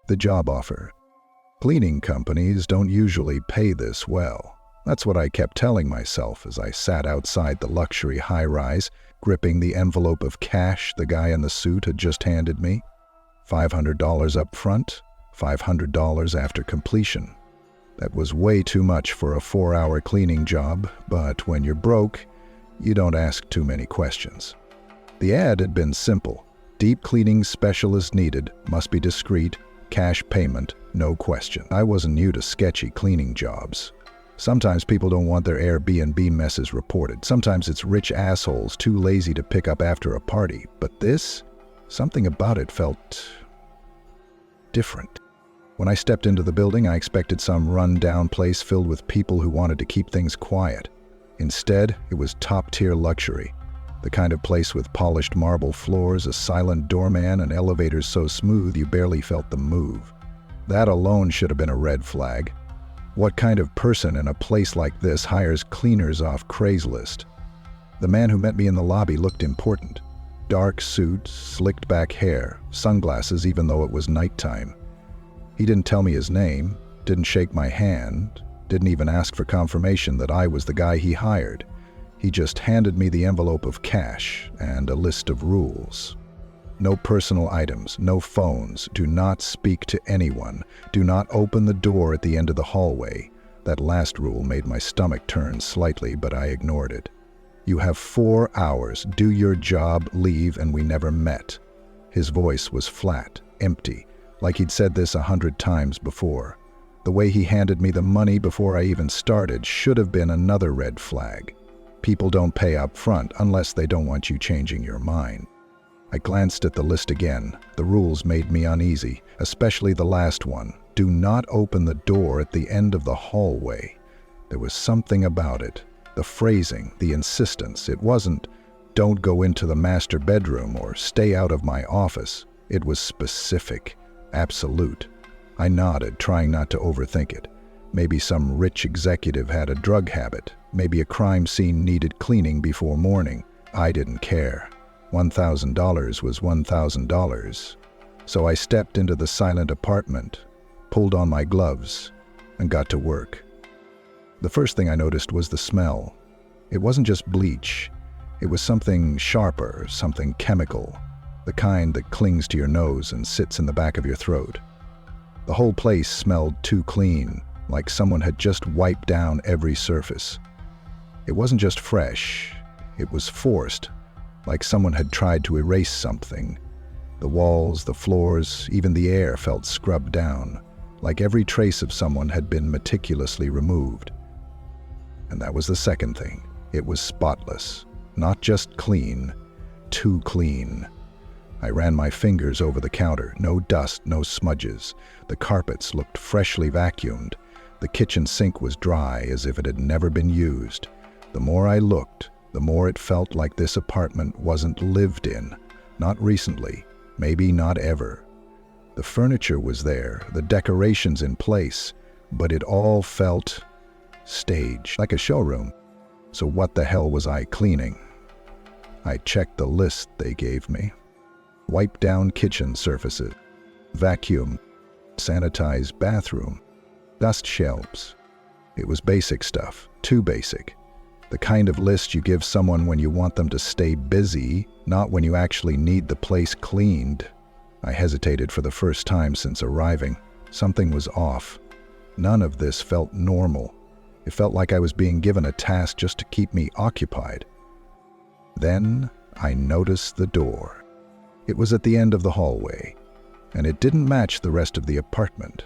The job offer. Cleaning companies don't usually pay this well. That's what I kept telling myself as I sat outside the luxury high-rise, gripping the envelope of cash the guy in the suit had just handed me. $500 up front, $500 after completion. That was way too much for a 4-hour cleaning job, but when you're broke, you don't ask too many questions. The ad had been simple. Deep cleaning specialist needed, must be discreet, cash payment, no question. I wasn't new to sketchy cleaning jobs. Sometimes people don't want their Airbnb messes reported. Sometimes it's rich assholes too lazy to pick up after a party. But this, something about it felt different. When I stepped into the building, I expected some run-down place filled with people who wanted to keep things quiet. Instead, it was top-tier luxury. The kind of place with polished marble floors, a silent doorman, and elevators so smooth you barely felt them move. That alone should have been a red flag. What kind of person in a place like this hires cleaners off Craigslist? The man who met me in the lobby looked important. Dark suit, slicked back hair, sunglasses even though it was nighttime. He didn't tell me his name, didn't shake my hand, didn't even ask for confirmation that I was the guy he hired. He just handed me the envelope of cash and a list of rules. No personal items, no phones, do not speak to anyone, do not open the door at the end of the hallway. That last rule made my stomach turn slightly, but I ignored it. You have 4 hours, do your job, leave, and we never met. His voice was flat, empty, like he'd said this 100 times before. The way he handed me the money before I even started should have been another red flag. People don't pay up front unless they don't want you changing your mind. I glanced at the list again. The rules made me uneasy, especially the last one. Do not open the door at the end of the hallway. There was something about it. The phrasing, the insistence. It wasn't, don't go into the master bedroom or stay out of my office. It was specific, absolute. I nodded, trying not to overthink it. Maybe some rich executive had a drug habit. Maybe a crime scene needed cleaning before morning. I didn't care. $1,000 was $1,000. So I stepped into the silent apartment, pulled on my gloves, and got to work. The first thing I noticed was the smell. It wasn't just bleach. It was something sharper, something chemical, the kind that clings to your nose and sits in the back of your throat. The whole place smelled too clean, like someone had just wiped down every surface. It wasn't just fresh, it was forced, like someone had tried to erase something. The walls, the floors, even the air felt scrubbed down, like every trace of someone had been meticulously removed. And that was the second thing. It was spotless. Not just clean, too clean. I ran my fingers over the counter. No dust, no smudges. The carpets looked freshly vacuumed. The kitchen sink was dry, as if it had never been used. The more I looked, the more it felt like this apartment wasn't lived in. Not recently, maybe not ever. The furniture was there, the decorations in place, but it all felt staged, like a showroom. So what the hell was I cleaning? I checked the list they gave me. Wipe down kitchen surfaces, vacuum, sanitize bathroom, dust shelves. It was basic stuff, too basic. The kind of list you give someone when you want them to stay busy, not when you actually need the place cleaned. I hesitated for the first time since arriving. Something was off. None of this felt normal. It felt like I was being given a task just to keep me occupied. Then I noticed the door. It was at the end of the hallway, and it didn't match the rest of the apartment.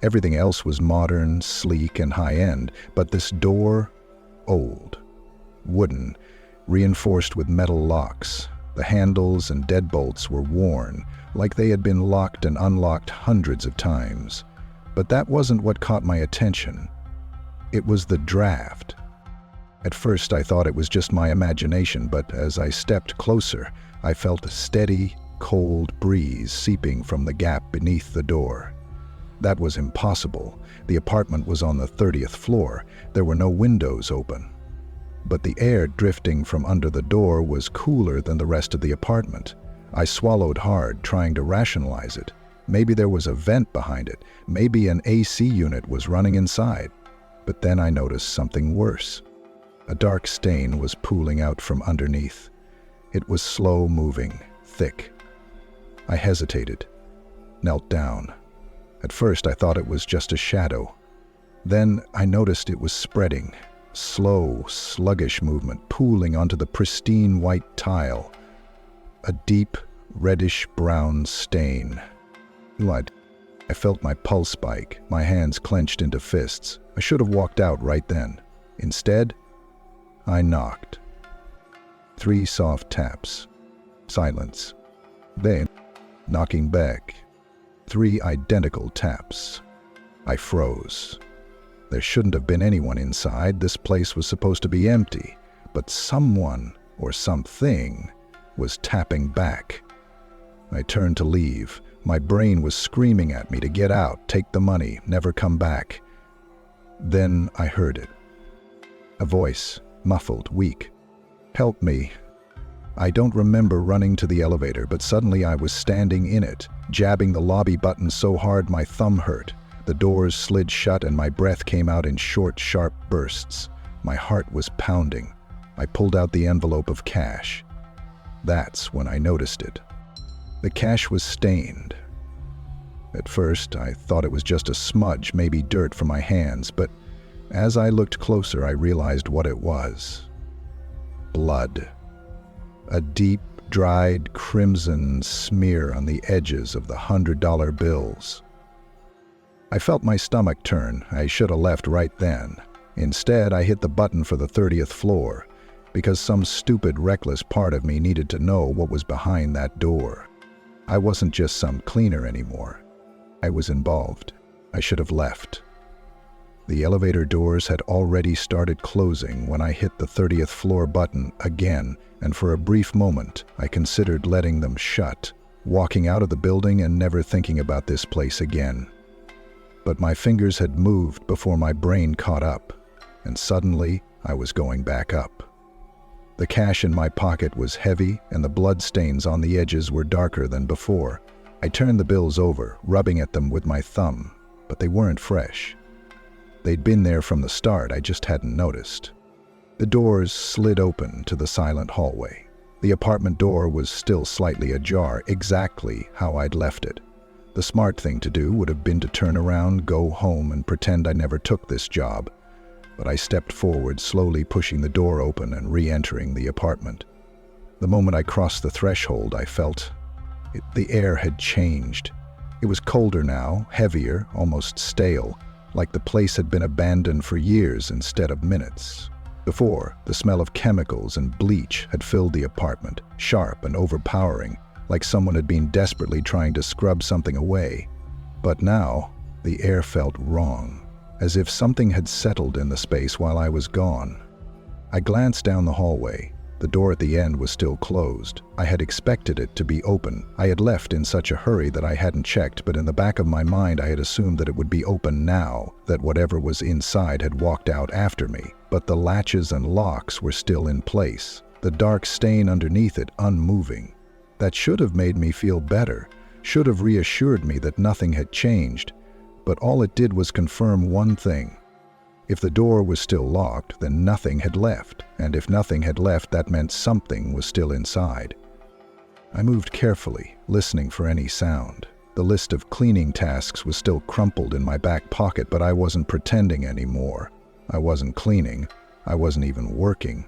Everything else was modern, sleek, and high-end, but this door, old. Wooden, reinforced with metal locks. The handles and deadbolts were worn, like they had been locked and unlocked hundreds of times. But that wasn't what caught my attention. It was the draft. At first I thought it was just my imagination, but as I stepped closer, I felt a steady, cold breeze seeping from the gap beneath the door. That was impossible. The apartment was on the 30th floor. There were no windows open. But the air drifting from under the door was cooler than the rest of the apartment. I swallowed hard, trying to rationalize it. Maybe there was a vent behind it. Maybe an AC unit was running inside. But then I noticed something worse. A dark stain was pooling out from underneath. It was slow-moving, thick. I hesitated, knelt down. At first I thought it was just a shadow. Then I noticed it was spreading, slow, sluggish movement pooling onto the pristine white tile. A deep, reddish-brown stain. I felt my pulse spike, my hands clenched into fists. I should have walked out right then. Instead, I knocked. 3 soft taps. Silence. Then, knocking back. 3 identical taps. I froze. There shouldn't have been anyone inside. This place was supposed to be empty. But someone, or something, was tapping back. I turned to leave. My brain was screaming at me to get out, take the money, never come back. Then I heard it. A voice, muffled, weak. "Help me." I don't remember running to the elevator, but suddenly I was standing in it, jabbing the lobby button so hard my thumb hurt. The doors slid shut and my breath came out in short, sharp bursts. My heart was pounding. I pulled out the envelope of cash. That's when I noticed it. The cash was stained. At first, I thought it was just a smudge, maybe dirt from my hands, but as I looked closer, I realized what it was. Blood. A deep, dried crimson smear on the edges of the $100 bills. I felt my stomach turn. I should have left right then. Instead, I hit the button for the 30th floor, because some stupid, reckless part of me needed to know what was behind that door. I wasn't just some cleaner anymore. I was involved. I should have left. The elevator doors had already started closing when I hit the 30th floor button again, and for a brief moment, I considered letting them shut, walking out of the building and never thinking about this place again. But my fingers had moved before my brain caught up, and suddenly I was going back up. The cash in my pocket was heavy, and the bloodstains on the edges were darker than before. I turned the bills over, rubbing at them with my thumb, but they weren't fresh. They'd been there from the start, I just hadn't noticed. The doors slid open to the silent hallway. The apartment door was still slightly ajar, exactly how I'd left it. The smart thing to do would have been to turn around, go home, and pretend I never took this job. But I stepped forward, slowly pushing the door open and re-entering the apartment. The moment I crossed the threshold, I felt the air had changed. It was colder now, heavier, almost stale, like the place had been abandoned for years instead of minutes. Before, the smell of chemicals and bleach had filled the apartment, sharp and overpowering, like someone had been desperately trying to scrub something away. But now, the air felt wrong, as if something had settled in the space while I was gone. I glanced down the hallway. The door at the end was still closed. I had expected it to be open. I had left in such a hurry that I hadn't checked, but in the back of my mind I had assumed that it would be open now, that whatever was inside had walked out after me. But the latches and locks were still in place, the dark stain underneath it unmoving. That should have made me feel better, should have reassured me that nothing had changed, but all it did was confirm one thing. If the door was still locked, then nothing had left, and if nothing had left, that meant something was still inside. I moved carefully, listening for any sound. The list of cleaning tasks was still crumpled in my back pocket, but I wasn't pretending anymore. I wasn't cleaning. I wasn't even working.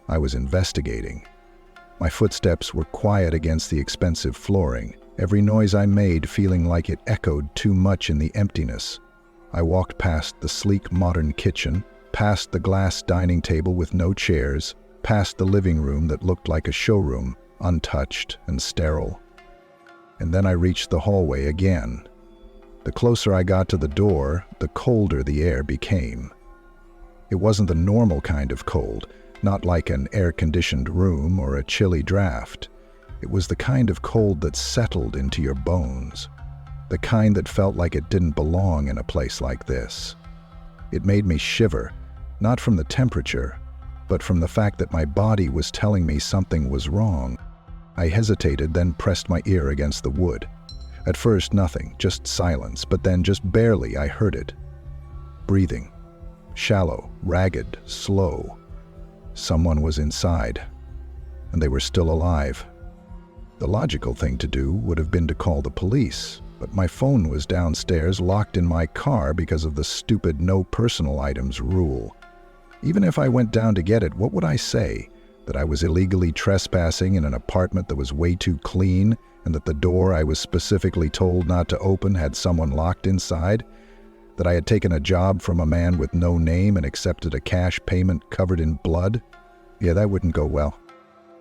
I was investigating. My footsteps were quiet against the expensive flooring, every noise I made feeling like it echoed too much in the emptiness. I walked past the sleek modern kitchen, past the glass dining table with no chairs, past the living room that looked like a showroom, untouched and sterile. And then I reached the hallway again. The closer I got to the door, the colder the air became. It wasn't the normal kind of cold, not like an air-conditioned room or a chilly draft. It was the kind of cold that settled into your bones. The kind that felt like it didn't belong in a place like this. It made me shiver, not from the temperature, but from the fact that my body was telling me something was wrong. I hesitated, then pressed my ear against the wood. At first, nothing, just silence, but then just barely I heard it. Breathing. Shallow, ragged, slow. Someone was inside, and they were still alive. The logical thing to do would have been to call the police, but my phone was downstairs locked in my car because of the stupid no personal items rule. Even if I went down to get it, what would I say? That I was illegally trespassing in an apartment that was way too clean, and that the door I was specifically told not to open had someone locked inside? That I had taken a job from a man with no name and accepted a cash payment covered in blood? Yeah, that wouldn't go well.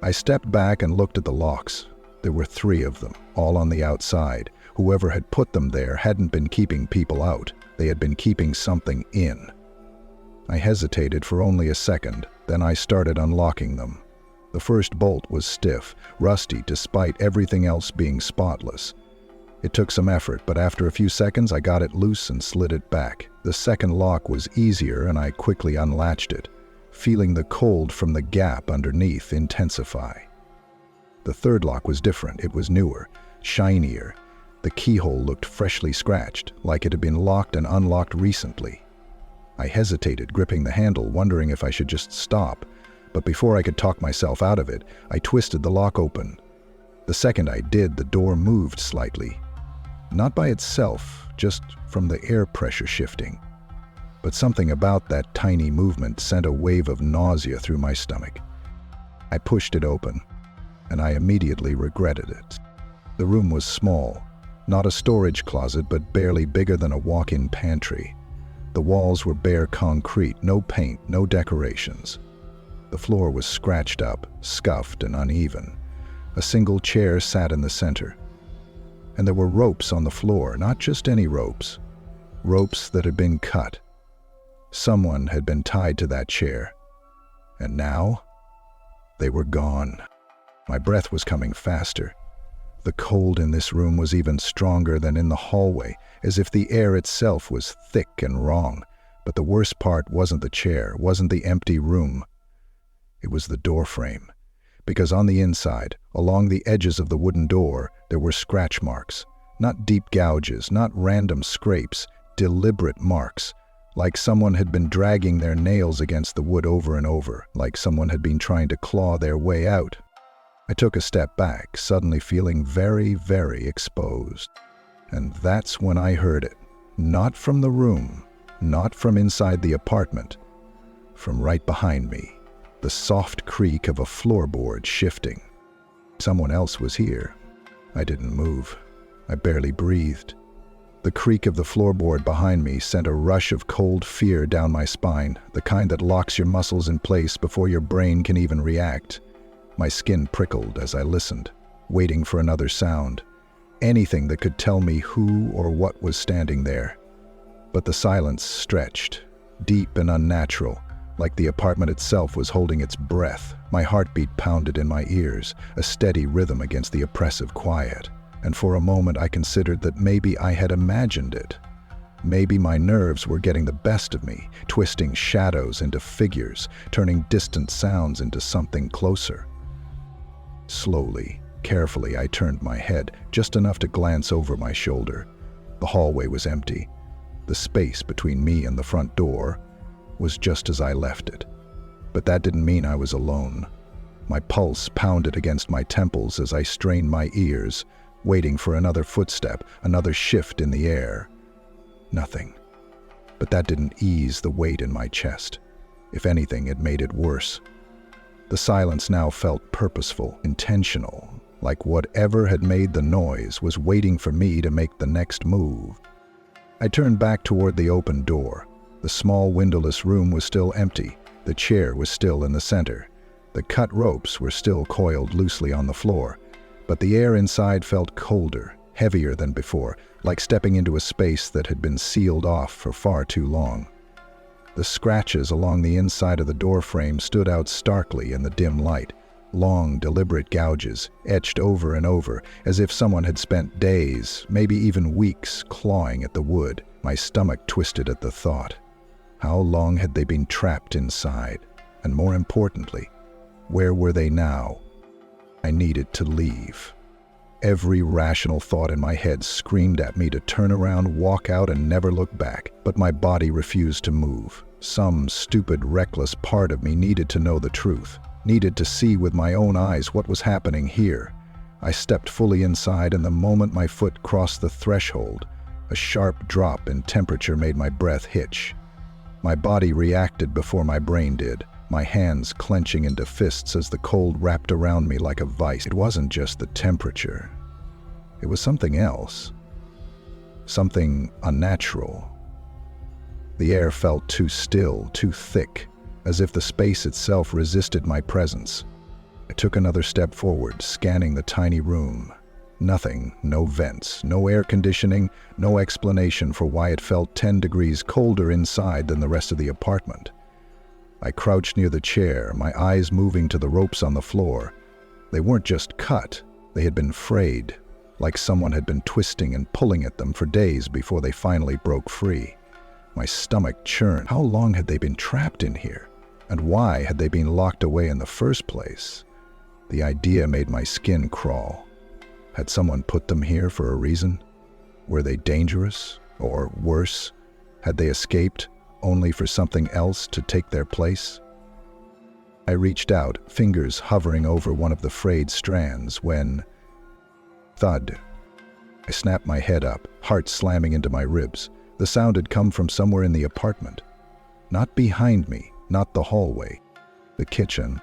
I stepped back and looked at the locks. There were 3 of them, all on the outside. Whoever had put them there hadn't been keeping people out. They had been keeping something in. I hesitated for only a second, then I started unlocking them. The first bolt was stiff, rusty despite everything else being spotless. It took some effort, but after a few seconds I got it loose and slid it back. The second lock was easier and I quickly unlatched it, feeling the cold from the gap underneath intensify. The third lock was different. It was newer, shinier. The keyhole looked freshly scratched, like it had been locked and unlocked recently. I hesitated, gripping the handle, wondering if I should just stop, but before I could talk myself out of it, I twisted the lock open. The second I did, the door moved slightly. Not by itself, just from the air pressure shifting. But something about that tiny movement sent a wave of nausea through my stomach. I pushed it open, and I immediately regretted it. The room was small, not a storage closet, but barely bigger than a walk-in pantry. The walls were bare concrete, no paint, no decorations. The floor was scratched up, scuffed, and uneven. A single chair sat in the center. And there were ropes on the floor, not just any ropes. Ropes that had been cut. Someone had been tied to that chair. And now, they were gone. My breath was coming faster. The cold in this room was even stronger than in the hallway, as if the air itself was thick and wrong. But the worst part wasn't the chair, wasn't the empty room. It was the door frame. Because on the inside, along the edges of the wooden door, there were scratch marks. Not deep gouges, not random scrapes, deliberate marks. Like someone had been dragging their nails against the wood over and over, like someone had been trying to claw their way out. I took a step back, suddenly feeling very, very exposed. And that's when I heard it. Not from the room, not from inside the apartment, from right behind me. The soft creak of a floorboard shifting. Someone else was here. I didn't move. I barely breathed. The creak of the floorboard behind me sent a rush of cold fear down my spine, the kind that locks your muscles in place before your brain can even react. My skin prickled as I listened, waiting for another sound. Anything that could tell me who or what was standing there. But the silence stretched, deep and unnatural, like the apartment itself was holding its breath. My heartbeat pounded in my ears, a steady rhythm against the oppressive quiet. And for a moment I considered that maybe I had imagined it. Maybe my nerves were getting the best of me, twisting shadows into figures, turning distant sounds into something closer. Slowly, carefully, I turned my head, just enough to glance over my shoulder. The hallway was empty. The space between me and the front door was just as I left it. But that didn't mean I was alone. My pulse pounded against my temples as I strained my ears, waiting for another footstep, another shift in the air. Nothing. But that didn't ease the weight in my chest. If anything, it made it worse. The silence now felt purposeful, intentional, like whatever had made the noise was waiting for me to make the next move. I turned back toward the open door. The small windowless room was still empty. The chair was still in the center. The cut ropes were still coiled loosely on the floor. But the air inside felt colder, heavier than before, like stepping into a space that had been sealed off for far too long. The scratches along the inside of the door frame stood out starkly in the dim light. Long, deliberate gouges, etched over and over, as if someone had spent days, maybe even weeks, clawing at the wood. My stomach twisted at the thought. How long had they been trapped inside? And more importantly, where were they now? I needed to leave. Every rational thought in my head screamed at me to turn around, walk out, and never look back, but my body refused to move. Some stupid, reckless part of me needed to know the truth, needed to see with my own eyes what was happening here. I stepped fully inside, and the moment my foot crossed the threshold, a sharp drop in temperature made my breath hitch. My body reacted before my brain did, my hands clenching into fists as the cold wrapped around me like a vice. It wasn't just the temperature. It was something else. Something unnatural. The air felt too still, too thick, as if the space itself resisted my presence. I took another step forward, scanning the tiny room. Nothing, no vents, no air conditioning, no explanation for why it felt 10 degrees colder inside than the rest of the apartment. I crouched near the chair, my eyes moving to the ropes on the floor. They weren't just cut, they had been frayed, like someone had been twisting and pulling at them for days before they finally broke free. My stomach churned. How long had they been trapped in here? And why had they been locked away in the first place? The idea made my skin crawl. Had someone put them here for a reason? Were they dangerous? Or worse, had they escaped only for something else to take their place? I reached out, fingers hovering over one of the frayed strands, when... thud. I snapped my head up, heart slamming into my ribs. The sound had come from somewhere in the apartment. Not behind me, not the hallway. The kitchen.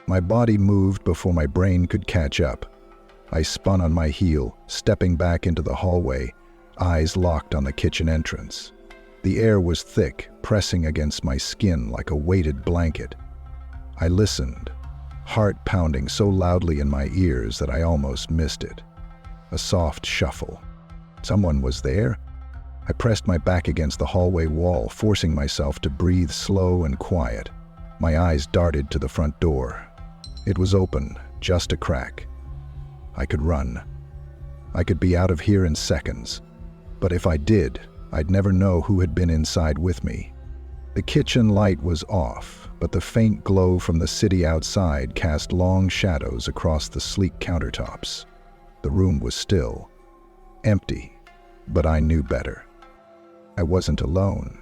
My body moved before my brain could catch up. I spun on my heel, stepping back into the hallway, eyes locked on the kitchen entrance. The air was thick, pressing against my skin like a weighted blanket. I listened, heart pounding so loudly in my ears that I almost missed it. A soft shuffle. Someone was there? I pressed my back against the hallway wall, forcing myself to breathe slow and quiet. My eyes darted to the front door. It was open, just a crack. I could run. I could be out of here in seconds. But if I did, I'd never know who had been inside with me. The kitchen light was off, but the faint glow from the city outside cast long shadows across the sleek countertops. The room was still, empty, but I knew better. I wasn't alone.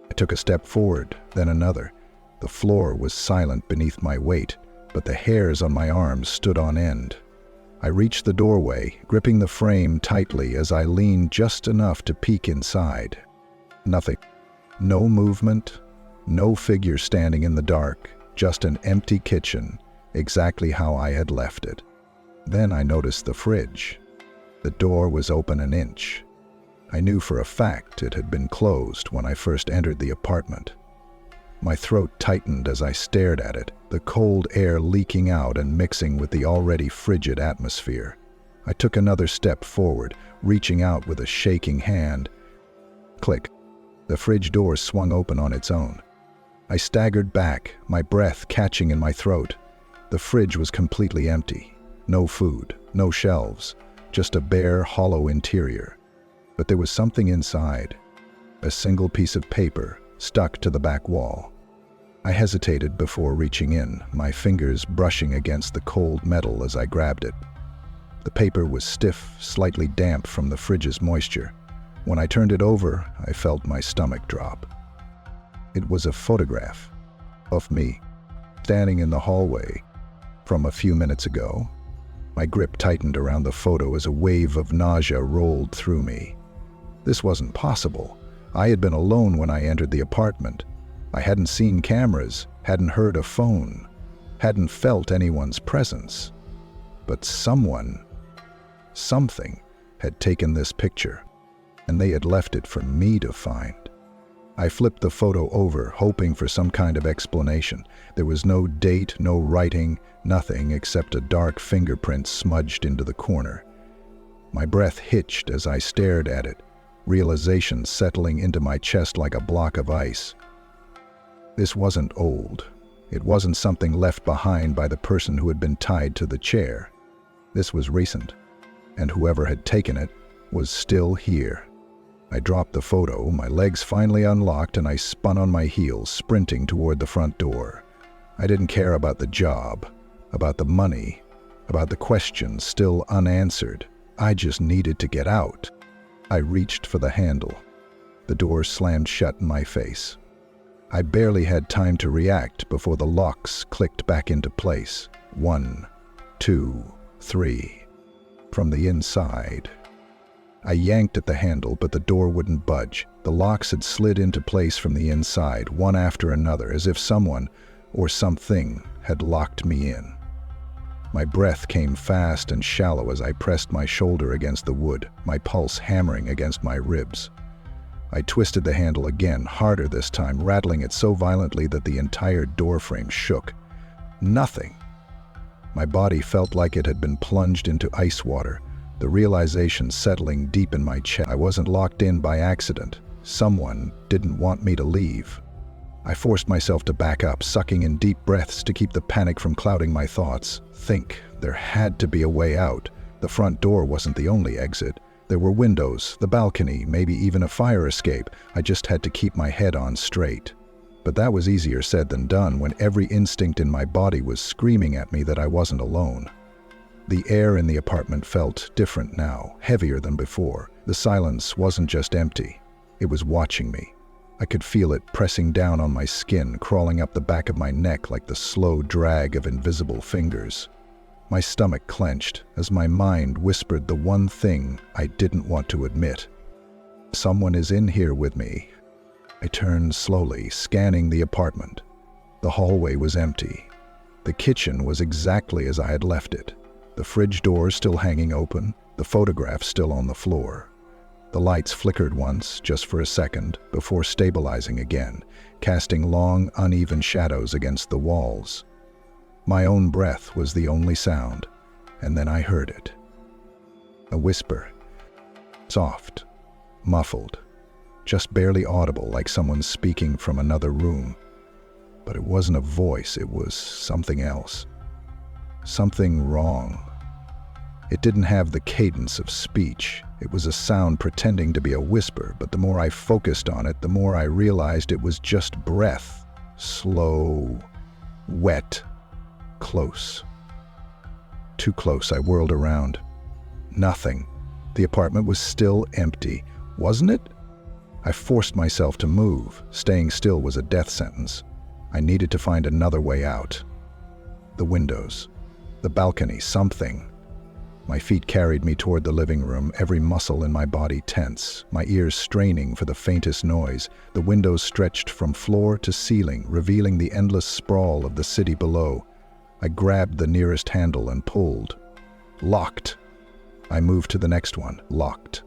I took a step forward, then another. The floor was silent beneath my weight, but the hairs on my arms stood on end. I reached the doorway, gripping the frame tightly as I leaned just enough to peek inside. Nothing. No movement, no figure standing in the dark, just an empty kitchen, exactly how I had left it. Then I noticed the fridge. The door was open an inch. I knew for a fact it had been closed when I first entered the apartment. My throat tightened as I stared at it, the cold air leaking out and mixing with the already frigid atmosphere. I took another step forward, reaching out with a shaking hand. Click. The fridge door swung open on its own. I staggered back, my breath catching in my throat. The fridge was completely empty. No food, no shelves, just a bare, hollow interior. But there was something inside. A single piece of paper stuck to the back wall. I hesitated before reaching in, my fingers brushing against the cold metal as I grabbed it. The paper was stiff, slightly damp from the fridge's moisture. When I turned it over, I felt my stomach drop. It was a photograph of me, standing in the hallway from a few minutes ago. My grip tightened around the photo as a wave of nausea rolled through me. This wasn't possible. I had been alone when I entered the apartment. I hadn't seen cameras, hadn't heard a phone, hadn't felt anyone's presence. But someone, something, had taken this picture, and they had left it for me to find. I flipped the photo over, hoping for some kind of explanation. There was no date, no writing, nothing except a dark fingerprint smudged into the corner. My breath hitched as I stared at it, realization settling into my chest like a block of ice. This wasn't old. It wasn't something left behind by the person who had been tied to the chair. This was recent, and whoever had taken it was still here. I dropped the photo, my legs finally unlocked, and I spun on my heels, sprinting toward the front door. I didn't care about the job, about the money, about the questions still unanswered. I just needed to get out. I reached for the handle. The door slammed shut in my face. I barely had time to react before the locks clicked back into place. 1, 2, 3. From the inside. I yanked at the handle, but the door wouldn't budge. The locks had slid into place from the inside, one after another, as if someone or something had locked me in. My breath came fast and shallow as I pressed my shoulder against the wood, my pulse hammering against my ribs. I twisted the handle again, harder this time, rattling it so violently that the entire doorframe shook. Nothing. My body felt like it had been plunged into ice water, the realization settling deep in my chest. I wasn't locked in by accident. Someone didn't want me to leave. I forced myself to back up, sucking in deep breaths to keep the panic from clouding my thoughts. There had to be a way out. The front door wasn't the only exit. There were windows, the balcony, maybe even a fire escape. I just had to keep my head on straight. But that was easier said than done when every instinct in my body was screaming at me that I wasn't alone. The air in the apartment felt different now, heavier than before. The silence wasn't just empty. It was watching me. I could feel it pressing down on my skin, crawling up the back of my neck like the slow drag of invisible fingers. My stomach clenched as my mind whispered the one thing I didn't want to admit. Someone is in here with me. I turned slowly, scanning the apartment. The hallway was empty. The kitchen was exactly as I had left it. The fridge door still hanging open, the photograph still on the floor. The lights flickered once, just for a second, before stabilizing again, casting long, uneven shadows against the walls. My own breath was the only sound, and then I heard it. A whisper. Soft, muffled, just barely audible, like someone speaking from another room. But it wasn't a voice, it was something else. Something wrong. It didn't have the cadence of speech. It was a sound pretending to be a whisper, but the more I focused on it, the more I realized it was just breath. Slow, wet, close. Too close, I whirled around. Nothing. The apartment was still empty, wasn't it? I forced myself to move. Staying still was a death sentence. I needed to find another way out. The windows, the balcony, something. My feet carried me toward the living room, every muscle in my body tense, my ears straining for the faintest noise. The windows stretched from floor to ceiling, revealing the endless sprawl of the city below. I grabbed the nearest handle and pulled. Locked. I moved to the next one. Locked.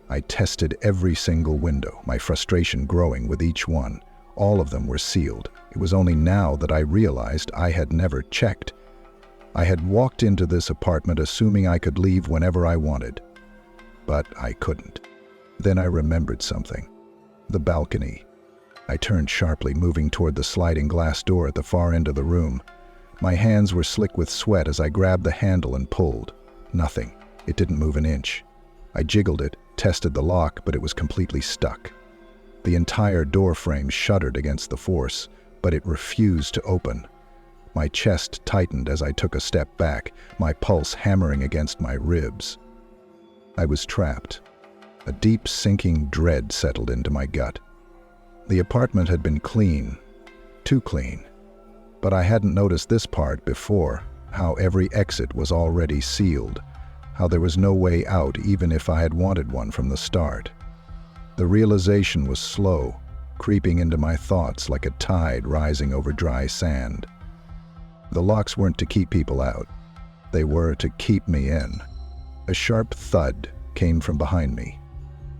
I tested every single window, my frustration growing with each one. All of them were sealed. It was only now that I realized I had never checked. I had walked into this apartment assuming I could leave whenever I wanted. But I couldn't. Then I remembered something. The balcony. I turned sharply, moving toward the sliding glass door at the far end of the room. My hands were slick with sweat as I grabbed the handle and pulled. Nothing. It didn't move an inch. I jiggled it, tested the lock, but it was completely stuck. The entire door frame shuddered against the force, but it refused to open. My chest tightened as I took a step back, my pulse hammering against my ribs. I was trapped. A deep, sinking dread settled into my gut. The apartment had been clean, too clean. But I hadn't noticed this part before, how every exit was already sealed, how there was no way out even if I had wanted one from the start. The realization was slow, creeping into my thoughts like a tide rising over dry sand. The locks weren't to keep people out. They were to keep me in. A sharp thud came from behind me.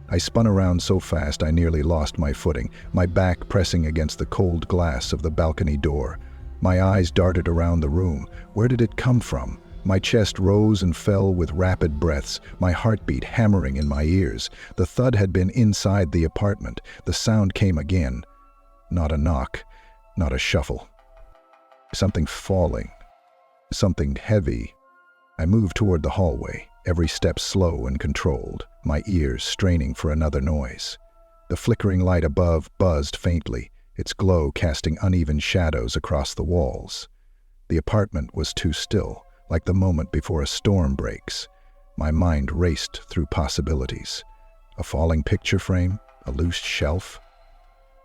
I spun around so fast I nearly lost my footing, my back pressing against the cold glass of the balcony door. My eyes darted around the room. Where did it come from? My chest rose and fell with rapid breaths, my heartbeat hammering in my ears. The thud had been inside the apartment. The sound came again. Not a knock, not a shuffle. Something falling. Something heavy. I moved toward the hallway, every step slow and controlled, my ears straining for another noise. The flickering light above buzzed faintly, its glow casting uneven shadows across the walls. The apartment was too still, like the moment before a storm breaks. My mind raced through possibilities. A falling picture frame? A loose shelf?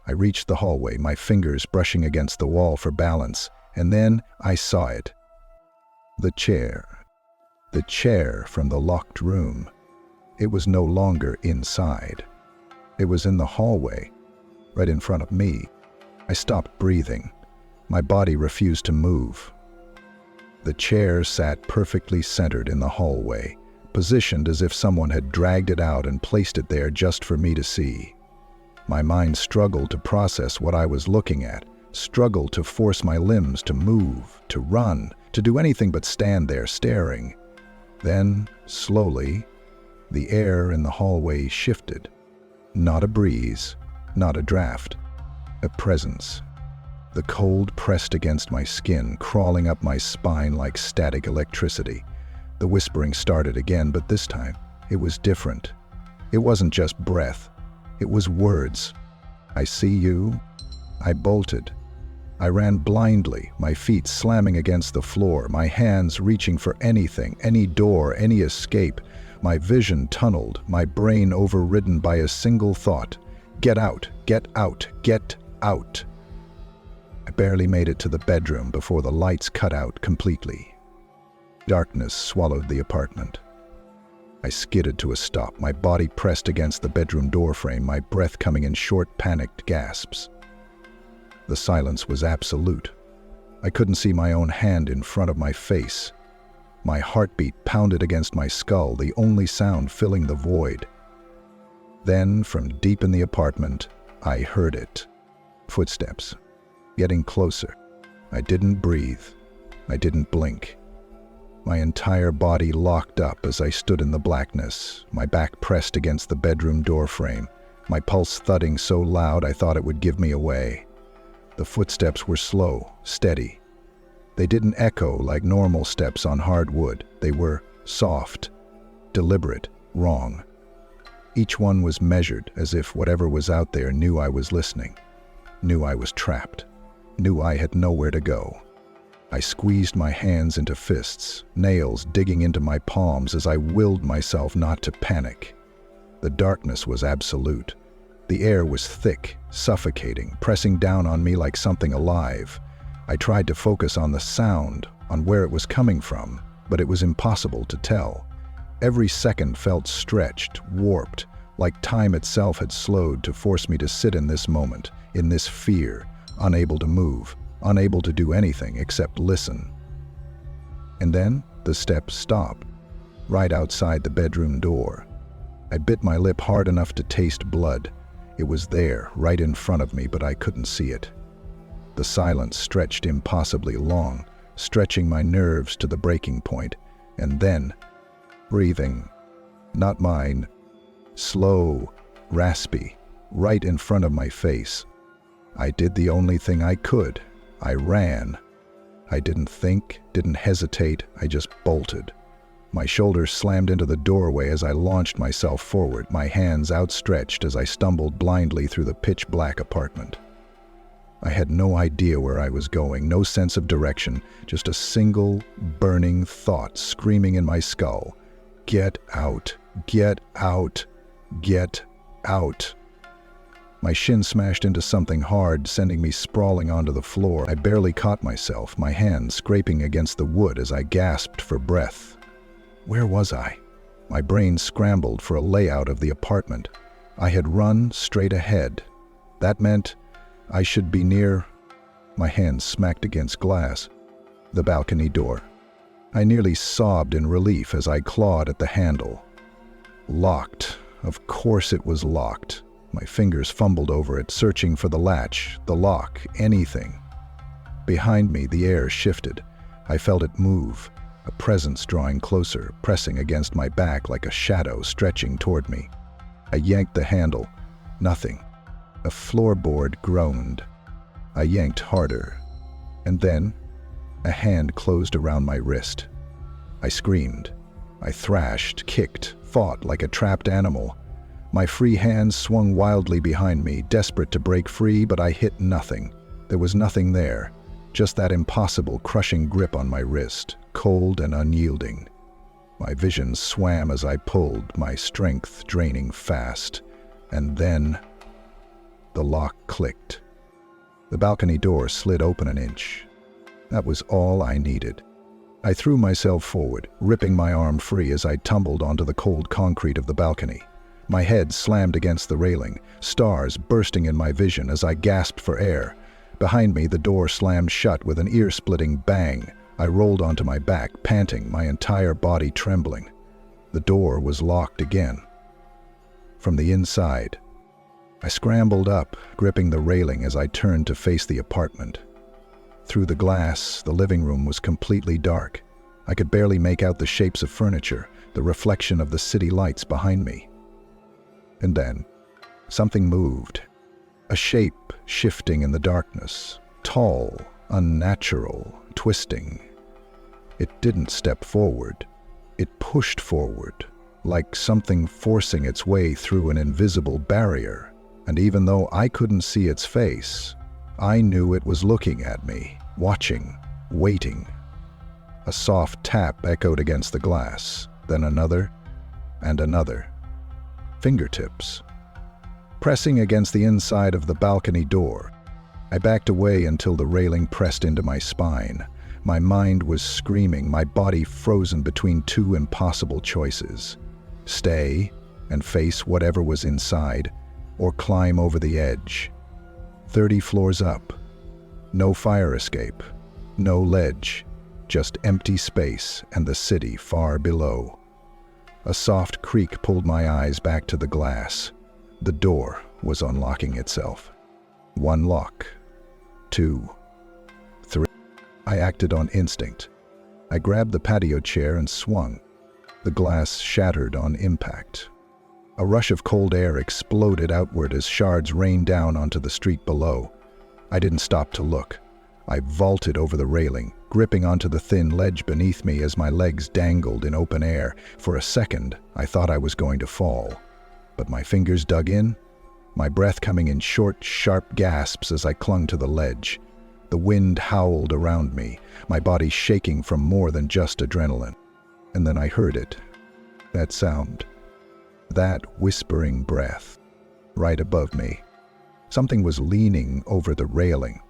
I reached the hallway, my fingers brushing against the wall for balance, and then I saw it. The chair. The chair from the locked room. It was no longer inside. It was in the hallway, right in front of me. I stopped breathing. My body refused to move. The chair sat perfectly centered in the hallway, positioned as if someone had dragged it out and placed it there just for me to see. My mind struggled to process what I was looking at, struggled to force my limbs to move, to run, to do anything but stand there staring. Then, slowly, the air in the hallway shifted. Not a breeze, not a draft, a presence. The cold pressed against my skin, crawling up my spine like static electricity. The whispering started again, but this time, it was different. It wasn't just breath. It was words. I see you. I bolted. I ran blindly, my feet slamming against the floor, my hands reaching for anything, any door, any escape. My vision tunneled, my brain overridden by a single thought. Get out, get out, get out. I barely made it to the bedroom before the lights cut out completely. Darkness swallowed the apartment. I skidded to a stop, my body pressed against the bedroom doorframe, my breath coming in short, panicked gasps. The silence was absolute. I couldn't see my own hand in front of my face. My heartbeat pounded against my skull, the only sound filling the void. Then, from deep in the apartment, I heard it. Footsteps. Getting closer. I didn't breathe. I didn't blink. My entire body locked up as I stood in the blackness, my back pressed against the bedroom doorframe, my pulse thudding so loud I thought it would give me away. The footsteps were slow, steady. They didn't echo like normal steps on hard wood. They were soft, deliberate, wrong. Each one was measured, as if whatever was out there knew I was listening, knew I was trapped, knew I had nowhere to go. I squeezed my hands into fists, nails digging into my palms as I willed myself not to panic. The darkness was absolute. The air was thick, suffocating, pressing down on me like something alive. I tried to focus on the sound, on where it was coming from, but it was impossible to tell. Every second felt stretched, warped, like time itself had slowed to force me to sit in this moment, in this fear, unable to move, unable to do anything except listen. And then the steps stopped, right outside the bedroom door. I bit my lip hard enough to taste blood. It was there, right in front of me, but I couldn't see it. The silence stretched impossibly long, stretching my nerves to the breaking point, and then, breathing, not mine, slow, raspy, right in front of my face. I did the only thing I could. I ran. I didn't think, didn't hesitate, I just bolted. My shoulders slammed into the doorway as I launched myself forward, my hands outstretched as I stumbled blindly through the pitch-black apartment. I had no idea where I was going, no sense of direction, just a single, burning thought screaming in my skull. Get out, get out, get out. My shin smashed into something hard, sending me sprawling onto the floor. I barely caught myself, my hands scraping against the wood as I gasped for breath. Where was I? My brain scrambled for a layout of the apartment. I had run straight ahead. That meant I should be near... My hands smacked against glass. The balcony door. I nearly sobbed in relief as I clawed at the handle. Locked. Of course it was locked. My fingers fumbled over it, searching for the latch, the lock, anything. Behind me, the air shifted. I felt it move, a presence drawing closer, pressing against my back like a shadow stretching toward me. I yanked the handle. Nothing. A floorboard groaned. I yanked harder. And then, a hand closed around my wrist. I screamed. I thrashed, kicked, fought like a trapped animal. My free hands swung wildly behind me, desperate to break free, but I hit nothing. There was nothing there, just that impossible, crushing grip on my wrist, cold and unyielding. My vision swam as I pulled, my strength draining fast. And then the lock clicked. The balcony door slid open an inch. That was all I needed. I threw myself forward, ripping my arm free as I tumbled onto the cold concrete of the balcony. My head slammed against the railing, stars bursting in my vision as I gasped for air. Behind me, the door slammed shut with an ear-splitting bang. I rolled onto my back, panting, my entire body trembling. The door was locked again. From the inside, I scrambled up, gripping the railing as I turned to face the apartment. Through the glass, the living room was completely dark. I could barely make out the shapes of furniture, the reflection of the city lights behind me. And then, something moved. A shape shifting in the darkness, tall, unnatural, twisting. It didn't step forward. It pushed forward, like something forcing its way through an invisible barrier. And even though I couldn't see its face, I knew it was looking at me, watching, waiting. A soft tap echoed against the glass, then another and another. Fingertips. Pressing against the inside of the balcony door, I backed away until the railing pressed into my spine. My mind was screaming, my body frozen between two impossible choices. Stay and face whatever was inside, or climb over the edge. 30 floors up. No fire escape. No ledge. Just empty space and the city far below. A soft creak pulled my eyes back to the glass. The door was unlocking itself. 1 lock. 2. 3. I acted on instinct. I grabbed the patio chair and swung. The glass shattered on impact. A rush of cold air exploded outward as shards rained down onto the street below. I didn't stop to look. I vaulted over the railing, gripping onto the thin ledge beneath me as my legs dangled in open air. For a second, I thought I was going to fall. But my fingers dug in, my breath coming in short, sharp gasps as I clung to the ledge. The wind howled around me, my body shaking from more than just adrenaline. And then I heard it. That sound. That whispering breath. Right above me. Something was leaning over the railing.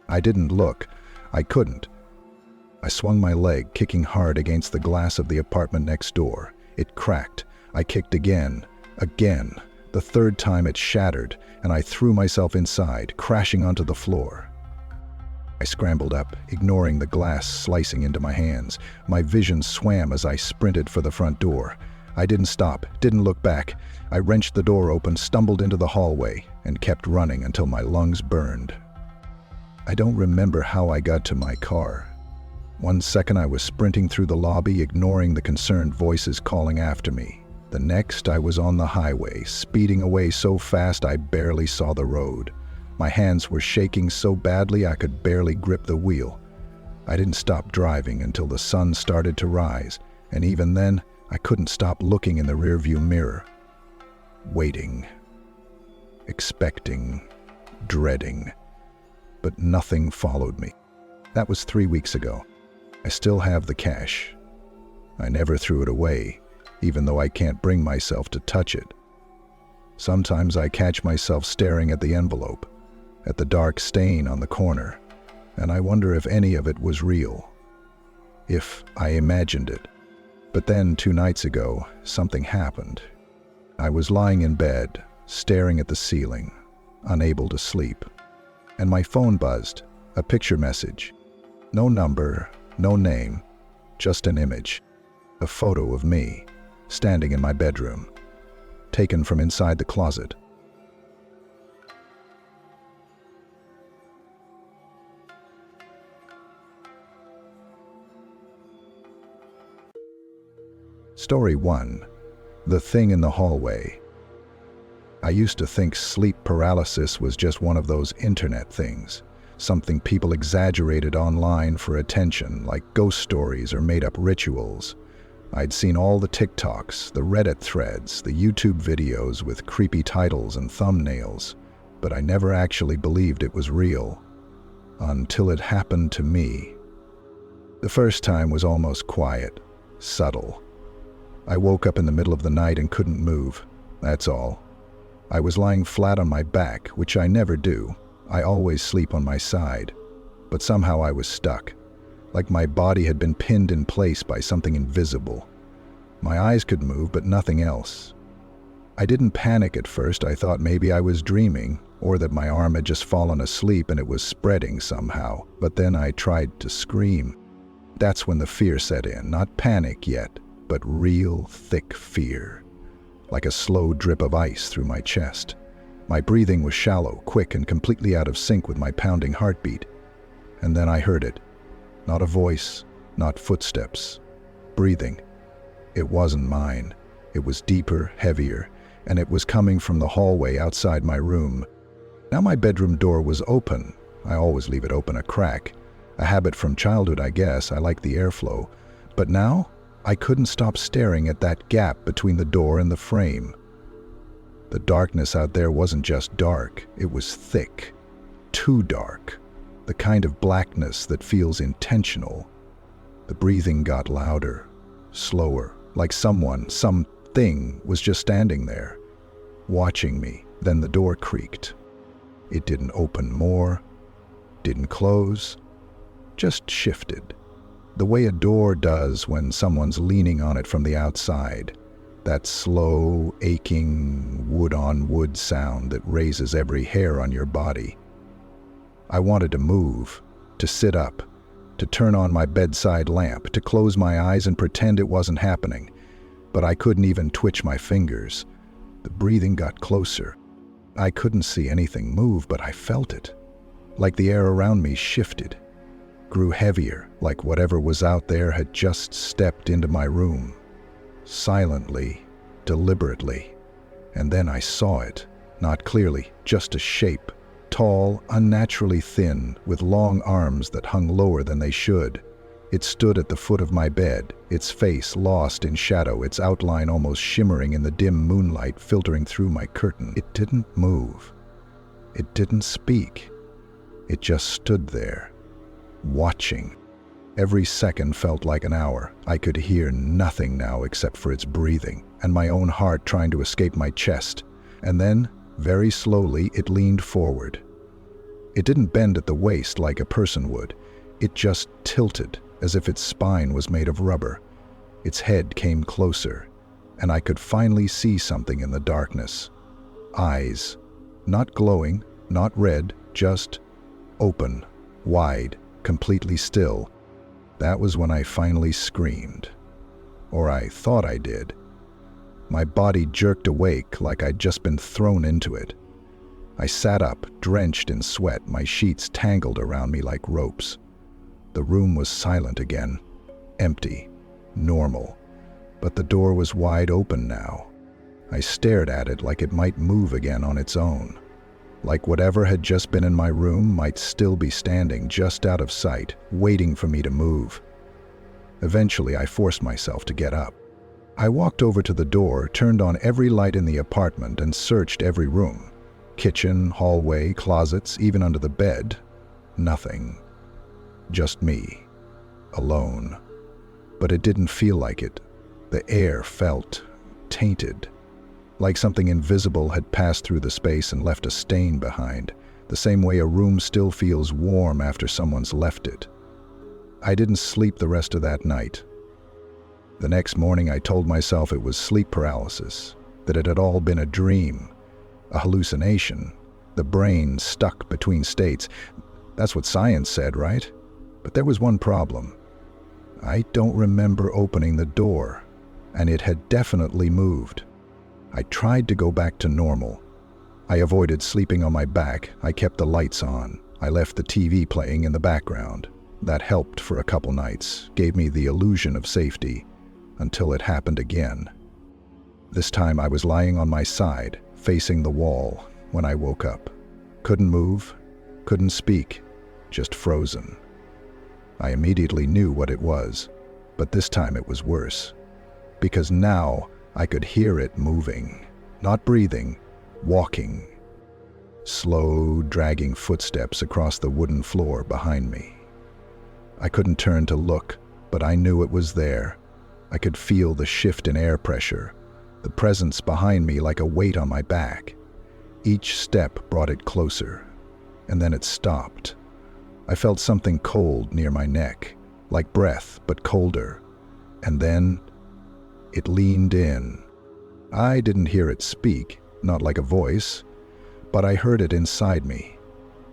I didn't look. I couldn't. I swung my leg, kicking hard against the glass of the apartment next door. It cracked. I kicked again. Again. The third time it shattered, and I threw myself inside, crashing onto the floor. I scrambled up, ignoring the glass slicing into my hands. My vision swam as I sprinted for the front door. I didn't stop, didn't look back. I wrenched the door open, stumbled into the hallway, and kept running until my lungs burned. I don't remember how I got to my car. 1 second I was sprinting through the lobby, ignoring the concerned voices calling after me. The next I was on the highway, speeding away so fast I barely saw the road. My hands were shaking so badly I could barely grip the wheel. I didn't stop driving until the sun started to rise, and even then, I couldn't stop looking in the rearview mirror. Waiting. Expecting. Dreading. But nothing followed me. That was 3 weeks ago. I still have the cash. I never threw it away, even though I can't bring myself to touch it. Sometimes I catch myself staring at the envelope, at the dark stain on the corner, and I wonder if any of it was real. If I imagined it. But then 2 nights ago, something happened. I was lying in bed, staring at the ceiling, unable to sleep. And my phone buzzed, a picture message. No number, no name, just an image. A photo of me, standing in my bedroom, taken from inside the closet. Story 1. The Thing in the Hallway. I used to think sleep paralysis was just one of those internet things, something people exaggerated online for attention, like ghost stories or made-up rituals. I'd seen all the TikToks, the Reddit threads, the YouTube videos with creepy titles and thumbnails, but I never actually believed it was real. Until it happened to me. The first time was almost quiet, subtle. I woke up in the middle of the night and couldn't move. That's all. I was lying flat on my back, which I never do. I always sleep on my side. But somehow I was stuck, like my body had been pinned in place by something invisible. My eyes could move, but nothing else. I didn't panic at first. I thought maybe I was dreaming, or that my arm had just fallen asleep and it was spreading somehow. But then I tried to scream. That's when the fear set in, not panic yet, but real thick fear, like a slow drip of ice through my chest. My breathing was shallow, quick, and completely out of sync with my pounding heartbeat. And then I heard it. Not a voice, not footsteps. Breathing. It wasn't mine. It was deeper, heavier, and it was coming from the hallway outside my room. Now my bedroom door was open. I always leave it open a crack. A habit from childhood, I guess. I like the airflow. But now, I couldn't stop staring at that gap between the door and the frame. The darkness out there wasn't just dark. It was thick. Too dark. The kind of blackness that feels intentional. The breathing got louder, slower, like something was just standing there, watching me. Then the door creaked. It didn't open more, didn't close, just shifted. The way a door does when someone's leaning on it from the outside. That slow, aching, wood-on-wood sound that raises every hair on your body. I wanted to move, to sit up, to turn on my bedside lamp, to close my eyes and pretend it wasn't happening. But I couldn't even twitch my fingers. The breathing got closer. I couldn't see anything move, but I felt it. Like the air around me shifted, grew heavier, like whatever was out there had just stepped into my room. Silently, deliberately. And then I saw it, not clearly, just a shape. Tall, unnaturally thin, with long arms that hung lower than they should. It stood at the foot of my bed, its face lost in shadow, its outline almost shimmering in the dim moonlight filtering through my curtain. It didn't move. It didn't speak. It just stood there, watching. Every second felt like an hour. I could hear nothing now except for its breathing, and my own heart trying to escape my chest. And then, very slowly, it leaned forward. It didn't bend at the waist like a person would. It just tilted, as if its spine was made of rubber. Its head came closer, and I could finally see something in the darkness. Eyes. Not glowing, not red, just open, wide, completely still. That was when I finally screamed. Or I thought I did. My body jerked awake like I'd just been thrown into it. I sat up, drenched in sweat, my sheets tangled around me like ropes. The room was silent again, empty, normal, but the door was wide open now. I stared at it like it might move again on its own, like whatever had just been in my room might still be standing just out of sight, waiting for me to move. Eventually, I forced myself to get up. I walked over to the door, turned on every light in the apartment, and searched every room. Kitchen, hallway, closets, even under the bed. Nothing. Just me. Alone. But it didn't feel like it. The air felt tainted. Like something invisible had passed through the space and left a stain behind, the same way a room still feels warm after someone's left it. I didn't sleep the rest of that night. The next morning I told myself it was sleep paralysis, that it had all been a dream, a hallucination, the brain stuck between states. That's what science said, right? But there was one problem. I don't remember opening the door, and it had definitely moved. I tried to go back to normal. I avoided sleeping on my back. I kept the lights on. I left the TV playing in the background. That helped for a couple nights, gave me the illusion of safety, until it happened again. This time I was lying on my side, facing the wall, when I woke up. Couldn't move, couldn't speak, just frozen. I immediately knew what it was, but this time it was worse. Because now I could hear it moving, not breathing, walking. Slow, dragging footsteps across the wooden floor behind me. I couldn't turn to look, but I knew it was there. I could feel the shift in air pressure, the presence behind me like a weight on my back. Each step brought it closer, and then it stopped. I felt something cold near my neck, like breath, but colder. And then it leaned in. I didn't hear it speak, not like a voice, but I heard it inside me.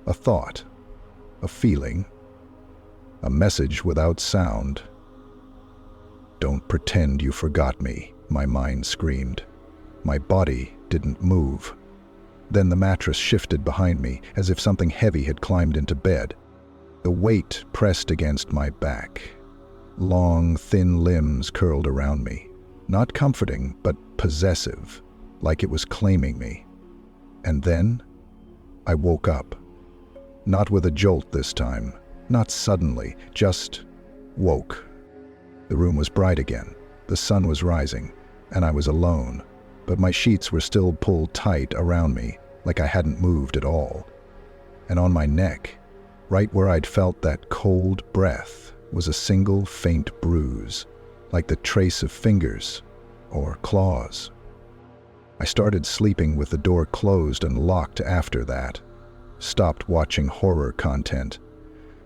A thought, a feeling, a message without sound. "Don't pretend you forgot me," my mind screamed. My body didn't move. Then the mattress shifted behind me, as if something heavy had climbed into bed. The weight pressed against my back. Long, thin limbs curled around me. Not comforting, but possessive, like it was claiming me. And then I woke up. Not with a jolt this time, not suddenly, just woke. The room was bright again, the sun was rising, and I was alone, but my sheets were still pulled tight around me, like I hadn't moved at all. And on my neck, right where I'd felt that cold breath, was a single faint bruise, like the trace of fingers or claws. I started sleeping with the door closed and locked after that. Stopped watching horror content.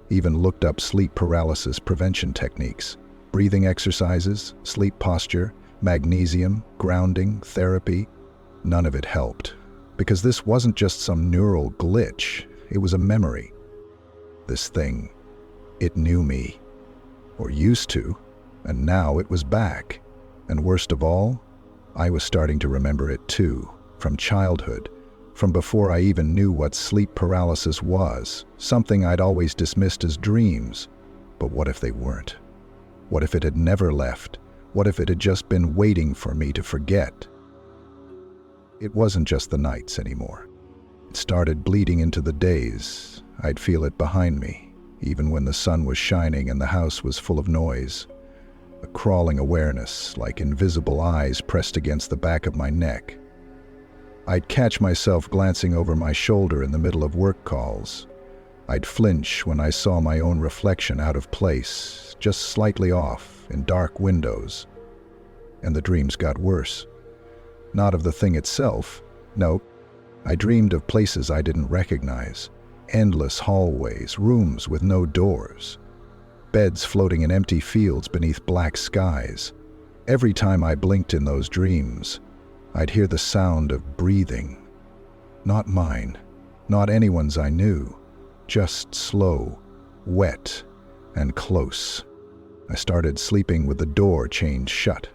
Even looked up sleep paralysis prevention techniques. Breathing exercises, sleep posture, magnesium, grounding, therapy. None of it helped. Because this wasn't just some neural glitch, it was a memory. This thing, it knew me. Or used to, and now it was back. And worst of all, I was starting to remember it too, from childhood, from before I even knew what sleep paralysis was, something I'd always dismissed as dreams. But what if they weren't? What if it had never left? What if it had just been waiting for me to forget? It wasn't just the nights anymore. It started bleeding into the days. I'd feel it behind me, even when the sun was shining and the house was full of noise. A crawling awareness, like invisible eyes pressed against the back of my neck. I'd catch myself glancing over my shoulder in the middle of work calls. I'd flinch when I saw my own reflection out of place, just slightly off, in dark windows. And the dreams got worse. Not of the thing itself, no. I dreamed of places I didn't recognize. Endless hallways, rooms with no doors. Beds floating in empty fields beneath black skies. Every time I blinked in those dreams, I'd hear the sound of breathing. Not mine, not anyone's I knew, just slow, wet, and close. I started sleeping with the door chained shut,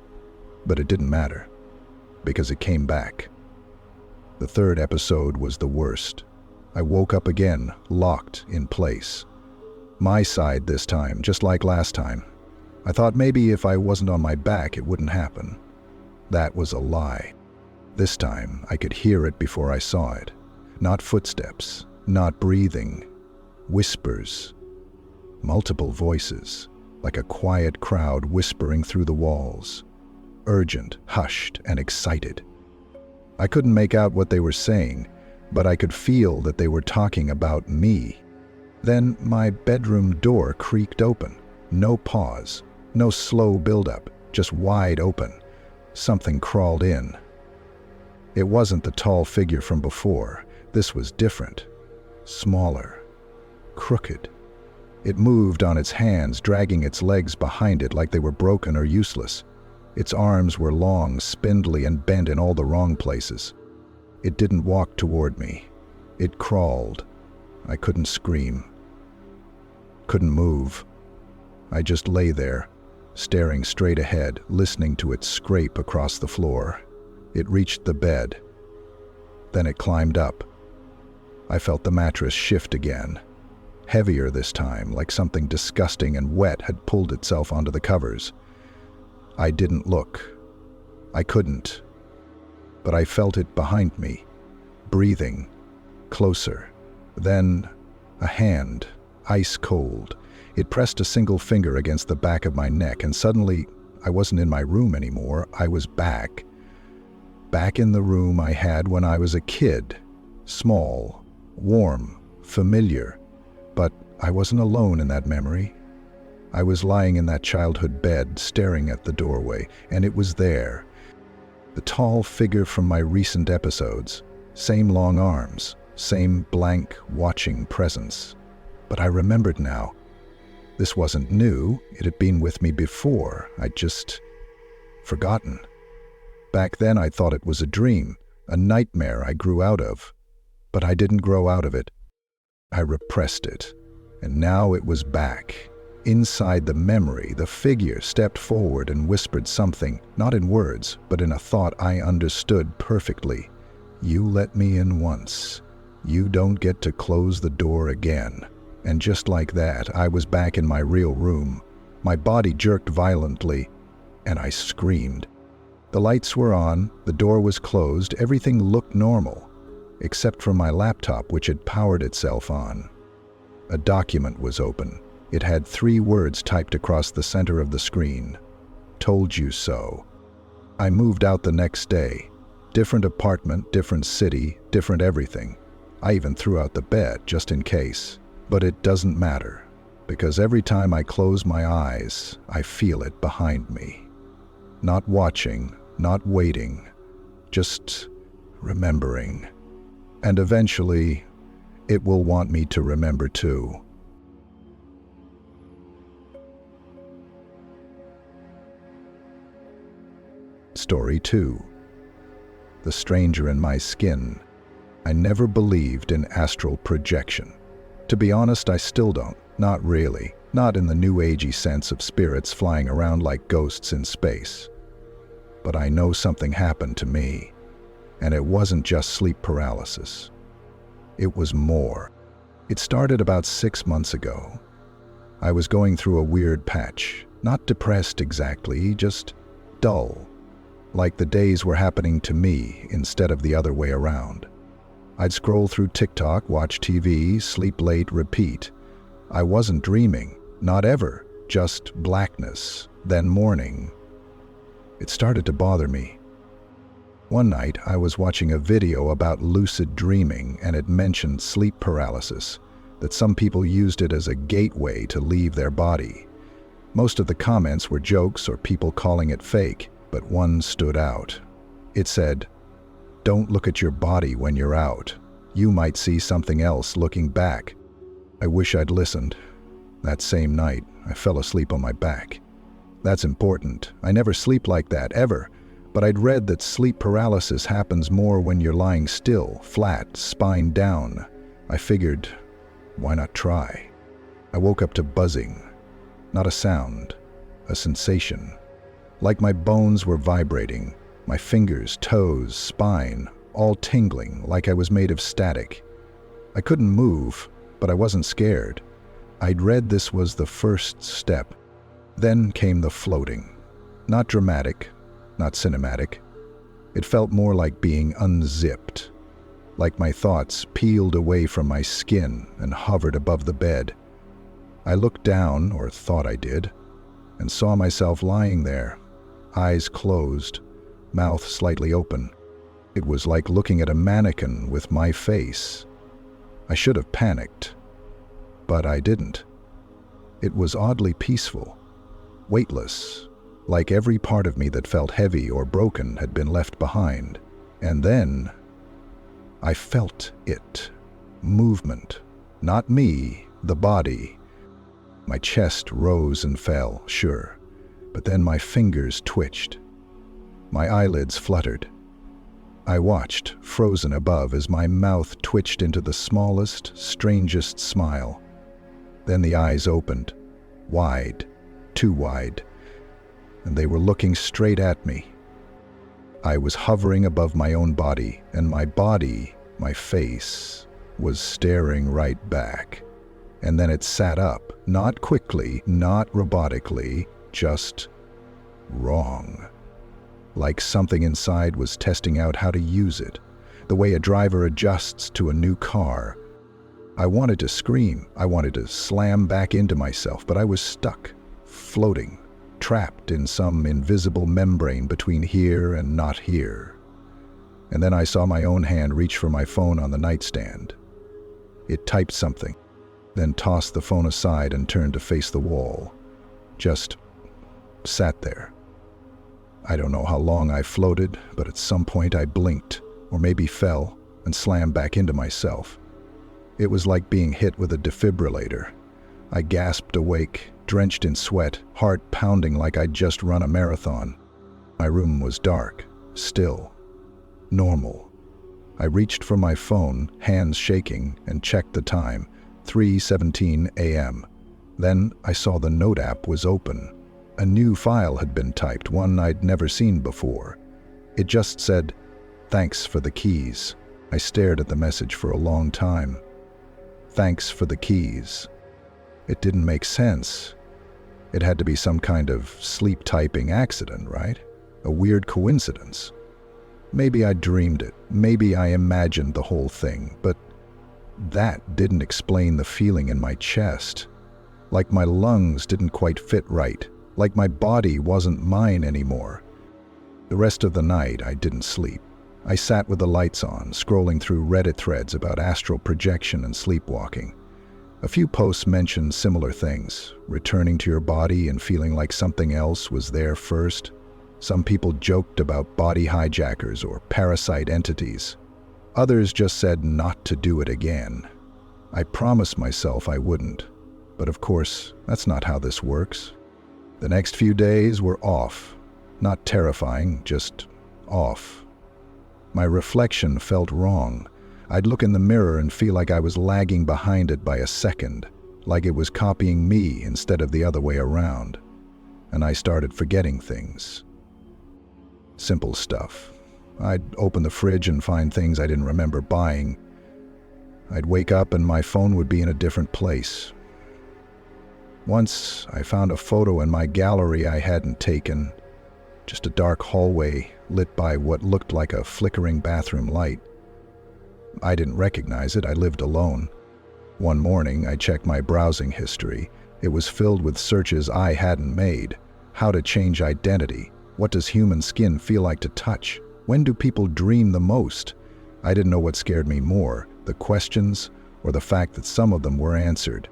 but it didn't matter, because it came back. The third episode was the worst. I woke up again, locked in place. My side this time, just like last time. I thought maybe if I wasn't on my back, it wouldn't happen. That was a lie. This time, I could hear it before I saw it. Not footsteps, not breathing. Whispers. Multiple voices, like a quiet crowd whispering through the walls. Urgent, hushed, and excited. I couldn't make out what they were saying, but I could feel that they were talking about me. Then my bedroom door creaked open. No pause, no slow build-up, just wide open. Something crawled in. It wasn't the tall figure from before. This was different. Smaller. Crooked. It moved on its hands, dragging its legs behind it like they were broken or useless. Its arms were long, spindly, and bent in all the wrong places. It didn't walk toward me. It crawled. I couldn't scream. Couldn't move. I just lay there, staring straight ahead, listening to it scrape across the floor. It reached the bed. Then it climbed up. I felt the mattress shift again. Heavier this time, like something disgusting and wet had pulled itself onto the covers. I didn't look. I couldn't. But I felt it behind me, breathing, closer. Then, a hand, ice cold. It pressed a single finger against the back of my neck, and suddenly, I wasn't in my room anymore. I was back. Back in the room I had when I was a kid. Small, warm, familiar. But I wasn't alone in that memory. I was lying in that childhood bed, staring at the doorway, and it was there. The tall figure from my recent episodes. Same long arms, same blank, watching presence. But I remembered now. This wasn't new. It had been with me before. I'd just forgotten. Back then I thought it was a dream, a nightmare I grew out of. But I didn't grow out of it. I repressed it. And now it was back. Inside the memory, the figure stepped forward and whispered something, not in words, but in a thought I understood perfectly. You let me in once. You don't get to close the door again. And just like that, I was back in my real room. My body jerked violently, and I screamed. The lights were on, the door was closed, everything looked normal, except for my laptop, which had powered itself on. A document was open. It had 3 words typed across the center of the screen. Told you so. I moved out the next day. Different apartment, different city, different everything. I even threw out the bed, just in case. But it doesn't matter, because every time I close my eyes, I feel it behind me. Not watching, not waiting, just remembering. And eventually, it will want me to remember too. Story 2. The stranger in my skin. I never believed in astral projection. To be honest, I still don't. Not really. Not in the new agey sense of spirits flying around like ghosts in space. But I know something happened to me. And it wasn't just sleep paralysis. It was more. It started about 6 months ago. I was going through a weird patch. Not depressed exactly, just dull. Like the days were happening to me instead of the other way around. I'd scroll through TikTok, watch TV, sleep late, repeat. I wasn't dreaming, not ever, just blackness, then morning. It started to bother me. One night, I was watching a video about lucid dreaming, and it mentioned sleep paralysis, that some people used it as a gateway to leave their body. Most of the comments were jokes or people calling it fake, but one stood out. It said, "Don't look at your body when you're out. You might see something else looking back." I wish I'd listened. That same night, I fell asleep on my back. That's important. I never sleep like that, ever. But I'd read that sleep paralysis happens more when you're lying still, flat, spine down. I figured, why not try? I woke up to buzzing. Not a sound, a sensation. Like my bones were vibrating, my fingers, toes, spine, all tingling like I was made of static. I couldn't move, but I wasn't scared. I'd read this was the first step. Then came the floating. Not dramatic, not cinematic. It felt more like being unzipped, like my thoughts peeled away from my skin and hovered above the bed. I looked down, or thought I did, and saw myself lying there, eyes closed, mouth slightly open. It was like looking at a mannequin with my face. I should have panicked, but I didn't. It was oddly peaceful, weightless, like every part of me that felt heavy or broken had been left behind. And then I felt it. Movement. Not me, the body. My chest rose and fell, sure, but then my fingers twitched. My eyelids fluttered. I watched, frozen above, as my mouth twitched into the smallest, strangest smile. Then the eyes opened, wide, too wide, and they were looking straight at me. I was hovering above my own body, and my body, my face, was staring right back. And then it sat up, not quickly, not robotically, just wrong. Like something inside was testing out how to use it, the way a driver adjusts to a new car. I wanted to scream, I wanted to slam back into myself, but I was stuck, floating, trapped in some invisible membrane between here and not here. And then I saw my own hand reach for my phone on the nightstand. It typed something, then tossed the phone aside and turned to face the wall. just sat there. I don't know how long I floated, but at some point I blinked, or maybe fell, and slammed back into myself. It was like being hit with a defibrillator. I gasped awake, drenched in sweat, heart pounding like I'd just run a marathon. My room was dark, still, normal. I reached for my phone, hands shaking, and checked the time, 3:17 a.m. Then I saw the note app was open. A new file had been typed, one I'd never seen before. It just said, "Thanks for the keys." I stared at the message for a long time. Thanks for the keys. It didn't make sense. It had to be some kind of sleep typing accident, right? A weird coincidence. Maybe I dreamed it. Maybe I imagined the whole thing, but that didn't explain the feeling in my chest. Like my lungs didn't quite fit right. Like my body wasn't mine anymore. The rest of the night, I didn't sleep. I sat with the lights on, scrolling through Reddit threads about astral projection and sleepwalking. A few posts mentioned similar things, returning to your body and feeling like something else was there first. Some people joked about body hijackers or parasite entities. Others just said not to do it again. I promised myself I wouldn't, but of course, that's not how this works. The next few days were off. Not terrifying, just off. My reflection felt wrong. I'd look in the mirror and feel like I was lagging behind it by a second, like it was copying me instead of the other way around. And I started forgetting things. Simple stuff. I'd open the fridge and find things I didn't remember buying. I'd wake up and my phone would be in a different place. Once, I found a photo in my gallery I hadn't taken. Just a dark hallway lit by what looked like a flickering bathroom light. I didn't recognize it. I lived alone. One morning, I checked my browsing history. It was filled with searches I hadn't made. How to change identity. What does human skin feel like to touch? When do people dream the most? I didn't know what scared me more, the questions or the fact that some of them were answered.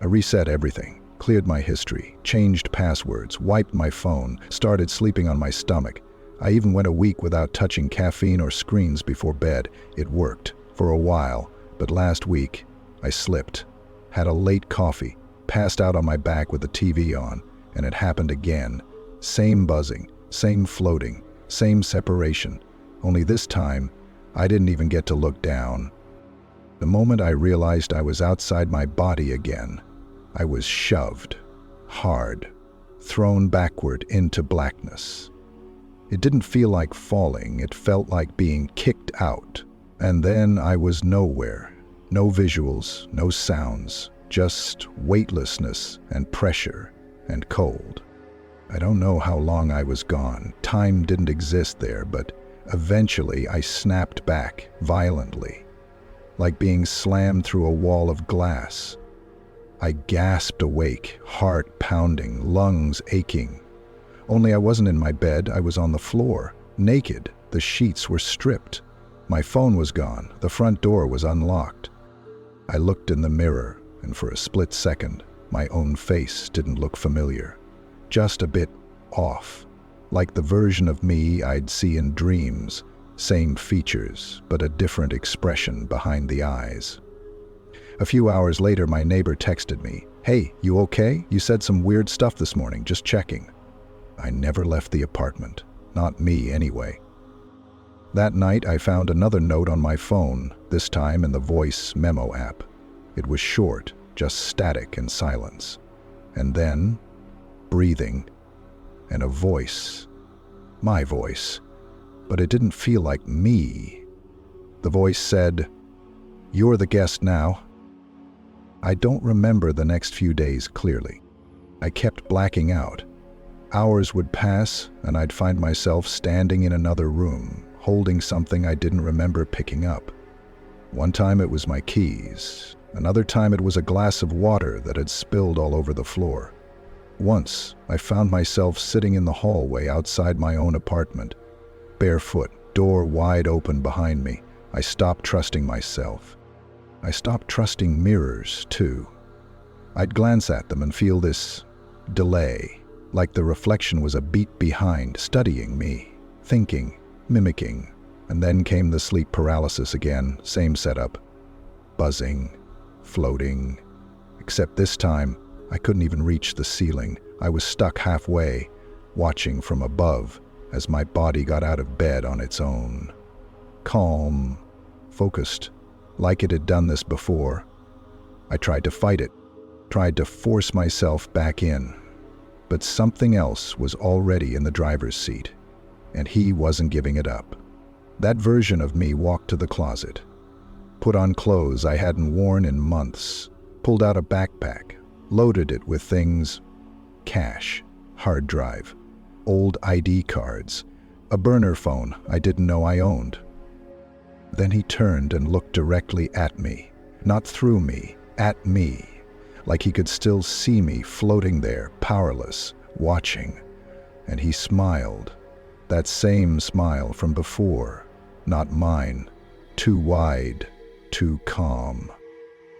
I reset everything. Cleared my history, changed passwords, wiped my phone, started sleeping on my stomach. I even went a week without touching caffeine or screens before bed. It worked, for a while, but last week, I slipped. Had a late coffee, passed out on my back with the TV on, and it happened again. Same buzzing, same floating, same separation. Only this time, I didn't even get to look down. The moment I realized I was outside my body again, I was shoved, hard, thrown backward into blackness. It didn't feel like falling, it felt like being kicked out. And then I was nowhere. No visuals, no sounds, just weightlessness and pressure and cold. I don't know how long I was gone. Time didn't exist there, but eventually I snapped back violently, like being slammed through a wall of glass. I gasped awake, heart pounding, lungs aching. Only I wasn't in my bed, I was on the floor, naked. The sheets were stripped. My phone was gone, the front door was unlocked. I looked in the mirror, and for a split second, my own face didn't look familiar. Just a bit off, like the version of me I'd see in dreams. Same features, but a different expression behind the eyes. A few hours later, my neighbor texted me, "Hey, you okay? You said some weird stuff this morning, just checking." I never left the apartment. Not me, anyway. That night, I found another note on my phone, this time in the voice memo app. It was short, just static and silence. And then, breathing, and a voice. My voice. But it didn't feel like me. The voice said, "You're the guest now." I don't remember the next few days clearly. I kept blacking out. Hours would pass, and I'd find myself standing in another room, holding something I didn't remember picking up. One time it was my keys. Another time it was a glass of water that had spilled all over the floor. Once, I found myself sitting in the hallway outside my own apartment. Barefoot, door wide open behind me. I stopped trusting myself. I stopped trusting mirrors, too. I'd glance at them and feel this delay, like the reflection was a beat behind, studying me, thinking, mimicking. And then came the sleep paralysis again, same setup. Buzzing, floating. Except this time, I couldn't even reach the ceiling. I was stuck halfway, watching from above as my body got out of bed on its own. Calm, focused, like it had done this before. I tried to fight it, tried to force myself back in. But something else was already in the driver's seat, and he wasn't giving it up. That version of me walked to the closet, put on clothes I hadn't worn in months, pulled out a backpack, loaded it with things: cash, hard drive, old ID cards, a burner phone I didn't know I owned. Then he turned and looked directly at me, not through me, at me, like he could still see me floating there, powerless, watching. And he smiled, that same smile from before, not mine, too wide, too calm.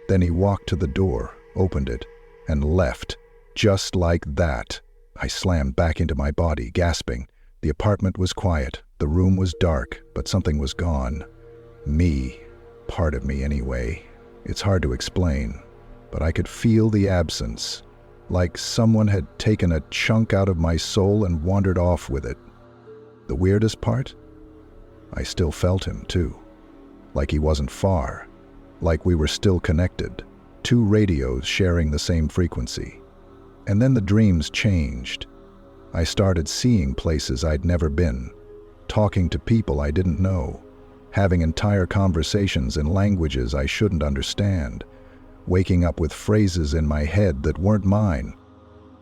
Then he walked to the door, opened it, and left, just like that. I slammed back into my body, gasping. The apartment was quiet, the room was dark, but something was gone. Me, part of me anyway. It's hard to explain, but I could feel the absence, like someone had taken a chunk out of my soul and wandered off with it. The weirdest part? I still felt him, too. Like he wasn't far. Like we were still connected. Two radios sharing the same frequency. And then the dreams changed. I started seeing places I'd never been, talking to people I didn't know, having entire conversations in languages I shouldn't understand, waking up with phrases in my head that weren't mine.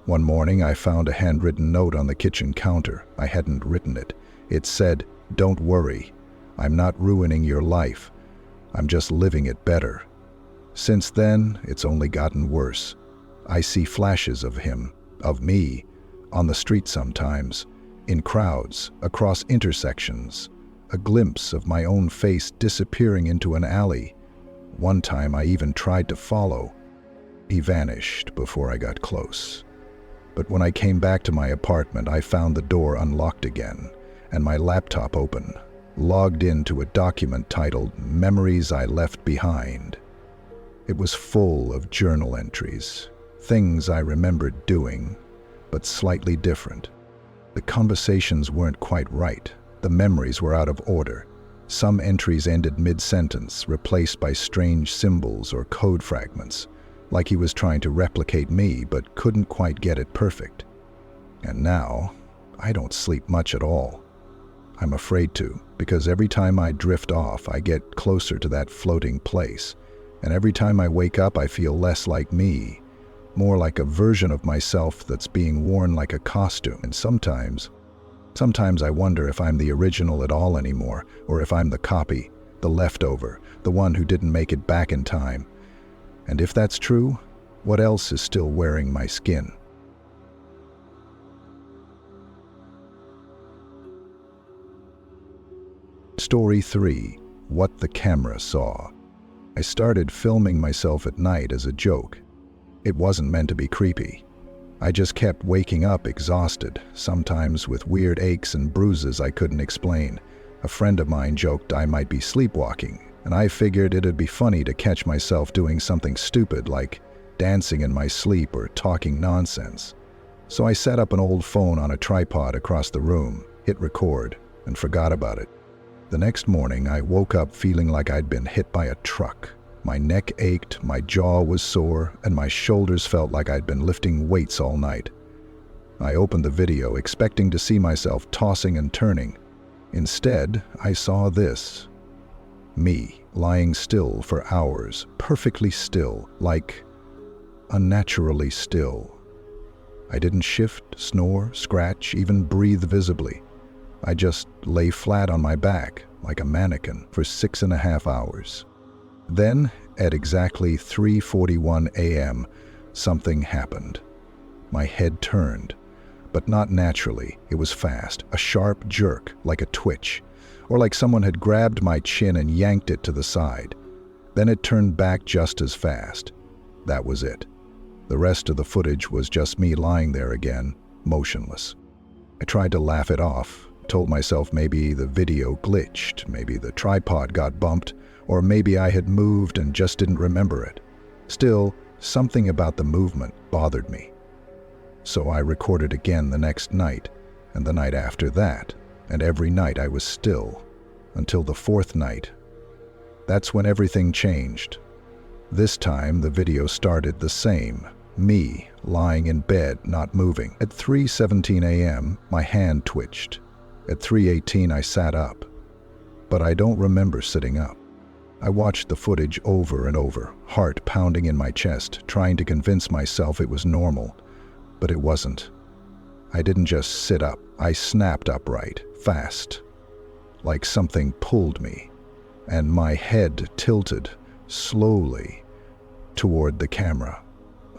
One morning I found a handwritten note on the kitchen counter. I hadn't written it. It said, "Don't worry. I'm not ruining your life. I'm just living it better." Since then, it's only gotten worse. I see flashes of him, of me, on the street sometimes, in crowds, across intersections, a glimpse of my own face disappearing into an alley. One time I even tried to follow. He vanished before I got close. But when I came back to my apartment, I found the door unlocked again, and my laptop open, logged into a document titled "Memories I Left Behind." It was full of journal entries, things I remembered doing, but slightly different. The conversations weren't quite right. The memories were out of order. Some entries ended mid-sentence, replaced by strange symbols or code fragments, like he was trying to replicate me but couldn't quite get it perfect. And now, I don't sleep much at all. I'm afraid to, because every time I drift off, I get closer to that floating place. And every time I wake up, I feel less like me, more like a version of myself that's being worn like a costume. And sometimes I wonder if I'm the original at all anymore, or if I'm the copy, the leftover, the one who didn't make it back in time. And if that's true, what else is still wearing my skin? Story 3. What the Camera Saw. I started filming myself at night as a joke. It wasn't meant to be creepy. I just kept waking up exhausted, sometimes with weird aches and bruises I couldn't explain. A friend of mine joked I might be sleepwalking, and I figured it'd be funny to catch myself doing something stupid like dancing in my sleep or talking nonsense. So I set up an old phone on a tripod across the room, hit record, and forgot about it. The next morning, I woke up feeling like I'd been hit by a truck. My neck ached, my jaw was sore, and my shoulders felt like I'd been lifting weights all night. I opened the video, expecting to see myself tossing and turning. Instead, I saw this. Me, lying still for hours, perfectly still, like unnaturally still. I didn't shift, snore, scratch, even breathe visibly. I just lay flat on my back, like a mannequin, for 6.5 hours. Then, at exactly 3:41 a.m., something happened. My head turned, but not naturally. It was fast, a sharp jerk, like a twitch, or like someone had grabbed my chin and yanked it to the side. Then it turned back just as fast. That was it. The rest of the footage was just me lying there again, motionless. I tried to laugh it off, told myself maybe the video glitched, maybe the tripod got bumped, or maybe I had moved and just didn't remember it. Still, something about the movement bothered me. So I recorded again the next night, and the night after that, and every night I was still, until the fourth night. That's when everything changed. This time the video started the same, me lying in bed, not moving. At 3:17 a.m., my hand twitched. At 3:18 I sat up, but I don't remember sitting up. I watched the footage over and over, heart pounding in my chest, trying to convince myself it was normal, but it wasn't. I didn't just sit up, I snapped upright, fast, like something pulled me, and my head tilted, slowly, toward the camera.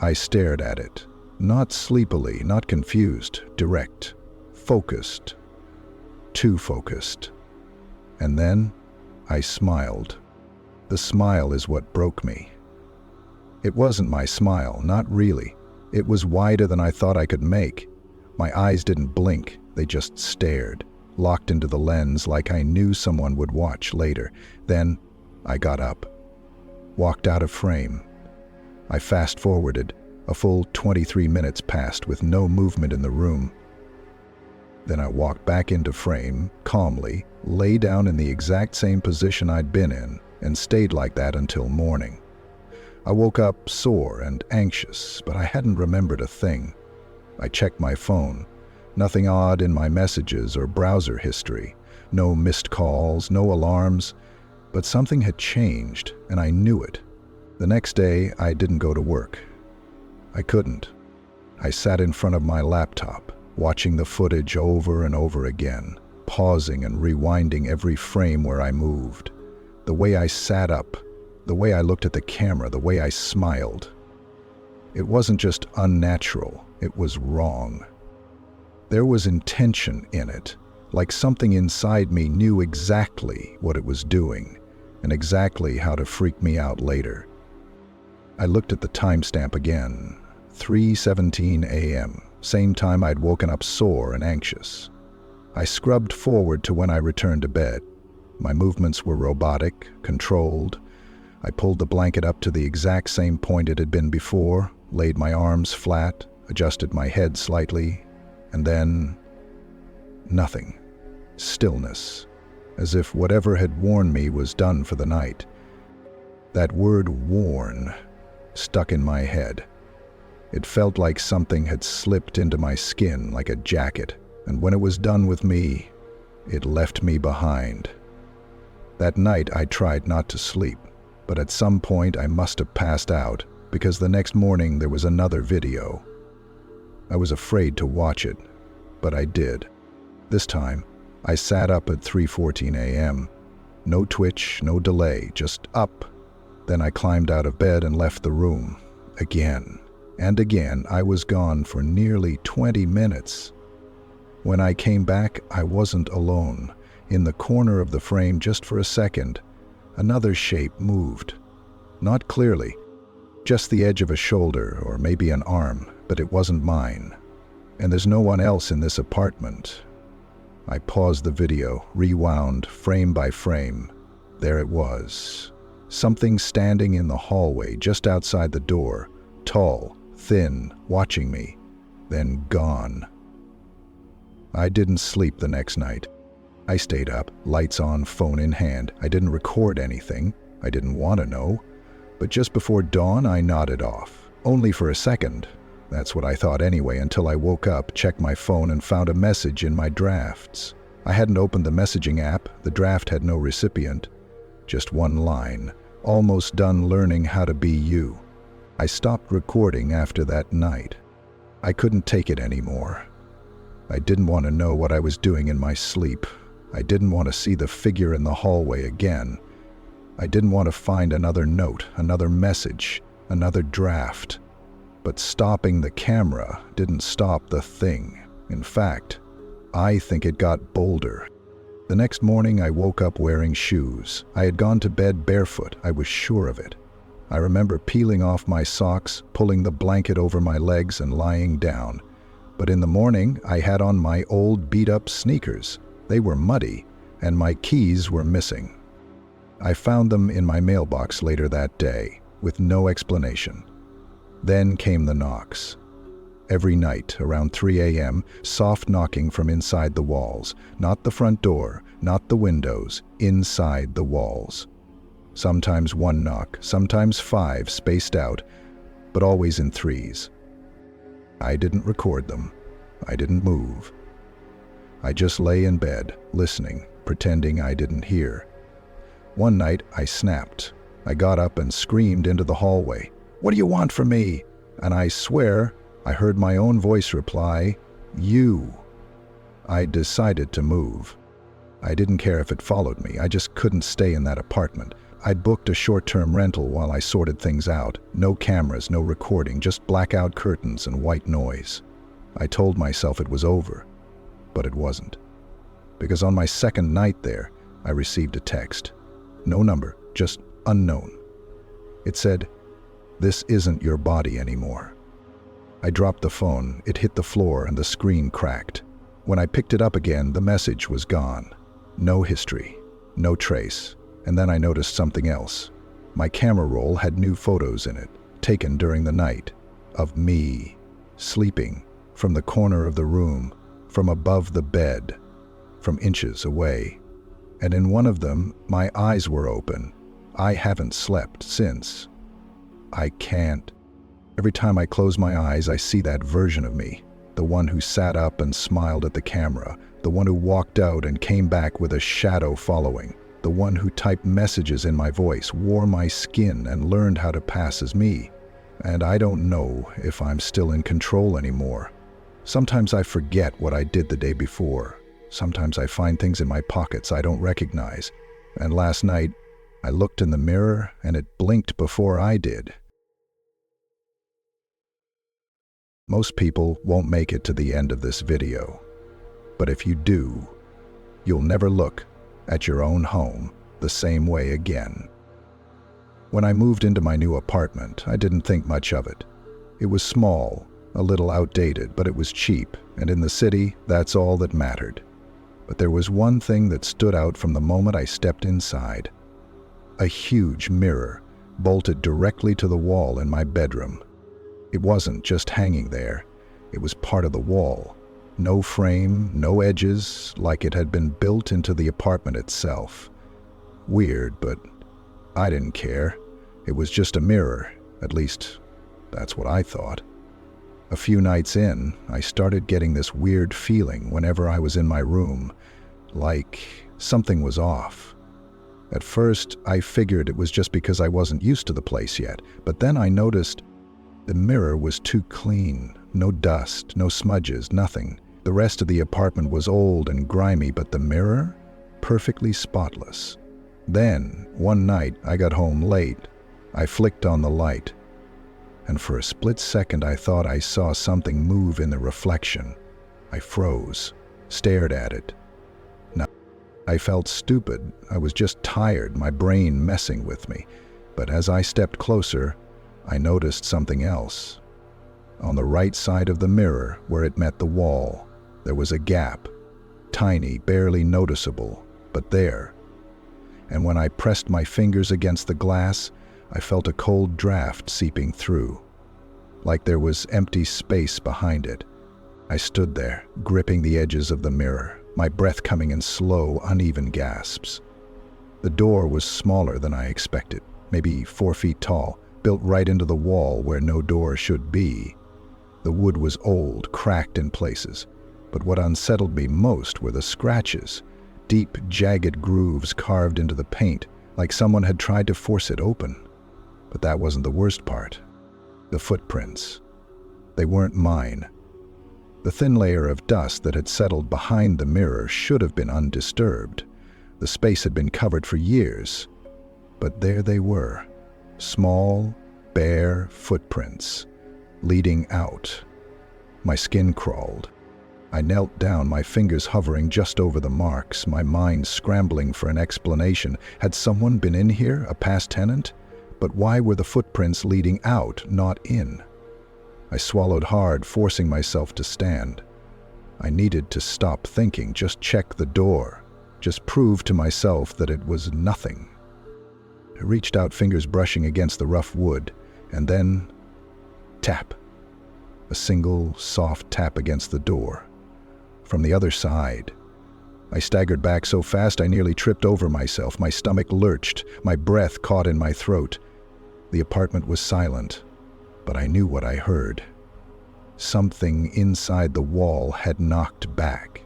I stared at it, not sleepily, not confused, direct, focused, too focused. And then I smiled. The smile is what broke me. It wasn't my smile, not really. It was wider than I thought I could make. My eyes didn't blink, they just stared, locked into the lens like I knew someone would watch later. Then I got up, walked out of frame. I fast-forwarded. A full 23 minutes passed with no movement in the room. Then I walked back into frame, calmly, lay down in the exact same position I'd been in, and stayed like that until morning. I woke up sore and anxious, but I hadn't remembered a thing. I checked my phone. Nothing odd in my messages or browser history. No missed calls, no alarms. But something had changed, and I knew it. The next day, I didn't go to work. I couldn't. I sat in front of my laptop, watching the footage over and over again, pausing and rewinding every frame where I moved. The way I sat up, the way I looked at the camera, the way I smiled. It wasn't just unnatural, it was wrong. There was intention in it, like something inside me knew exactly what it was doing, and exactly how to freak me out later. I looked at the timestamp again, 3:17 a.m., same time I'd woken up sore and anxious. I scrubbed forward to when I returned to bed. My movements were robotic, controlled. I pulled the blanket up to the exact same point it had been before, laid my arms flat, adjusted my head slightly, and then nothing. Stillness, as if whatever had warned me was done for the night. That word warn stuck in my head. It felt like something had slipped into my skin like a jacket, and when it was done with me, it left me behind. That night I tried not to sleep, but at some point I must have passed out because the next morning there was another video. I was afraid to watch it, but I did. This time, I sat up at 3:14 a.m. No twitch, no delay, just up. Then I climbed out of bed and left the room. Again and again, I was gone for nearly 20 minutes. When I came back, I wasn't alone. In the corner of the frame, just for a second, another shape moved. Not clearly, just the edge of a shoulder or maybe an arm, but it wasn't mine. And there's no one else in this apartment. I paused the video, rewound frame by frame. There it was. Something standing in the hallway just outside the door, tall, thin, watching me, then gone. I didn't sleep the next night. I stayed up, lights on, phone in hand. I didn't record anything. I didn't want to know. But just before dawn, I nodded off. Only for a second. That's what I thought anyway, until I woke up, checked my phone, and found a message in my drafts. I hadn't opened the messaging app. The draft had no recipient. Just one line. Almost done learning how to be you. I stopped recording after that night. I couldn't take it anymore. I didn't want to know what I was doing in my sleep. I didn't want to see the figure in the hallway again. I didn't want to find another note, another message, another draft. But stopping the camera didn't stop the thing. In fact, I think it got bolder. The next morning I woke up wearing shoes. I had gone to bed barefoot, I was sure of it. I remember peeling off my socks, pulling the blanket over my legs and lying down. But in the morning, I had on my old beat-up sneakers. They were muddy, and my keys were missing. I found them in my mailbox later that day, with no explanation. Then came the knocks. Every night, around 3 a.m., soft knocking from inside the walls. Not the front door, not the windows, inside the walls. Sometimes one knock, sometimes 5 spaced out, but always in 3s. I didn't record them. I didn't move. I just lay in bed, listening, pretending I didn't hear. One night, I snapped. I got up and screamed into the hallway, "What do you want from me?" And I swear, I heard my own voice reply, "You." I decided to move. I didn't care if it followed me. I just couldn't stay in that apartment. I'd booked a short-term rental while I sorted things out. No cameras, no recording, just blackout curtains and white noise. I told myself it was over, but it wasn't. Because on my second night there, I received a text. No number, just unknown. It said, "This isn't your body anymore." I dropped the phone, it hit the floor and the screen cracked. When I picked it up again, the message was gone. No history, no trace. And then I noticed something else. My camera roll had new photos in it, taken during the night, of me, sleeping, from the corner of the room, from above the bed, from inches away. And in one of them, my eyes were open. I haven't slept since. I can't. Every time I close my eyes, I see that version of me, the one who sat up and smiled at the camera, the one who walked out and came back with a shadow following, the one who typed messages in my voice, wore my skin, and learned how to pass as me. And I don't know if I'm still in control anymore. Sometimes I forget what I did the day before. Sometimes I find things in my pockets I don't recognize. And last night, I looked in the mirror and it blinked before I did. Most people won't make it to the end of this video. But if you do, you'll never look at your own home the same way again. When I moved into my new apartment, I didn't think much of it. It was small, a little outdated, but it was cheap, and in the city, that's all that mattered. But there was one thing that stood out from the moment I stepped inside. A huge mirror, bolted directly to the wall in my bedroom. It wasn't just hanging there, it was part of the wall. No frame, no edges, like it had been built into the apartment itself. Weird, but I didn't care. It was just a mirror, at least that's what I thought. A few nights in, I started getting this weird feeling whenever I was in my room, like something was off. At first, I figured it was just because I wasn't used to the place yet, but then I noticed the mirror was too clean. No dust, no smudges, nothing. The rest of the apartment was old and grimy, but the mirror? Perfectly spotless. Then, one night, I got home late. I flicked on the light, and for a split second I thought I saw something move in the reflection. I froze, stared at it. Now, I felt stupid. I was just tired, my brain messing with me. But as I stepped closer, I noticed something else. On the right side of the mirror, where it met the wall, there was a gap, tiny, barely noticeable, but there. And when I pressed my fingers against the glass, I felt a cold draft seeping through, like there was empty space behind it. I stood there, gripping the edges of the mirror, my breath coming in slow, uneven gasps. The door was smaller than I expected, maybe 4 feet tall, built right into the wall where no door should be. The wood was old, cracked in places, but what unsettled me most were the scratches, deep, jagged grooves carved into the paint, like someone had tried to force it open. But that wasn't the worst part. The footprints. They weren't mine. The thin layer of dust that had settled behind the mirror should have been undisturbed. The space had been covered for years. But there they were, small, bare footprints, leading out. My skin crawled. I knelt down, my fingers hovering just over the marks, my mind scrambling for an explanation. Had someone been in here, a past tenant? But why were the footprints leading out, not in? I swallowed hard, forcing myself to stand. I needed to stop thinking, just check the door, just prove to myself that it was nothing. I reached out, fingers brushing against the rough wood, and then tap. A single, soft tap against the door. From the other side. I staggered back so fast I nearly tripped over myself. My stomach lurched, my breath caught in my throat. The apartment was silent, but I knew what I heard. Something inside the wall had knocked back.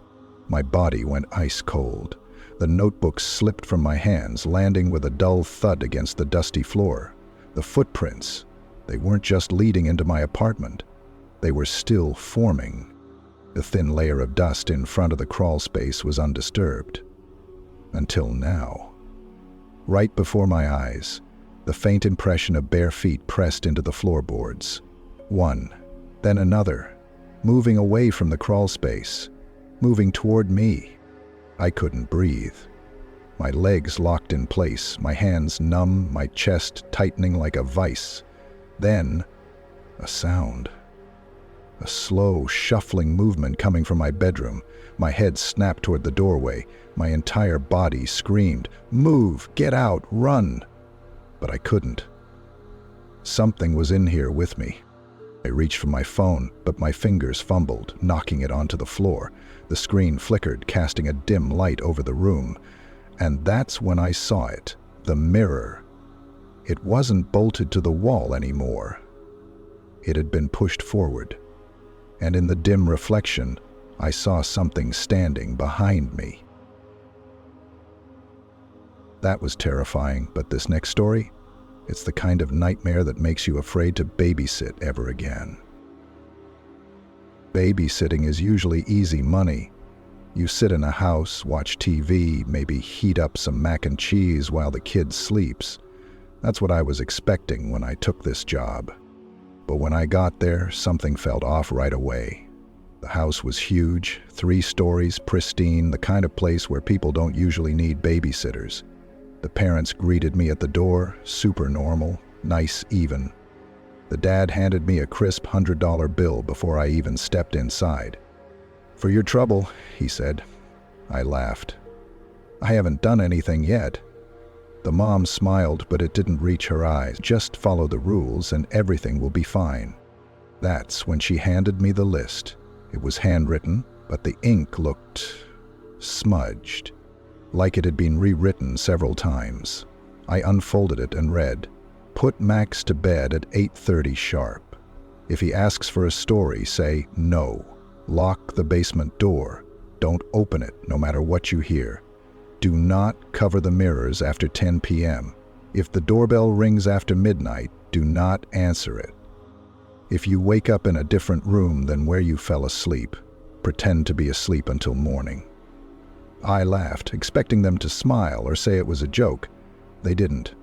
My body went ice cold. The notebook slipped from my hands, landing with a dull thud against the dusty floor. The footprints, they weren't just leading into my apartment. They were still forming. The thin layer of dust in front of the crawl space was undisturbed. Until now. Right before my eyes, the faint impression of bare feet pressed into the floorboards. One, then another, moving away from the crawl space, moving toward me. I couldn't breathe. My legs locked in place, my hands numb, my chest tightening like a vice. Then, a sound. A slow, shuffling movement coming from my bedroom. My head snapped toward the doorway. My entire body screamed, "Move! Get out! Run!" But I couldn't. Something was in here with me. I reached for my phone, but my fingers fumbled, knocking it onto the floor. The screen flickered, casting a dim light over the room. And that's when I saw it, the mirror. It wasn't bolted to the wall anymore. It had been pushed forward. And in the dim reflection, I saw something standing behind me. That was terrifying, but this next story, it's the kind of nightmare that makes you afraid to babysit ever again. Babysitting is usually easy money. You sit in a house, watch TV, maybe heat up some mac and cheese while the kid sleeps. That's what I was expecting when I took this job. But when I got there, something felt off right away. The house was huge, 3 stories, pristine, the kind of place where people don't usually need babysitters. The parents greeted me at the door, super normal, nice even. The dad handed me a crisp $100 bill before I even stepped inside. "For your trouble," he said. I laughed. "I haven't done anything yet." The mom smiled, but it didn't reach her eyes. "Just follow the rules and everything will be fine." That's when she handed me the list. It was handwritten, but the ink looked smudged, like it had been rewritten several times. I unfolded it and read, "Put Max to bed at 8:30 sharp. If he asks for a story, say no. Lock the basement door. Don't open it, no matter what you hear. Do not cover the mirrors after 10 p.m. If the doorbell rings after midnight, do not answer it. If you wake up in a different room than where you fell asleep, pretend to be asleep until morning." I laughed, expecting them to smile or say it was a joke. They didn't.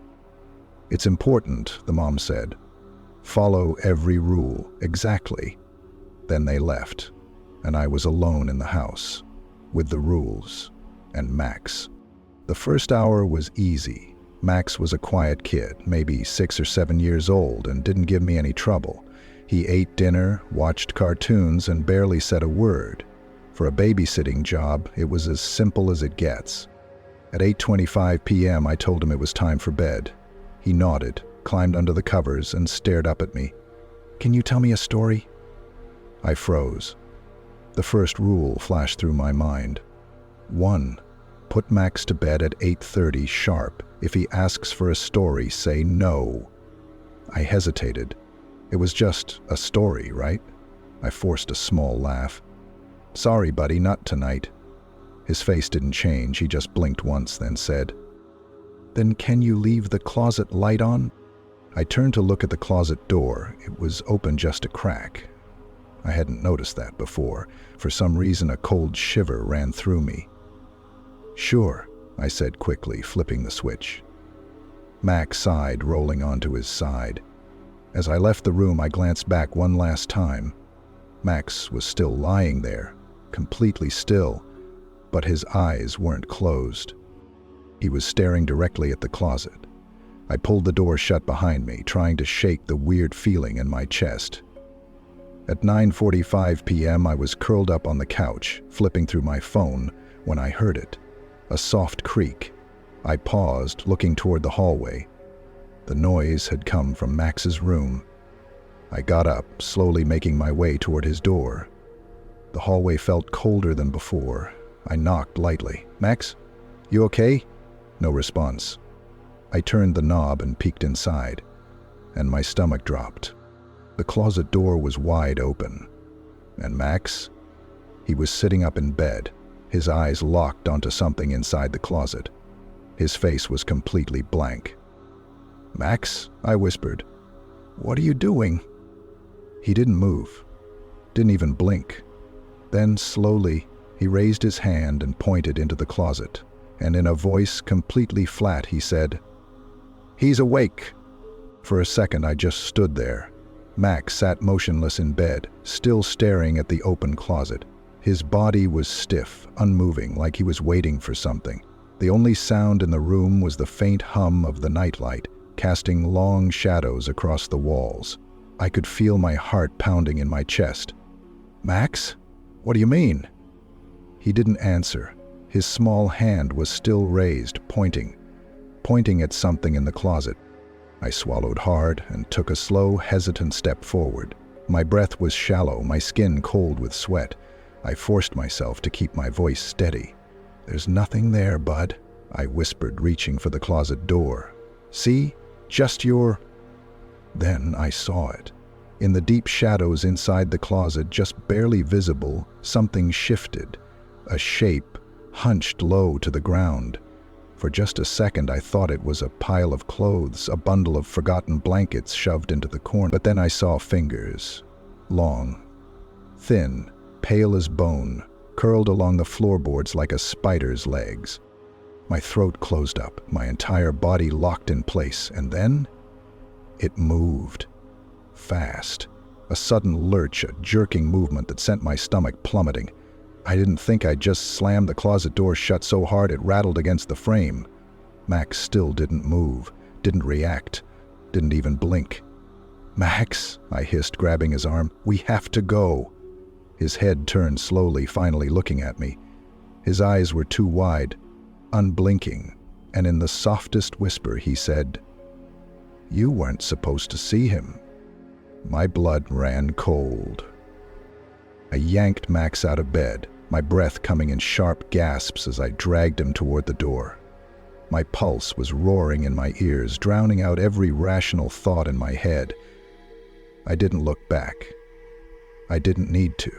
"It's important," the mom said. "Follow every rule, exactly." Then they left, and I was alone in the house, with the rules, and Max. The first hour was easy. Max was a quiet kid, maybe 6 or 7 years old, and didn't give me any trouble. He ate dinner, watched cartoons, and barely said a word. For a babysitting job, it was as simple as it gets. At 8:25 p.m., I told him it was time for bed. He nodded, climbed under the covers, and stared up at me. "Can you tell me a story?" I froze. The first rule flashed through my mind. 1. Put Max to bed at 8:30 sharp. If he asks for a story, say no. I hesitated. It was just a story, right? I forced a small laugh. "Sorry, buddy, not tonight." His face didn't change. He just blinked once, then said, "Then can you leave the closet light on?" I turned to look at the closet door. It was open just a crack. I hadn't noticed that before. For some reason, a cold shiver ran through me. "Sure," I said quickly, flipping the switch. Max sighed, rolling onto his side. As I left the room, I glanced back one last time. Max was still lying there, completely still, but his eyes weren't closed. He was staring directly at the closet. I pulled the door shut behind me, trying to shake the weird feeling in my chest. At 9:45 p.m., I was curled up on the couch, flipping through my phone, when I heard it. A soft creak. I paused, looking toward the hallway. The noise had come from Max's room. I got up, slowly making my way toward his door. The hallway felt colder than before. I knocked lightly. "Max, you okay?" No response. I turned the knob and peeked inside, and my stomach dropped. The closet door was wide open. And Max? He was sitting up in bed, his eyes locked onto something inside the closet. His face was completely blank. "Max?" I whispered. "What are you doing?" He didn't move, didn't even blink. Then, slowly, he raised his hand and pointed into the closet, and in a voice completely flat, he said, "He's awake." For a second, I just stood there. Max sat motionless in bed, still staring at the open closet. His body was stiff, unmoving, like he was waiting for something. The only sound in the room was the faint hum of the nightlight, casting long shadows across the walls. I could feel my heart pounding in my chest. "Max? What do you mean?" He didn't answer. His small hand was still raised, pointing at something in the closet. I swallowed hard and took a slow, hesitant step forward. My breath was shallow, my skin cold with sweat. I forced myself to keep my voice steady. "There's nothing there, bud," I whispered, reaching for the closet door. "See? Just your—" Then I saw it. In the deep shadows inside the closet, just barely visible, something shifted. A shape hunched low to the ground. For just a second, I thought it was a pile of clothes, a bundle of forgotten blankets shoved into the corner. But then I saw fingers. Long, thin, pale as bone, curled along the floorboards like a spider's legs. My throat closed up, my entire body locked in place, and then it moved. Fast. A sudden lurch, a jerking movement that sent my stomach plummeting. I didn't think I'd just slammed the closet door shut so hard it rattled against the frame. Max still didn't move, didn't react, didn't even blink. "Max," I hissed, grabbing his arm, "we have to go." His head turned slowly, finally looking at me. His eyes were too wide, unblinking, and in the softest whisper he said, "You weren't supposed to see him." My blood ran cold. I yanked Max out of bed, my breath coming in sharp gasps as I dragged him toward the door. My pulse was roaring in my ears, drowning out every rational thought in my head. I didn't look back. I didn't need to.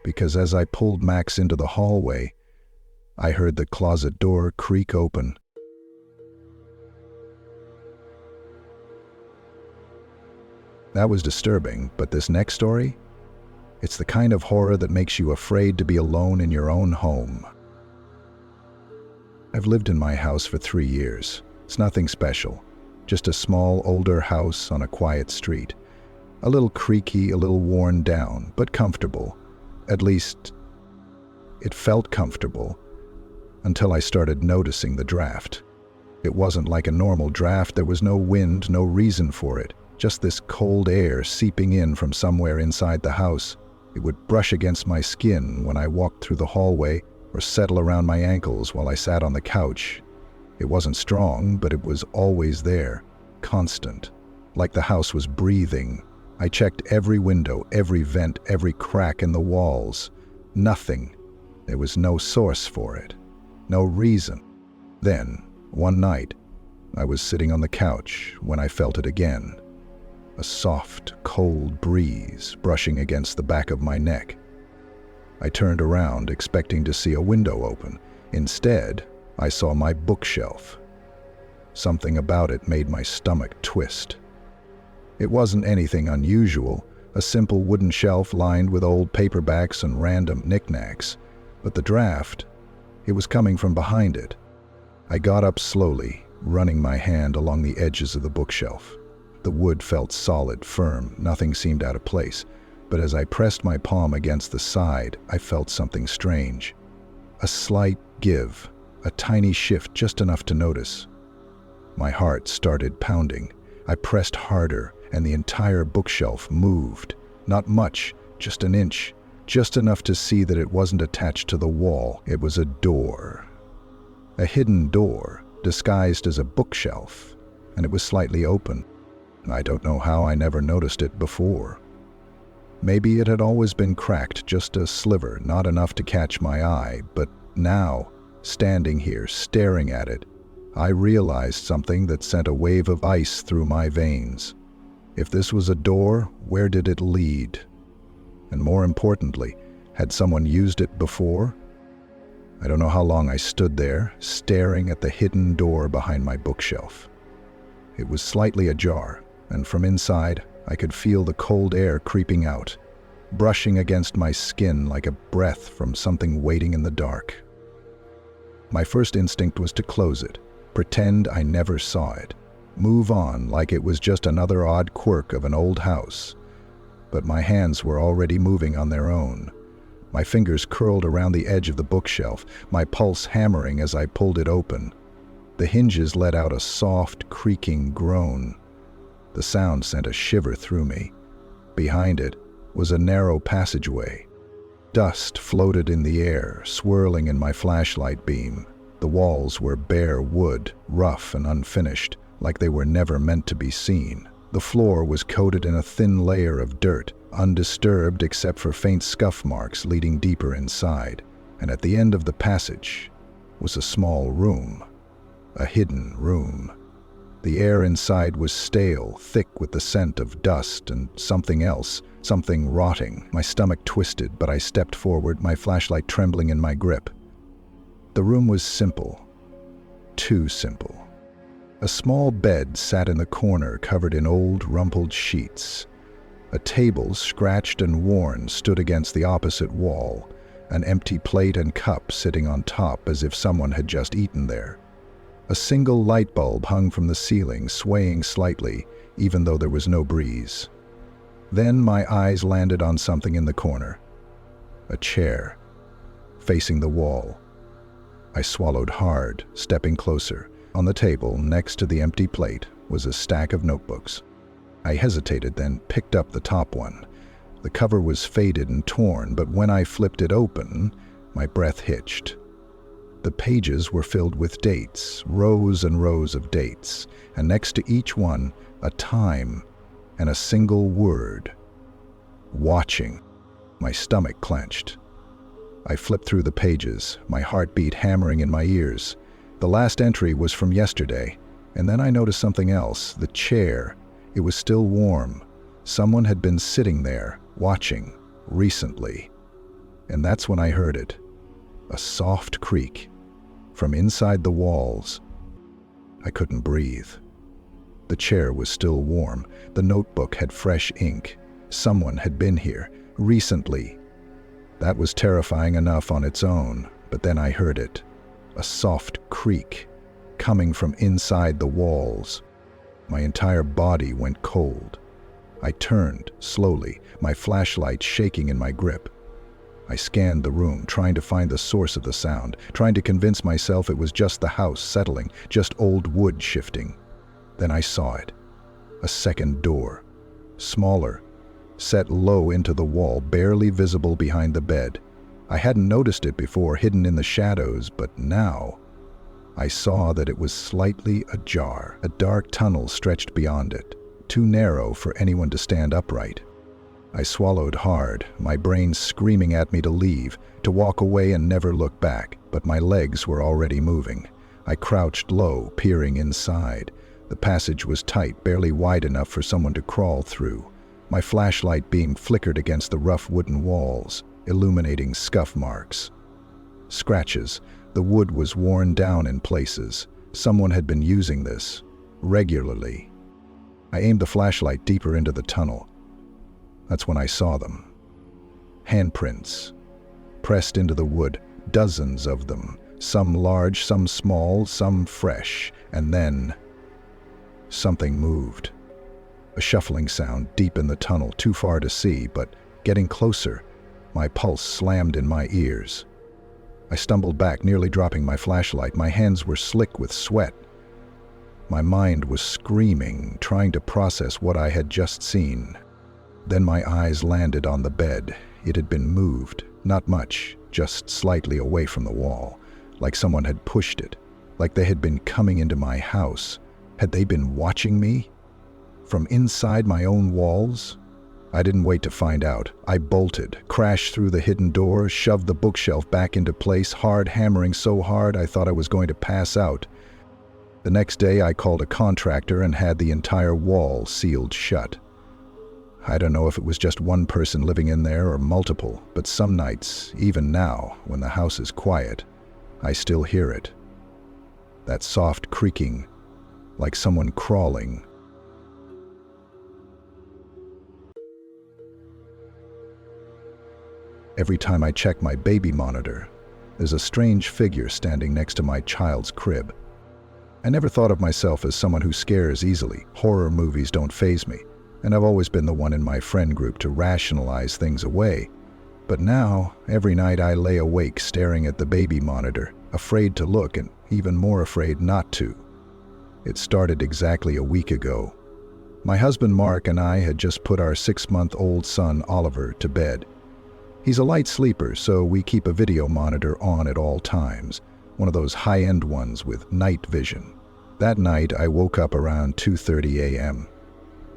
Because as I pulled Max into the hallway, I heard the closet door creak open. That was disturbing, but this next story? It's the kind of horror that makes you afraid to be alone in your own home. I've lived in my house for 3 years. It's nothing special, just a small, older house on a quiet street. A little creaky, a little worn down, but comfortable. At least, it felt comfortable until I started noticing the draft. It wasn't like a normal draft. There was no wind, no reason for it, just this cold air seeping in from somewhere inside the house. It would brush against my skin when I walked through the hallway or settle around my ankles while I sat on the couch. It wasn't strong, but it was always there, constant, like the house was breathing. I checked every window, every vent, every crack in the walls. Nothing. There was no source for it, no reason. Then, one night, I was sitting on the couch when I felt it again. A soft, cold breeze brushing against the back of my neck. I turned around, expecting to see a window open. Instead, I saw my bookshelf. Something about it made my stomach twist. It wasn't anything unusual, a simple wooden shelf lined with old paperbacks and random knickknacks. But the draft, it was coming from behind it. I got up slowly, running my hand along the edges of the bookshelf. The wood felt solid, firm, nothing seemed out of place. But as I pressed my palm against the side, I felt something strange. A slight give, a tiny shift, just enough to notice. My heart started pounding. I pressed harder, and the entire bookshelf moved. Not much, just an inch, just enough to see that it wasn't attached to the wall. It was a door. A hidden door, disguised as a bookshelf, and it was slightly open. I don't know how I never noticed it before. Maybe it had always been cracked, just a sliver, not enough to catch my eye, but now, standing here, staring at it, I realized something that sent a wave of ice through my veins. If this was a door, where did it lead? And more importantly, had someone used it before? I don't know how long I stood there, staring at the hidden door behind my bookshelf. It was slightly ajar, and from inside, I could feel the cold air creeping out, brushing against my skin like a breath from something waiting in the dark. My first instinct was to close it, pretend I never saw it, move on like it was just another odd quirk of an old house. But my hands were already moving on their own. My fingers curled around the edge of the bookshelf, my pulse hammering as I pulled it open. The hinges let out a soft, creaking groan. The sound sent a shiver through me. Behind it was a narrow passageway. Dust floated in the air, swirling in my flashlight beam. The walls were bare wood, rough and unfinished, like they were never meant to be seen. The floor was coated in a thin layer of dirt, undisturbed except for faint scuff marks leading deeper inside. And at the end of the passage was a small room, a hidden room. The air inside was stale, thick with the scent of dust and something else, something rotting. My stomach twisted, but I stepped forward, my flashlight trembling in my grip. The room was simple. Too simple. A small bed sat in the corner, covered in old, rumpled sheets. A table, scratched and worn, stood against the opposite wall, an empty plate and cup sitting on top as if someone had just eaten there. A single light bulb hung from the ceiling, swaying slightly, even though there was no breeze. Then my eyes landed on something in the corner. A chair, facing the wall. I swallowed hard, stepping closer. On the table, next to the empty plate, was a stack of notebooks. I hesitated, then picked up the top one. The cover was faded and torn, but when I flipped it open, my breath hitched. The pages were filled with dates, rows and rows of dates, and next to each one, a time and a single word. Watching. My stomach clenched. I flipped through the pages, my heartbeat hammering in my ears. The last entry was from yesterday, and then I noticed something else. The chair. It was still warm. Someone had been sitting there, watching, recently. And that's when I heard it. A soft creak. From inside the walls. I couldn't breathe. The chair was still warm. The notebook had fresh ink. Someone had been here, recently. That was terrifying enough on its own, but then I heard it. A soft creak, coming from inside the walls. My entire body went cold. I turned, slowly, my flashlight shaking in my grip. I scanned the room, trying to find the source of the sound, trying to convince myself it was just the house settling, just old wood shifting. Then I saw it. A second door. Smaller, set low into the wall, barely visible behind the bed. I hadn't noticed it before, hidden in the shadows, but now I saw that it was slightly ajar. A dark tunnel stretched beyond it, too narrow for anyone to stand upright. I swallowed hard, my brain screaming at me to leave, to walk away and never look back, but my legs were already moving. I crouched low, peering inside. The passage was tight, barely wide enough for someone to crawl through. My flashlight beam flickered against the rough wooden walls, illuminating scuff marks. Scratches. The wood was worn down in places. Someone had been using this, regularly. I aimed the flashlight deeper into the tunnel. That's when I saw them. Handprints. Pressed into the wood, dozens of them. Some large, some small, some fresh. And then something moved. A shuffling sound deep in the tunnel, too far to see, but getting closer, my pulse slammed in my ears. I stumbled back, nearly dropping my flashlight. My hands were slick with sweat. My mind was screaming, trying to process what I had just seen. Then my eyes landed on the bed. It had been moved, not much, just slightly away from the wall, like someone had pushed it, like they had been coming into my house. Had they been watching me? From inside my own walls? I didn't wait to find out. I bolted, crashed through the hidden door, shoved the bookshelf back into place, hard hammering so hard I thought I was going to pass out. The next day I called a contractor and had the entire wall sealed shut. I don't know if it was just one person living in there or multiple, but some nights, even now, when the house is quiet, I still hear it. That soft creaking, like someone crawling. Every time I check my baby monitor, there's a strange figure standing next to my child's crib. I never thought of myself as someone who scares easily. Horror movies don't faze me, and I've always been the one in my friend group to rationalize things away. But now, every night I lay awake staring at the baby monitor, afraid to look and even more afraid not to. It started exactly a week ago. My husband Mark and I had just put our 6-month-old son Oliver to bed. He's a light sleeper, so we keep a video monitor on at all times, one of those high-end ones with night vision. That night, I woke up around 2:30 a.m.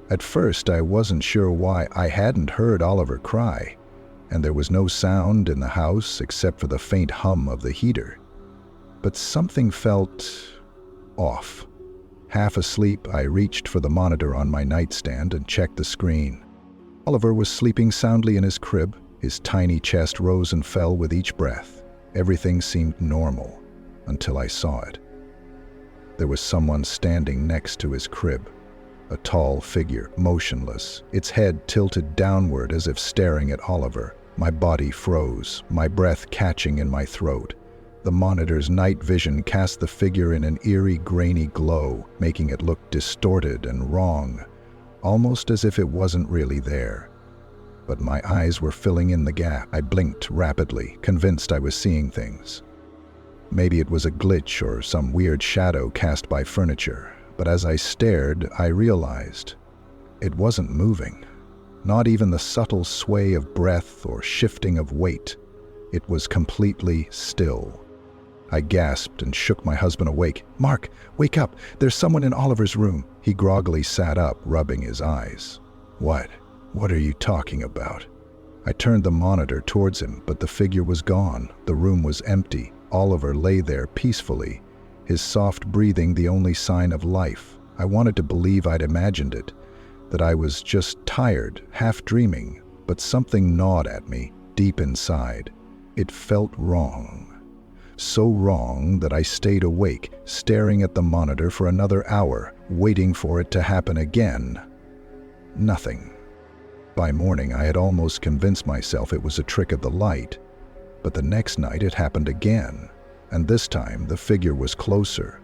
At first, I wasn't sure why. I hadn't heard Oliver cry, and there was no sound in the house except for the faint hum of the heater. But something felt off. Half asleep, I reached for the monitor on my nightstand and checked the screen. Oliver was sleeping soundly in his crib. His tiny chest rose and fell with each breath. Everything seemed normal until I saw it. There was someone standing next to his crib. A tall figure, motionless, its head tilted downward as if staring at Oliver. My body froze, my breath catching in my throat. The monitor's night vision cast the figure in an eerie, grainy glow, making it look distorted and wrong, almost as if it wasn't really there. But my eyes were filling in the gap. I blinked rapidly, convinced I was seeing things. Maybe it was a glitch or some weird shadow cast by furniture, but as I stared, I realized it wasn't moving. Not even the subtle sway of breath or shifting of weight. It was completely still. I gasped and shook my husband awake. "Mark, wake up! There's someone in Oliver's room." He groggily sat up, rubbing his eyes. "What? What are you talking about?" I turned the monitor towards him, but the figure was gone. The room was empty. Oliver lay there peacefully, his soft breathing the only sign of life. I wanted to believe I'd imagined it, that I was just tired, half dreaming, but something gnawed at me, deep inside. It felt wrong. So wrong that I stayed awake, staring at the monitor for another hour, waiting for it to happen again. Nothing. By morning, I had almost convinced myself it was a trick of the light, but the next night it happened again, and this time the figure was closer.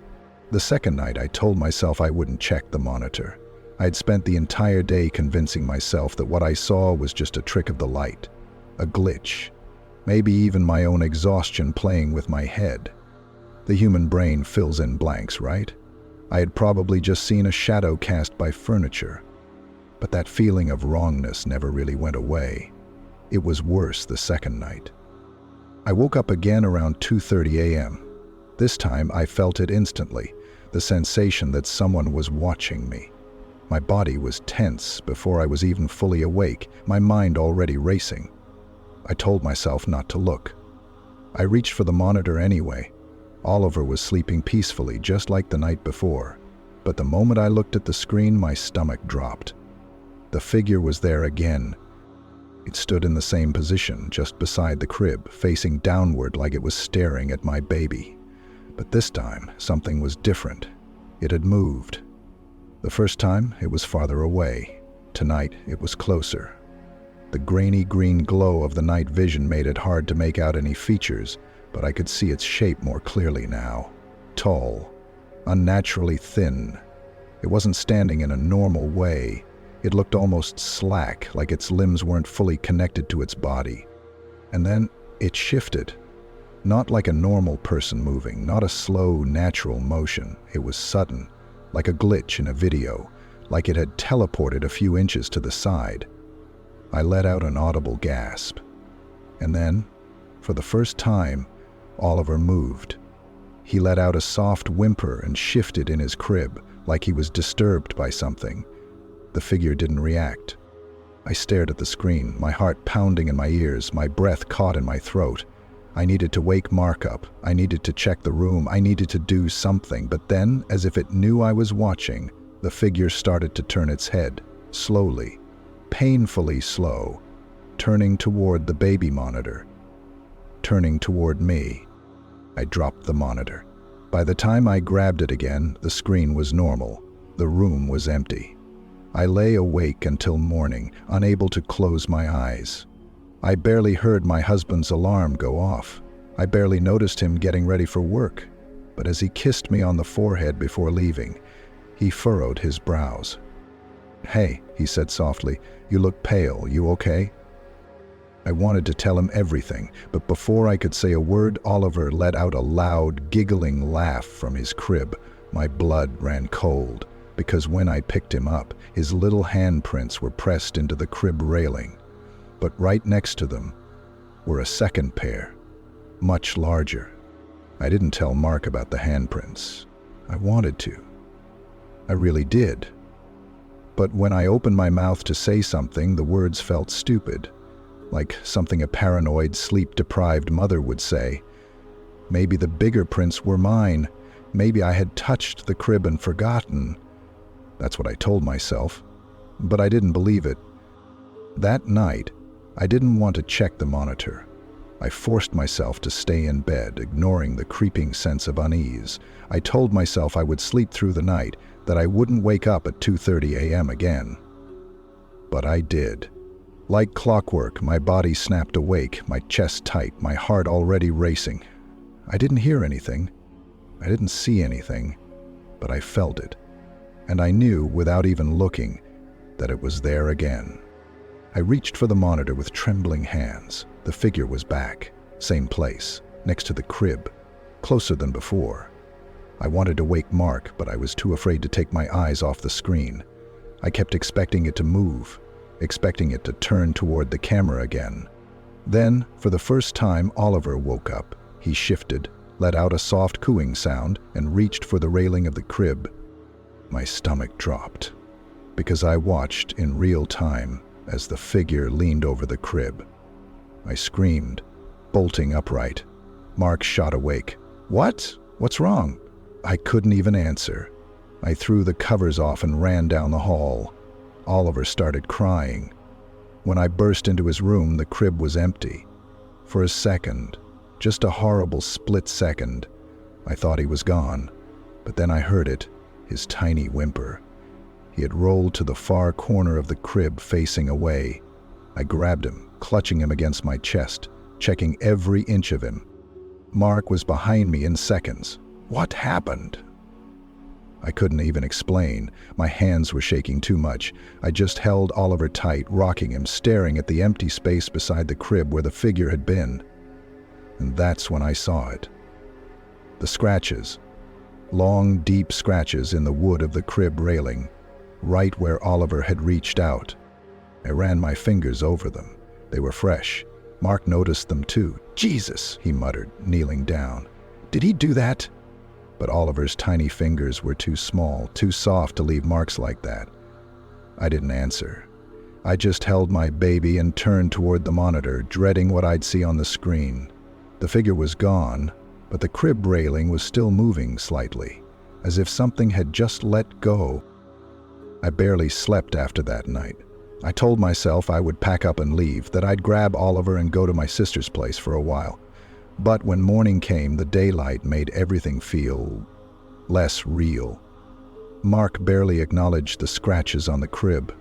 The second night, I told myself I wouldn't check the monitor. I'd spent the entire day convincing myself that what I saw was just a trick of the light, a glitch, maybe even my own exhaustion playing with my head. The human brain fills in blanks, right? I had probably just seen a shadow cast by furniture. But that feeling of wrongness never really went away. It was worse the second night. I woke up again around 2:30 a.m. This time I felt it instantly, the sensation that someone was watching me. My body was tense before I was even fully awake, my mind already racing. I told myself not to look. I reached for the monitor anyway. Oliver was sleeping peacefully, just like the night before. But the moment I looked at the screen, my stomach dropped. The figure was there again. It stood in the same position, just beside the crib, facing downward like it was staring at my baby. But this time, something was different. It had moved. The first time, it was farther away. Tonight, it was closer. The grainy green glow of the night vision made it hard to make out any features, but I could see its shape more clearly now. Tall, unnaturally thin. It wasn't standing in a normal way. It looked almost slack, like its limbs weren't fully connected to its body. And then it shifted. Not like a normal person moving, not a slow, natural motion. It was sudden, like a glitch in a video, like it had teleported a few inches to the side. I let out an audible gasp. And then, for the first time, Oliver moved. He let out a soft whimper and shifted in his crib, like he was disturbed by something. The figure didn't react. I stared at the screen, my heart pounding in my ears, my breath caught in my throat. I needed to wake Mark up. I needed to check the room. I needed to do something. But then, as if it knew I was watching, the figure started to turn its head, slowly, painfully slow, turning toward the baby monitor, turning toward me. I dropped the monitor. By the time I grabbed it again, the screen was normal. The room was empty. I lay awake until morning, unable to close my eyes. I barely heard my husband's alarm go off. I barely noticed him getting ready for work. But as he kissed me on the forehead before leaving, he furrowed his brows. "Hey," he said softly, "you look pale. You okay?" I wanted to tell him everything, but before I could say a word, Oliver let out a loud, giggling laugh from his crib. My blood ran cold, because when I picked him up, his little handprints were pressed into the crib railing. But right next to them were a second pair, much larger. I didn't tell Mark about the handprints. I wanted to. I really did. But when I opened my mouth to say something, the words felt stupid, like something a paranoid, sleep-deprived mother would say. Maybe the bigger prints were mine. Maybe I had touched the crib and forgotten. That's what I told myself, but I didn't believe it. That night, I didn't want to check the monitor. I forced myself to stay in bed, ignoring the creeping sense of unease. I told myself I would sleep through the night, that I wouldn't wake up at 2:30 a.m. again. But I did. Like clockwork, my body snapped awake, my chest tight, my heart already racing. I didn't hear anything. I didn't see anything, but I felt it. And I knew, without even looking, that it was there again. I reached for the monitor with trembling hands. The figure was back, same place, next to the crib, closer than before. I wanted to wake Mark, but I was too afraid to take my eyes off the screen. I kept expecting it to move, expecting it to turn toward the camera again. Then, for the first time, Oliver woke up. He shifted, let out a soft cooing sound, and reached for the railing of the crib. My stomach dropped, because I watched in real time as the figure leaned over the crib. I screamed, bolting upright. Mark shot awake. "What? What's wrong?" I couldn't even answer. I threw the covers off and ran down the hall. Oliver started crying. When I burst into his room, the crib was empty. For a second, just a horrible split second, I thought he was gone. But then I heard it, his tiny whimper. He had rolled to the far corner of the crib, facing away. I grabbed him, clutching him against my chest, checking every inch of him. Mark was behind me in seconds. What happened? I couldn't even explain. My hands were shaking too much. I just held Oliver tight, rocking him, staring at the empty space beside the crib where the figure had been. And that's when I saw it. The scratches. Long, deep scratches in the wood of the crib railing, right where Oliver had reached out. I ran my fingers over them. They were fresh. Mark noticed them too. "Jesus," he muttered, kneeling down. "Did he do that?" But Oliver's tiny fingers were too small, too soft to leave marks like that. I didn't answer. I just held my baby and turned toward the monitor, dreading what I'd see on the screen. The figure was gone, but the crib railing was still moving slightly, as if something had just let go. I barely slept after that night. I told myself I would pack up and leave, that I'd grab Oliver and go to my sister's place for a while. But when morning came, the daylight made everything feel less real. Mark barely acknowledged the scratches on the crib.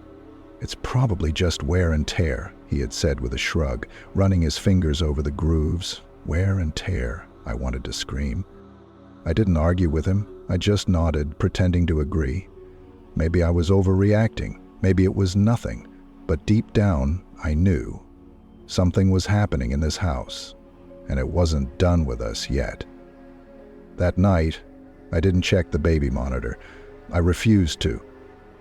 "It's probably just wear and tear," he had said with a shrug, running his fingers over the grooves. Wear and tear, I wanted to scream. I didn't argue with him. I just nodded, pretending to agree. Maybe I was overreacting. Maybe it was nothing. But deep down, I knew. Something was happening in this house, and it wasn't done with us yet. That night, I didn't check the baby monitor. I refused to.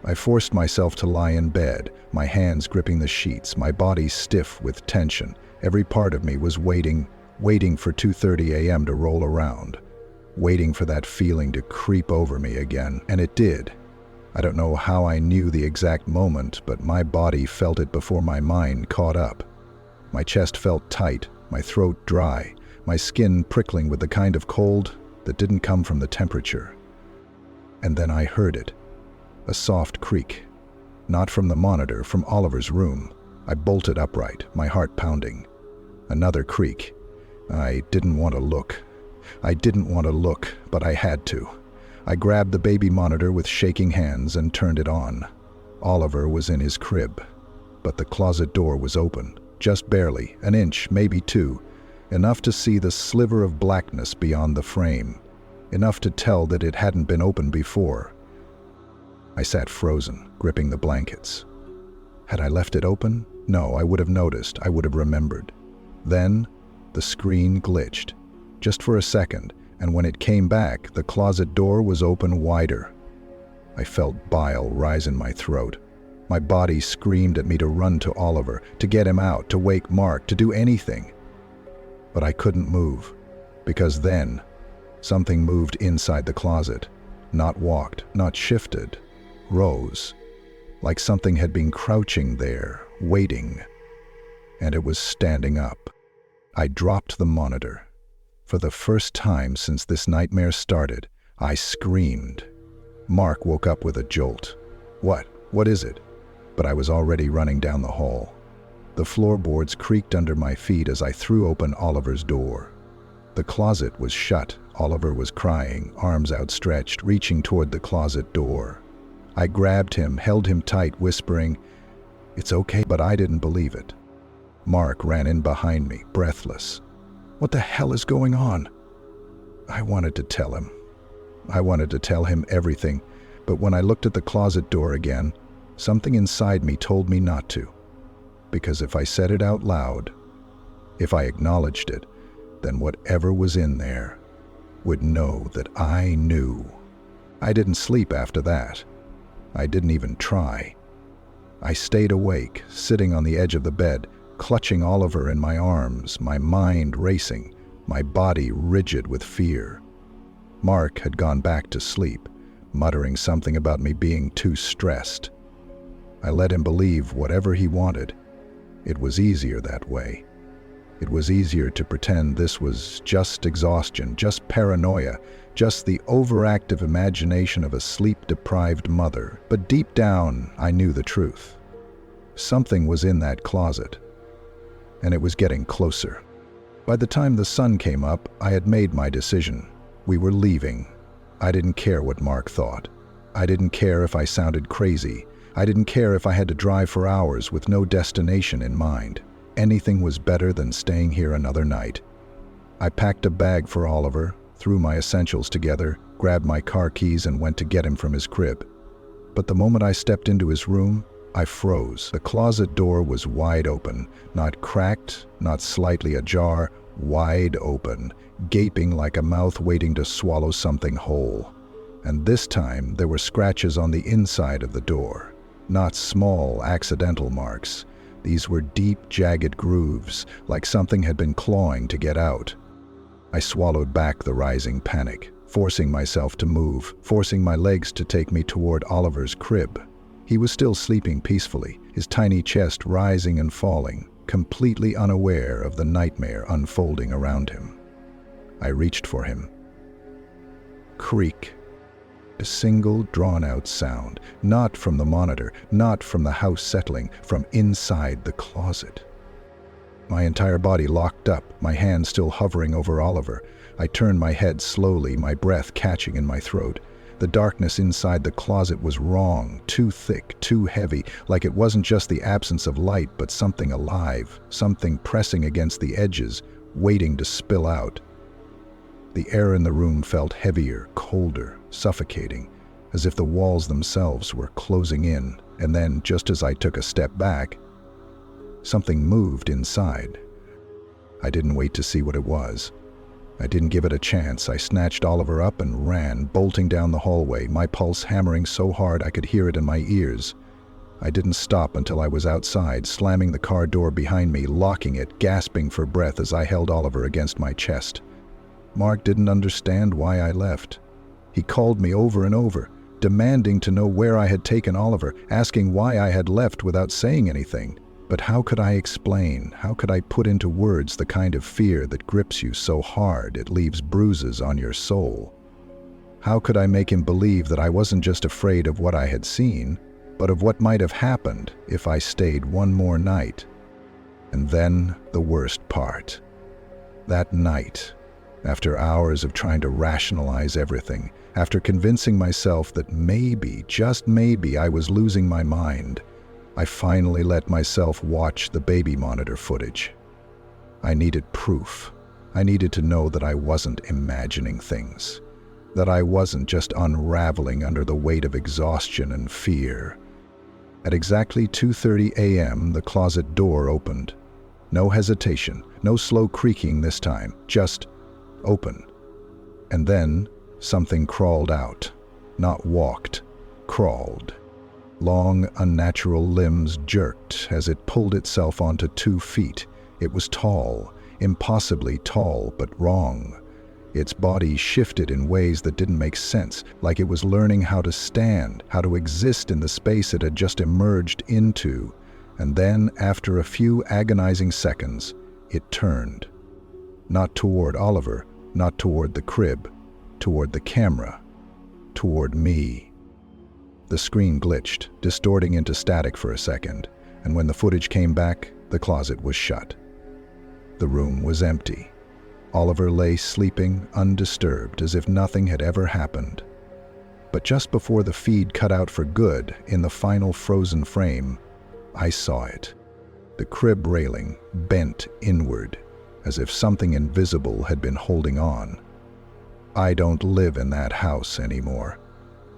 I forced myself to lie in bed, my hands gripping the sheets, my body stiff with tension. Every part of me was waiting for 2:30 a.m. to roll around, waiting for that feeling to creep over me again, and it did. I don't know how I knew the exact moment, but my body felt it before my mind caught up. My chest felt tight, my throat dry, my skin prickling with the kind of cold that didn't come from the temperature. And then I heard it. A soft creak. Not from the monitor, from Oliver's room. I bolted upright, my heart pounding. Another creak. I didn't want to look. But I had to. I grabbed the baby monitor with shaking hands and turned it on. Oliver was in his crib, but the closet door was open, just barely, an inch, maybe two, enough to see the sliver of blackness beyond the frame, enough to tell that it hadn't been opened before. I sat frozen, gripping the blankets. Had I left it open? No, I would have noticed, I would have remembered. Then, the screen glitched, just for a second, and when it came back, the closet door was open wider. I felt bile rise in my throat. My body screamed at me to run to Oliver, to get him out, to wake Mark, to do anything. But I couldn't move, because then, something moved inside the closet. Not walked, not shifted, rose, like something had been crouching there, waiting, and it was standing up. I dropped the monitor. For the first time since this nightmare started, I screamed. Mark woke up with a jolt. What is it? But I was already running down the hall. The floorboards creaked under my feet as I threw open Oliver's door. The closet was shut. Oliver was crying, arms outstretched, reaching toward the closet door. I grabbed him, held him tight, whispering, "It's okay," but I didn't believe it. Mark ran in behind me, breathless. What the hell is going on? I wanted to tell him. I wanted to tell him everything, but when I looked at the closet door again, something inside me told me not to. Because if I said it out loud, if I acknowledged it, then whatever was in there would know that I knew. I didn't sleep after that. I didn't even try. I stayed awake, sitting on the edge of the bed, clutching Oliver in my arms, my mind racing, my body rigid with fear. Mark had gone back to sleep, muttering something about me being too stressed. I let him believe whatever he wanted. It was easier that way. It was easier to pretend this was just exhaustion, just paranoia, just the overactive imagination of a sleep-deprived mother. But deep down, I knew the truth. Something was in that closet, and it was getting closer. By the time the sun came up, I had made my decision. We were leaving. I didn't care what Mark thought. I didn't care if I sounded crazy. I didn't care if I had to drive for hours with no destination in mind. Anything was better than staying here another night. I packed a bag for Oliver, threw my essentials together, grabbed my car keys and went to get him from his crib. But the moment I stepped into his room, I froze. The closet door was wide open, not cracked, not slightly ajar, wide open, gaping like a mouth waiting to swallow something whole. And this time there were scratches on the inside of the door, not small accidental marks. These were deep, jagged grooves, like something had been clawing to get out. I swallowed back the rising panic, forcing myself to move, forcing my legs to take me toward Oliver's crib. He was still sleeping peacefully, his tiny chest rising and falling, completely unaware of the nightmare unfolding around him. I reached for him. Creak. A single drawn-out sound, not from the monitor, not from the house settling, from inside the closet. My entire body locked up, my hand still hovering over Oliver. I turned my head slowly, my breath catching in my throat. The darkness inside the closet was wrong, too thick, too heavy, like it wasn't just the absence of light, but something alive, something pressing against the edges, waiting to spill out. The air in the room felt heavier, colder, suffocating, as if the walls themselves were closing in, and then, just as I took a step back, something moved inside. I didn't wait to see what it was. I didn't give it a chance. I snatched Oliver up and ran, bolting down the hallway, my pulse hammering so hard I could hear it in my ears. I didn't stop until I was outside, slamming the car door behind me, locking it, gasping for breath as I held Oliver against my chest. Mark didn't understand why I left. He called me over and over, demanding to know where I had taken Oliver, asking why I had left without saying anything. But how could I explain? How could I put into words the kind of fear that grips you so hard it leaves bruises on your soul? How could I make him believe that I wasn't just afraid of what I had seen, but of what might have happened if I stayed one more night? And then the worst part. That night, after hours of trying to rationalize everything, after convincing myself that maybe, just maybe, I was losing my mind, I finally let myself watch the baby monitor footage. I needed proof. I needed to know that I wasn't imagining things, that I wasn't just unraveling under the weight of exhaustion and fear. At exactly 2:30 a.m., the closet door opened. No hesitation, no slow creaking this time, just open. And then something crawled out. Not walked, crawled. Long, unnatural limbs jerked as it pulled itself onto 2 feet. It was tall, impossibly tall, but wrong. Its body shifted in ways that didn't make sense, like it was learning how to stand, how to exist in the space it had just emerged into. And then, after a few agonizing seconds, it turned. Not toward Oliver, not toward the crib, toward the camera, toward me. The screen glitched, distorting into static for a second, and when the footage came back, the closet was shut. The room was empty. Oliver lay sleeping, undisturbed, as if nothing had ever happened. But just before the feed cut out for good, in the final frozen frame, I saw it. The crib railing bent inward, as if something invisible had been holding on. I don't live in that house anymore.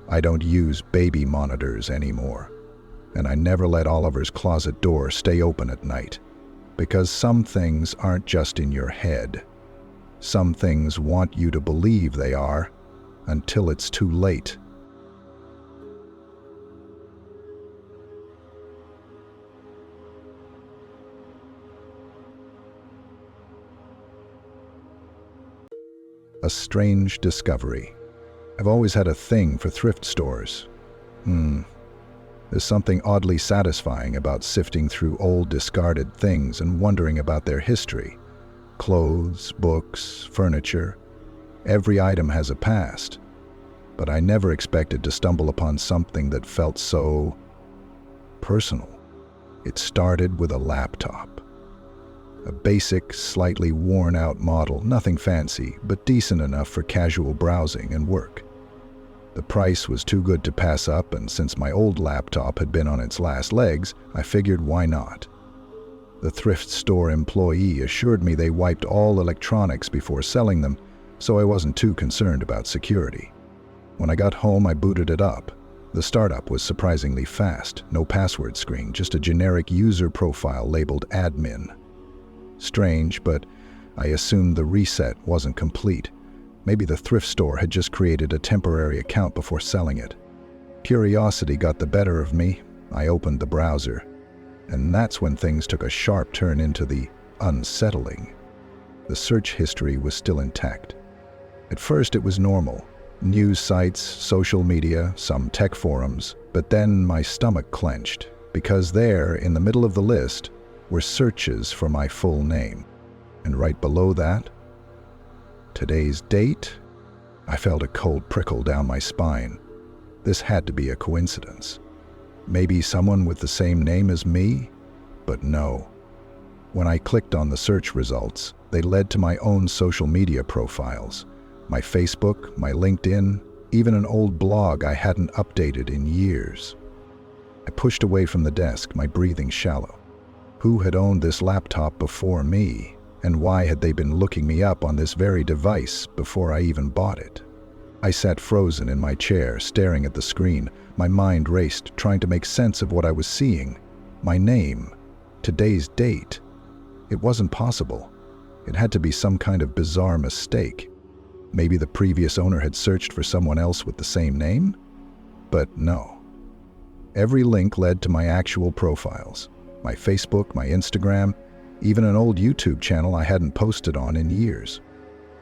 I don't use baby monitors anymore. And I never let Oliver's closet door stay open at night. Because some things aren't just in your head. Some things want you to believe they are, until it's too late. A strange discovery. I've always had a thing for thrift stores. There's something oddly satisfying about sifting through old discarded things and wondering about their history. Clothes, books, furniture. Every item has a past. But I never expected to stumble upon something that felt so personal. It started with a laptop. A basic, slightly worn-out model, nothing fancy, but decent enough for casual browsing and work. The price was too good to pass up, and since my old laptop had been on its last legs, I figured why not. The thrift store employee assured me they wiped all electronics before selling them, so I wasn't too concerned about security. When I got home, I booted it up. The startup was surprisingly fast, no password screen, just a generic user profile labeled admin. Strange, but I assumed the reset wasn't complete. Maybe the thrift store had just created a temporary account before selling it. Curiosity got the better of me. I opened the browser. And that's when things took a sharp turn into the unsettling. The search history was still intact. At first it was normal. News sites, social media, some tech forums. But then my stomach clenched, because there, in the middle of the list, were searches for my full name. And right below that, today's date. I felt a cold prickle down my spine. This had to be a coincidence. Maybe someone with the same name as me? But no. When I clicked on the search results, they led to my own social media profiles. My Facebook, my LinkedIn, even an old blog I hadn't updated in years. I pushed away from the desk, my breathing shallow. Who had owned this laptop before me? And why had they been looking me up on this very device before I even bought it? I sat frozen in my chair, staring at the screen. My mind raced, trying to make sense of what I was seeing. My name. Today's date. It wasn't possible. It had to be some kind of bizarre mistake. Maybe the previous owner had searched for someone else with the same name? But no. Every link led to my actual profiles. My Facebook, my Instagram, even an old YouTube channel I hadn't posted on in years.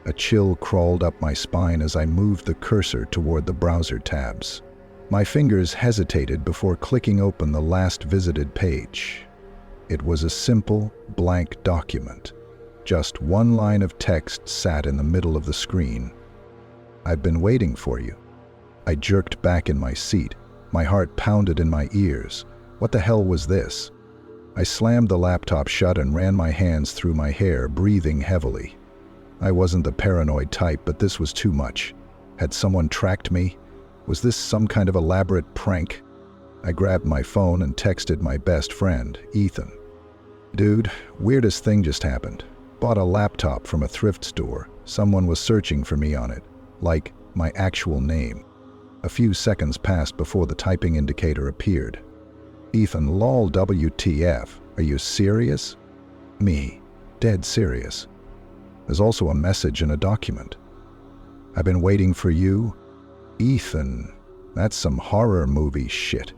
A chill crawled up my spine as I moved the cursor toward the browser tabs. My fingers hesitated before clicking open the last visited page. It was a simple, blank document. Just one line of text sat in the middle of the screen. "I've been waiting for you." I jerked back in my seat. My heart pounded in my ears. What the hell was this? I slammed the laptop shut and ran my hands through my hair, breathing heavily. I wasn't the paranoid type, but this was too much. Had someone tracked me? Was this some kind of elaborate prank? I grabbed my phone and texted my best friend, Ethan. "Dude, weirdest thing just happened. Bought a laptop from a thrift store. Someone was searching for me on it. Like, my actual name." A few seconds passed before the typing indicator appeared. "Ethan, lol, WTF. Are you serious?" Me, dead serious. There's also a message in a document. "I've been waiting for you." Ethan, that's some horror movie shit.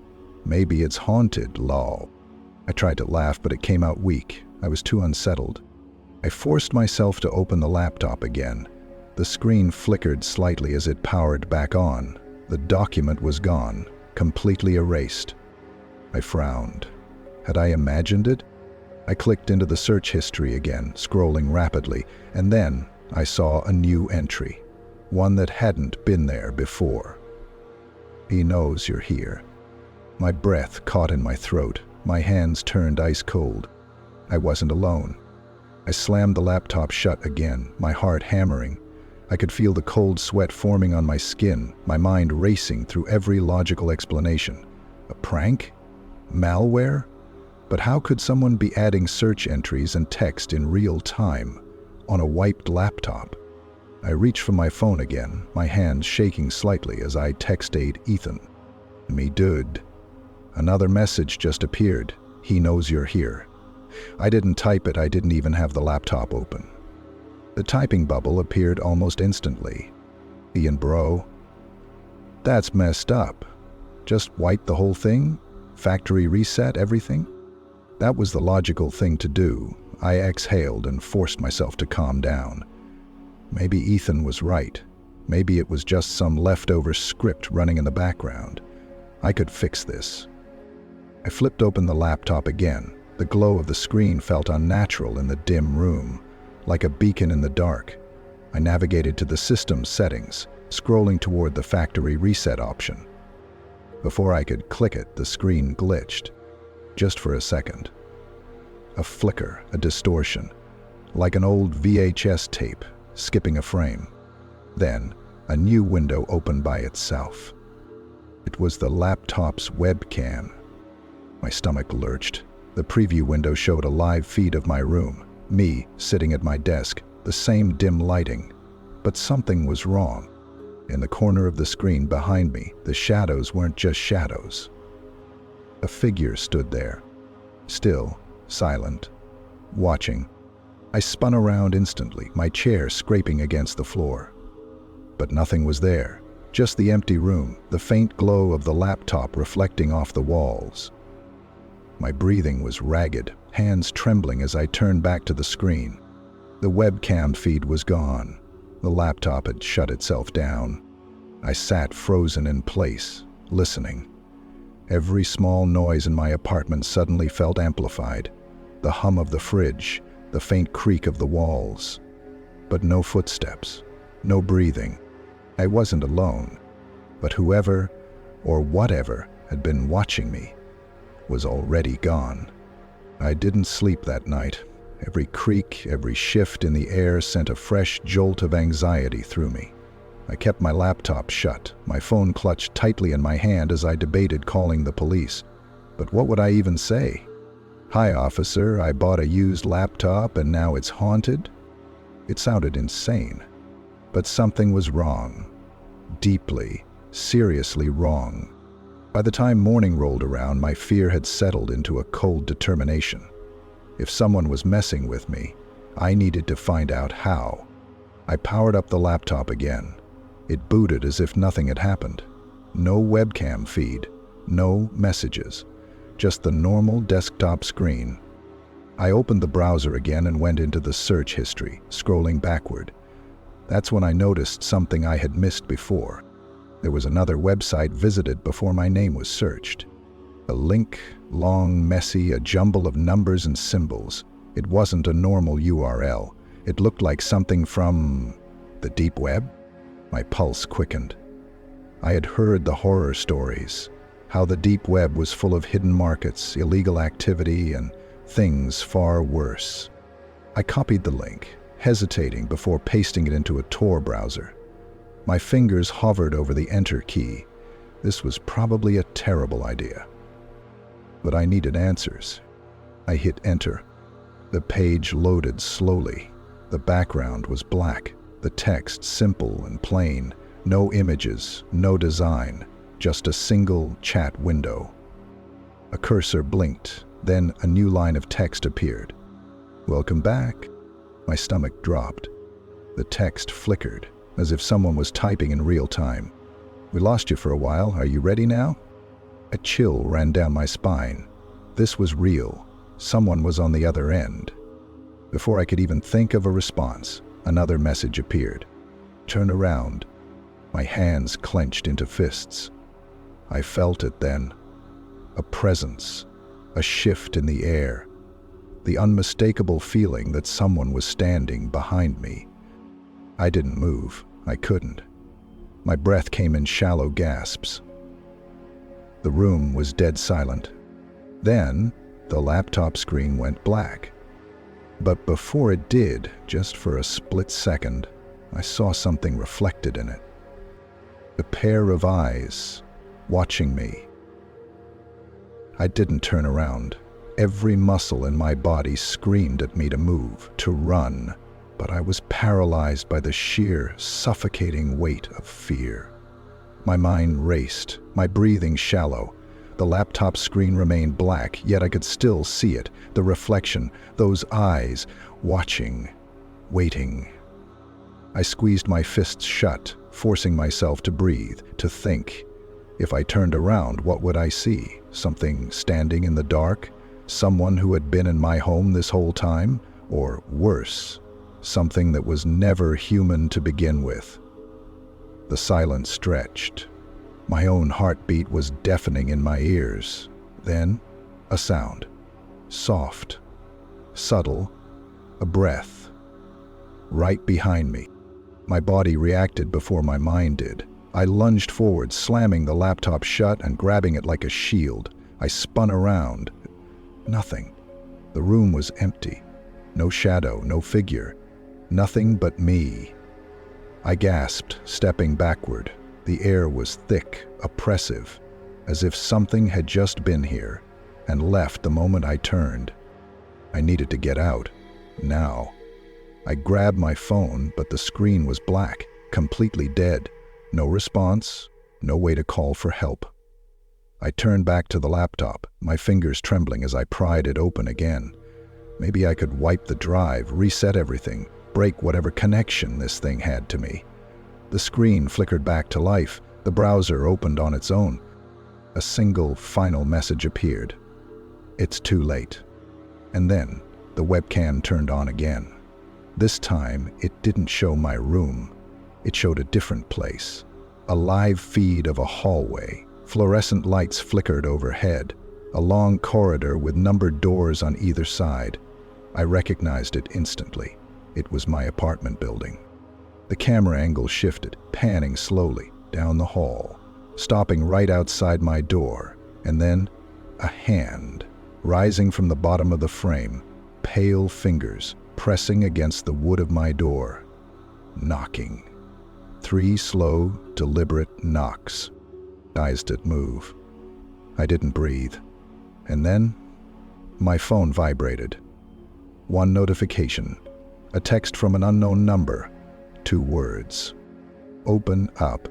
Maybe it's haunted, lol. I tried to laugh, but it came out weak. I was too unsettled. I forced myself to open the laptop again. The screen flickered slightly as it powered back on. The document was gone, completely erased. I frowned. Had I imagined it? I clicked into the search history again, scrolling rapidly, and then I saw a new entry, one that hadn't been there before. "He knows you're here." My breath caught in my throat. My hands turned ice cold. I wasn't alone. I slammed the laptop shut again, my heart hammering. I could feel the cold sweat forming on my skin, my mind racing through every logical explanation. A prank? Malware? But how could someone be adding search entries and text in real time on a wiped laptop? I reached for my phone again, my hands shaking slightly as I texted Ethan. "Me dude." Another message just appeared. "He knows you're here." I didn't type it, I didn't even have the laptop open. The typing bubble appeared almost instantly. "Ian bro." That's messed up. Just wipe the whole thing? Factory reset everything? That was the logical thing to do. I exhaled and forced myself to calm down. Maybe Ethan was right. Maybe it was just some leftover script running in the background. I could fix this. I flipped open the laptop again. The glow of the screen felt unnatural in the dim room, like a beacon in the dark. I navigated to the system settings, scrolling toward the factory reset option. Before I could click it, the screen glitched. Just for a second. A flicker, a distortion, like an old VHS tape, skipping a frame. Then, a new window opened by itself. It was the laptop's webcam. My stomach lurched. The preview window showed a live feed of my room, me sitting at my desk, the same dim lighting. But something was wrong. In the corner of the screen behind me, the shadows weren't just shadows. A figure stood there, still, silent, watching. I spun around instantly, my chair scraping against the floor. But nothing was there, just the empty room, the faint glow of the laptop reflecting off the walls. My breathing was ragged, hands trembling as I turned back to the screen. The webcam feed was gone. The laptop had shut itself down. I sat frozen in place, listening. Every small noise in my apartment suddenly felt amplified. The hum of the fridge, the faint creak of the walls. But no footsteps, no breathing. I wasn't alone. But whoever, or whatever, had been watching me was already gone. I didn't sleep that night. Every creak, every shift in the air sent a fresh jolt of anxiety through me. I kept my laptop shut, my phone clutched tightly in my hand as I debated calling the police. But what would I even say? "Hi, officer, I bought a used laptop and now it's haunted?" It sounded insane. But something was wrong. Deeply, seriously wrong. By the time morning rolled around, my fear had settled into a cold determination. If someone was messing with me, I needed to find out how. I powered up the laptop again. It booted as if nothing had happened. No webcam feed, no messages, just the normal desktop screen. I opened the browser again and went into the search history, scrolling backward. That's when I noticed something I had missed before. There was another website visited before my name was searched. A link, long, messy, a jumble of numbers and symbols. It wasn't a normal URL. It looked like something from the deep web. My pulse quickened. I had heard the horror stories, how the deep web was full of hidden markets, illegal activity, and things far worse. I copied the link, hesitating before pasting it into a Tor browser. My fingers hovered over the Enter key. This was probably a terrible idea. But I needed answers. I hit Enter. The page loaded slowly. The background was black, the text simple and plain. No images, no design, just a single chat window. A cursor blinked, then a new line of text appeared. "Welcome back." My stomach dropped. The text flickered, as if someone was typing in real time. "We lost you for a while. Are you ready now?" A chill ran down my spine. This was real. Someone was on the other end. Before I could even think of a response, another message appeared. "Turn around." My hands clenched into fists. I felt it then. A presence, a shift in the air, the unmistakable feeling that someone was standing behind me. I didn't move. I couldn't. My breath came in shallow gasps. The room was dead silent. Then, the laptop screen went black. But before it did, just for a split second, I saw something reflected in it. A pair of eyes, watching me. I didn't turn around. Every muscle in my body screamed at me to move, to run, but I was paralyzed by the sheer, suffocating weight of fear. My mind raced, my breathing shallow. The laptop screen remained black, yet I could still see it, the reflection, those eyes, watching, waiting. I squeezed my fists shut, forcing myself to breathe, to think. If I turned around, what would I see? Something standing in the dark? Someone who had been in my home this whole time? Or worse, something that was never human to begin with? The silence stretched. My own heartbeat was deafening in my ears. Then, a sound. Soft, subtle, a breath. Right behind me. My body reacted before my mind did. I lunged forward, slamming the laptop shut and grabbing it like a shield. I spun around. Nothing. The room was empty. No shadow, no figure. Nothing but me. I gasped, stepping backward. The air was thick, oppressive, as if something had just been here and left the moment I turned. I needed to get out. Now. I grabbed my phone, but the screen was black, completely dead. No response, no way to call for help. I turned back to the laptop, my fingers trembling as I pried it open again. Maybe I could wipe the drive, reset everything, break whatever connection this thing had to me. The screen flickered back to life. The browser opened on its own. A single, final message appeared. "It's too late." And then, the webcam turned on again. This time, it didn't show my room. It showed a different place. A live feed of a hallway. Fluorescent lights flickered overhead. A long corridor with numbered doors on either side. I recognized it instantly. It was my apartment building. The camera angle shifted, panning slowly down the hall, stopping right outside my door, and then a hand rising from the bottom of the frame, pale fingers pressing against the wood of my door, knocking. 3 slow, deliberate knocks. Eyes did move. I didn't breathe. And then, my phone vibrated. One notification, a text from an unknown number, 2 words. Open up.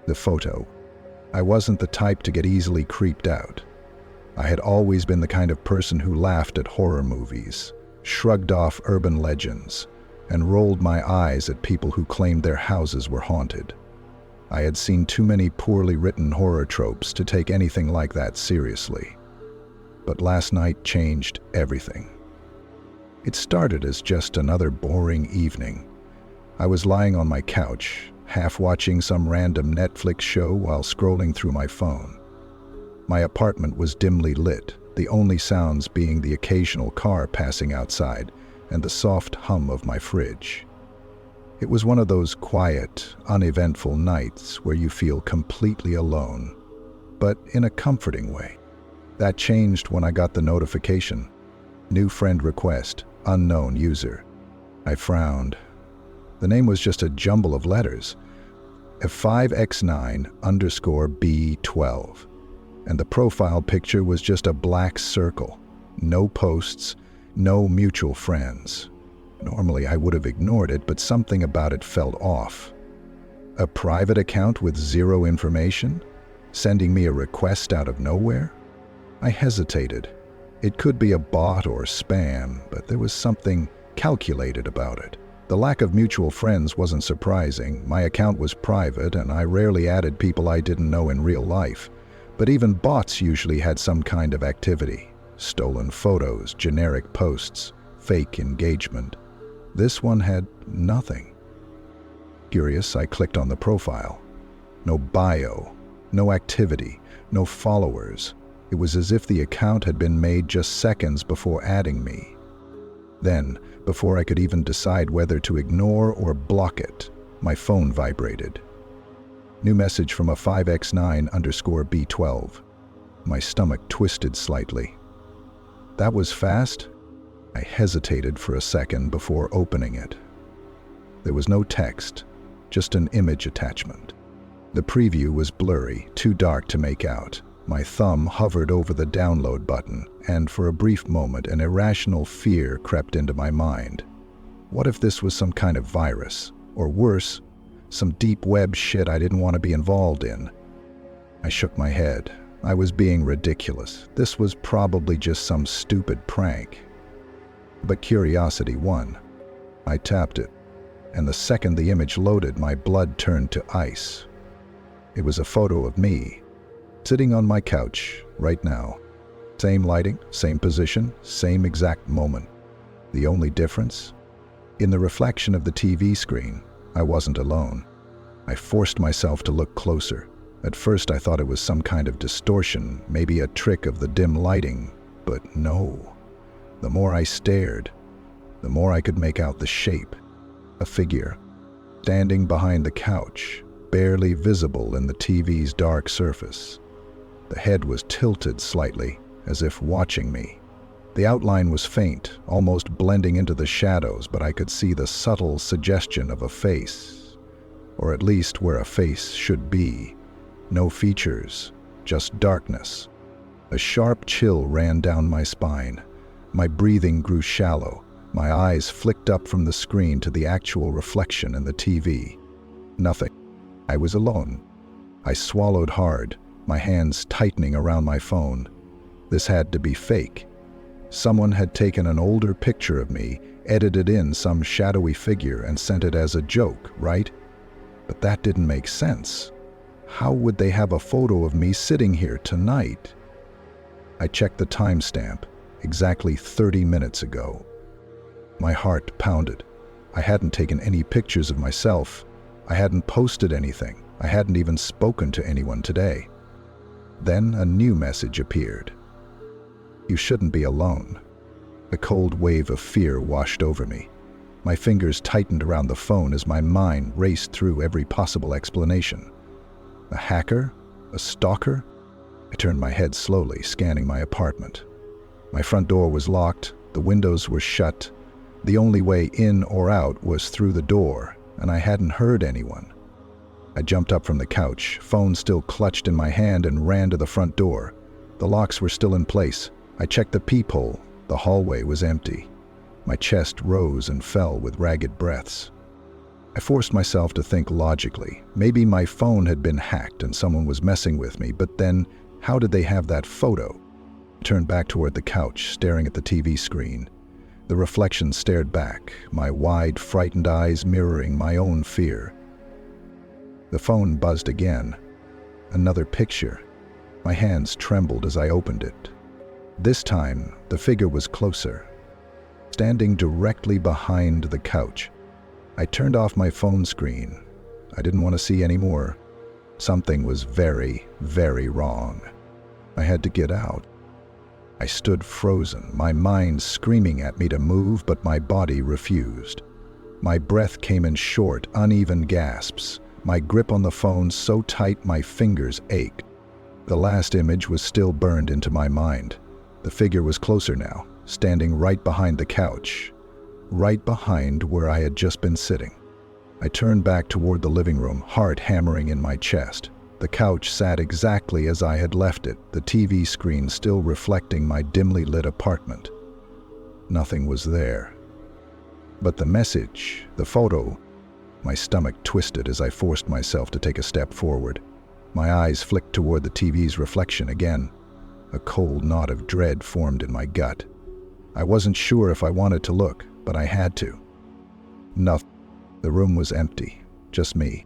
The photo. I wasn't the type to get easily creeped out. I had always been the kind of person who laughed at horror movies, shrugged off urban legends, and rolled my eyes at people who claimed their houses were haunted. I had seen too many poorly written horror tropes to take anything like that seriously. But last night changed everything. It started as just another boring evening. I was lying on my couch, half watching some random Netflix show while scrolling through my phone. My apartment was dimly lit, the only sounds being the occasional car passing outside and the soft hum of my fridge. It was one of those quiet, uneventful nights where you feel completely alone, but in a comforting way. That changed when I got the notification. New friend request, unknown user. I frowned. The name was just a jumble of letters. F5X9_B12. And the profile picture was just a black circle. No posts, no mutual friends. Normally I would have ignored it, but something about it felt off. A private account with zero information? Sending me a request out of nowhere? I hesitated. It could be a bot or spam, but there was something calculated about it. The lack of mutual friends wasn't surprising. My account was private, and I rarely added people I didn't know in real life. But even bots usually had some kind of activity. Stolen photos, generic posts, fake engagement. This one had nothing. Curious, I clicked on the profile. No bio, no activity, no followers. It was as if the account had been made just seconds before adding me. Then, before I could even decide whether to ignore or block it, my phone vibrated. New message from a 5X9_B12. My stomach twisted slightly. That was fast? I hesitated for a second before opening it. There was no text, just an image attachment. The preview was blurry, too dark to make out. My thumb hovered over the download button, and for a brief moment an irrational fear crept into my mind. What if this was some kind of virus? Or worse, some deep web shit I didn't want to be involved in? I shook my head. I was being ridiculous. This was probably just some stupid prank. But curiosity won. I tapped it, and the second the image loaded, my blood turned to ice. It was a photo of me, sitting on my couch right now. Same lighting, same position, same exact moment. The only difference? In the reflection of the TV screen, I wasn't alone. I forced myself to look closer. At first I thought it was some kind of distortion, maybe a trick of the dim lighting, but no. The more I stared, the more I could make out the shape. A figure, standing behind the couch, barely visible in the TV's dark surface. The head was tilted slightly, as if watching me. The outline was faint, almost blending into the shadows, but I could see the subtle suggestion of a face. Or at least where a face should be. No features, just darkness. A sharp chill ran down my spine. My breathing grew shallow. My eyes flicked up from the screen to the actual reflection in the TV. Nothing. I was alone. I swallowed hard, my hands tightening around my phone. This had to be fake. Someone had taken an older picture of me, edited in some shadowy figure, and sent it as a joke, right? But that didn't make sense. How would they have a photo of me sitting here tonight? I checked the timestamp, exactly 30 minutes ago. My heart pounded. I hadn't taken any pictures of myself. I hadn't posted anything. I hadn't even spoken to anyone today. Then a new message appeared. You shouldn't be alone. A cold wave of fear washed over me. My fingers tightened around the phone as my mind raced through every possible explanation. A hacker? A stalker? I turned my head slowly, scanning my apartment. My front door was locked, the windows were shut. The only way in or out was through the door, and I hadn't heard anyone. I jumped up from the couch, phone still clutched in my hand, and ran to the front door. The locks were still in place. I checked the peephole. The hallway was empty. My chest rose and fell with ragged breaths. I forced myself to think logically. Maybe my phone had been hacked and someone was messing with me, but then how did they have that photo? turned back toward the couch, staring at the TV screen. The reflection stared back, my wide, frightened eyes mirroring my own fear. The phone buzzed again. Another picture. My hands trembled as I opened it. This time, the figure was closer, standing directly behind the couch. I turned off my phone screen. I didn't want to see any more. Something was very, very wrong. I had to get out. I stood frozen, my mind screaming at me to move, but my body refused. My breath came in short, uneven gasps, my grip on the phone so tight my fingers ached. The last image was still burned into my mind. The figure was closer now, standing right behind the couch, right behind where I had just been sitting. I turned back toward the living room, heart hammering in my chest. The couch sat exactly as I had left it, the TV screen still reflecting my dimly lit apartment. Nothing was there. But the message, the photo, my stomach twisted as I forced myself to take a step forward. My eyes flicked toward the TV's reflection again. A cold knot of dread formed in my gut. I wasn't sure if I wanted to look, but I had to. Nothing. The room was empty, just me.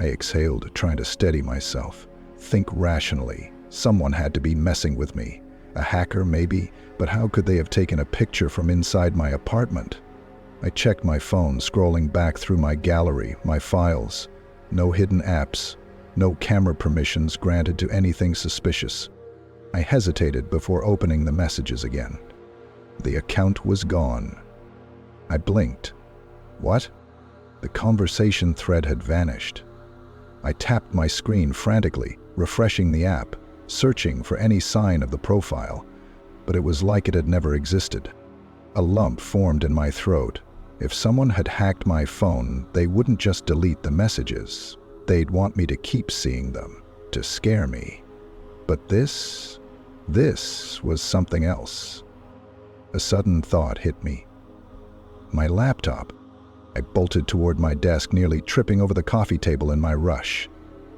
I exhaled, trying to steady myself. Think rationally. Someone had to be messing with me. A hacker, maybe, but how could they have taken a picture from inside my apartment? I checked my phone, scrolling back through my gallery, my files. No hidden apps, no camera permissions granted to anything suspicious. I hesitated before opening the messages again. The account was gone. I blinked. What? The conversation thread had vanished. I tapped my screen frantically, refreshing the app, searching for any sign of the profile, but it was like it had never existed. A lump formed in my throat. If someone had hacked my phone, they wouldn't just delete the messages. They'd want me to keep seeing them, to scare me. But this was something else. A sudden thought hit me. My laptop. I bolted toward my desk, nearly tripping over the coffee table in my rush.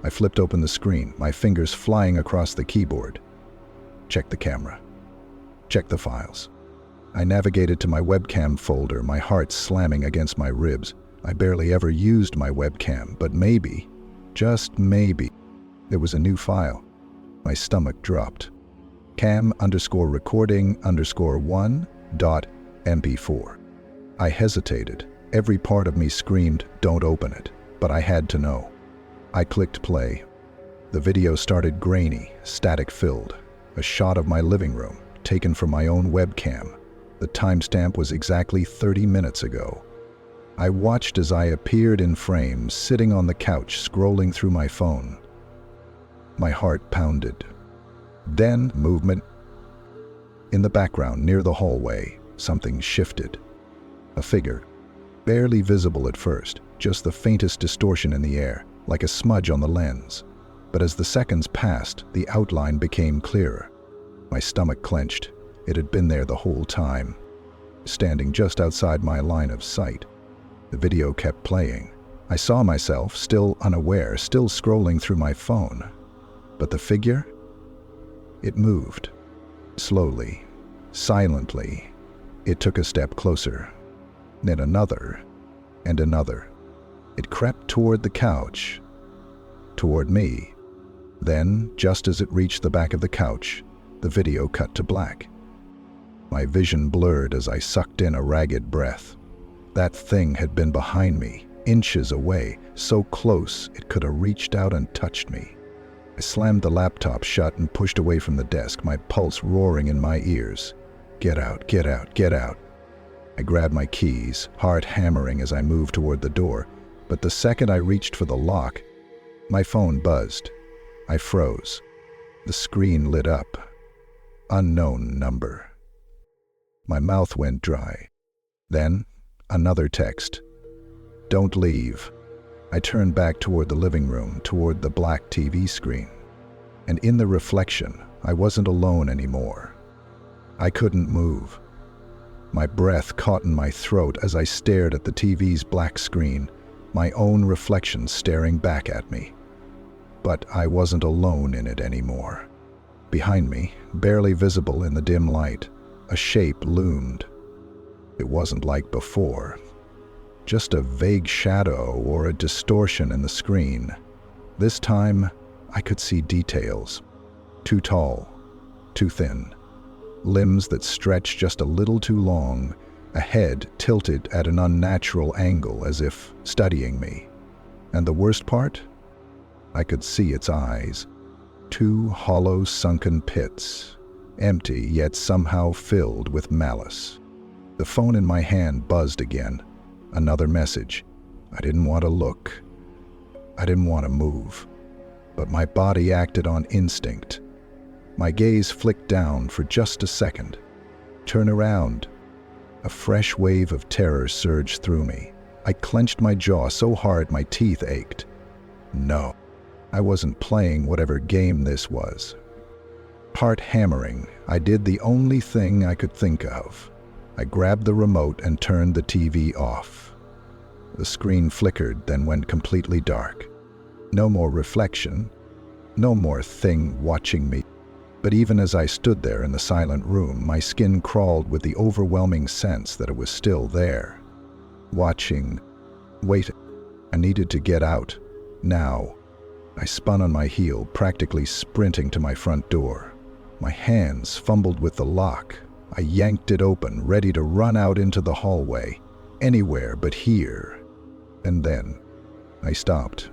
I flipped open the screen, my fingers flying across the keyboard. Check the camera. Check the files. I navigated to my webcam folder, my heart slamming against my ribs. I barely ever used my webcam, but maybe, just maybe, there was a new file. My stomach dropped. cam_recording_1.mp4. I hesitated. Every part of me screamed, "Don't open it," but I had to know. I clicked play. The video started grainy, static-filled. A shot of my living room, taken from my own webcam. The timestamp was exactly 30 minutes ago. I watched as I appeared in frame, sitting on the couch, scrolling through my phone. My heart pounded. Then, movement. In the background, near the hallway, something shifted. A figure. Barely visible at first, just the faintest distortion in the air, like a smudge on the lens. But as the seconds passed, the outline became clearer. My stomach clenched. It had been there the whole time, standing just outside my line of sight. The video kept playing. I saw myself, still unaware, still scrolling through my phone. But the figure? It moved. Slowly, silently. It took a step closer. Then another, and another. It crept toward the couch, toward me. Then, just as it reached the back of the couch, the video cut to black. My vision blurred as I sucked in a ragged breath. That thing had been behind me, inches away, so close it could have reached out and touched me. I slammed the laptop shut and pushed away from the desk, my pulse roaring in my ears. Get out, get out, get out. I grabbed my keys, heart hammering as I moved toward the door, but the second I reached for the lock, my phone buzzed. I froze. The screen lit up. Unknown number. My mouth went dry. Then, another text. Don't leave. I turned back toward the living room, toward the black TV screen. And in the reflection, I wasn't alone anymore. I couldn't move. My breath caught in my throat as I stared at the TV's black screen, my own reflection staring back at me. But I wasn't alone in it anymore. Behind me, barely visible in the dim light, a shape loomed. It wasn't like before. Just a vague shadow or a distortion in the screen. This time, I could see details. Too tall, too thin. Limbs that stretched just a little too long, a head tilted at an unnatural angle as if studying me. And the worst part? I could see its eyes. Two hollow, sunken pits, empty yet somehow filled with malice. The phone in my hand buzzed again. Another message. I didn't want to look. I didn't want to move. But my body acted on instinct. My gaze flicked down for just a second. Turn around. A fresh wave of terror surged through me. I clenched my jaw so hard my teeth ached. No, I wasn't playing whatever game this was. Heart hammering, I did the only thing I could think of. I grabbed the remote and turned the TV off. The screen flickered, then went completely dark. No more reflection, no more thing watching me. But even as I stood there in the silent room, my skin crawled with the overwhelming sense that it was still there. Watching, waiting. I needed to get out, now. I spun on my heel, practically sprinting to my front door. My hands fumbled with the lock. I yanked it open, ready to run out into the hallway, anywhere but here. And then, I stopped.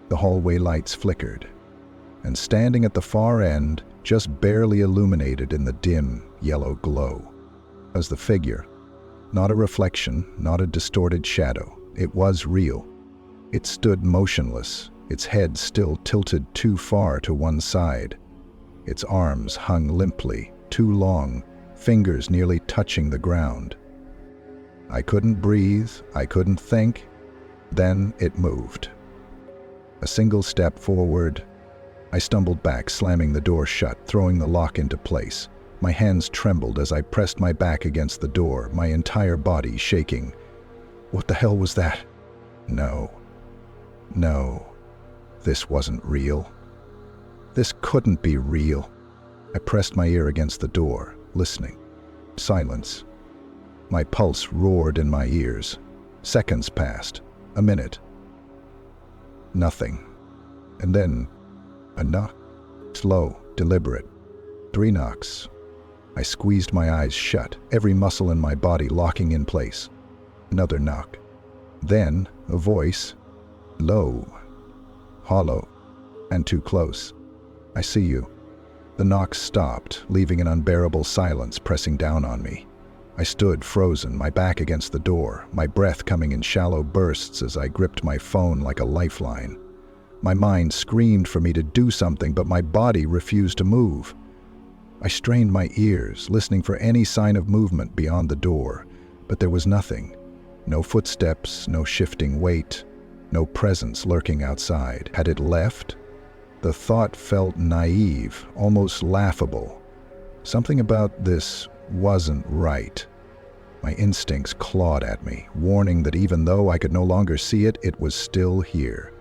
The hallway lights flickered, and standing at the far end, just barely illuminated in the dim, yellow glow, was the figure. Not a reflection, not a distorted shadow. It was real. It stood motionless, its head still tilted too far to one side. Its arms hung limply, too long, fingers nearly touching the ground. I couldn't breathe, I couldn't think. Then it moved. A single step forward. I stumbled back, slamming the door shut, throwing the lock into place. My hands trembled as I pressed my back against the door, my entire body shaking. What the hell was that? No. This wasn't real. This couldn't be real. I pressed my ear against the door, listening. Silence. My pulse roared in my ears. Seconds passed. A minute. Nothing. And then, a knock. Slow, deliberate. 3 knocks. I squeezed my eyes shut, every muscle in my body locking in place. Another knock. Then, a voice. Low. Hollow. And too close. I see you. The knocks stopped, leaving an unbearable silence pressing down on me. I stood frozen, my back against the door, my breath coming in shallow bursts as I gripped my phone like a lifeline. My mind screamed for me to do something, but my body refused to move. I strained my ears, listening for any sign of movement beyond the door, but there was nothing. No footsteps, no shifting weight, no presence lurking outside. Had it left? The thought felt naive, almost laughable. Something about this wasn't right. My instincts clawed at me, warning that even though I could no longer see it, it was still here.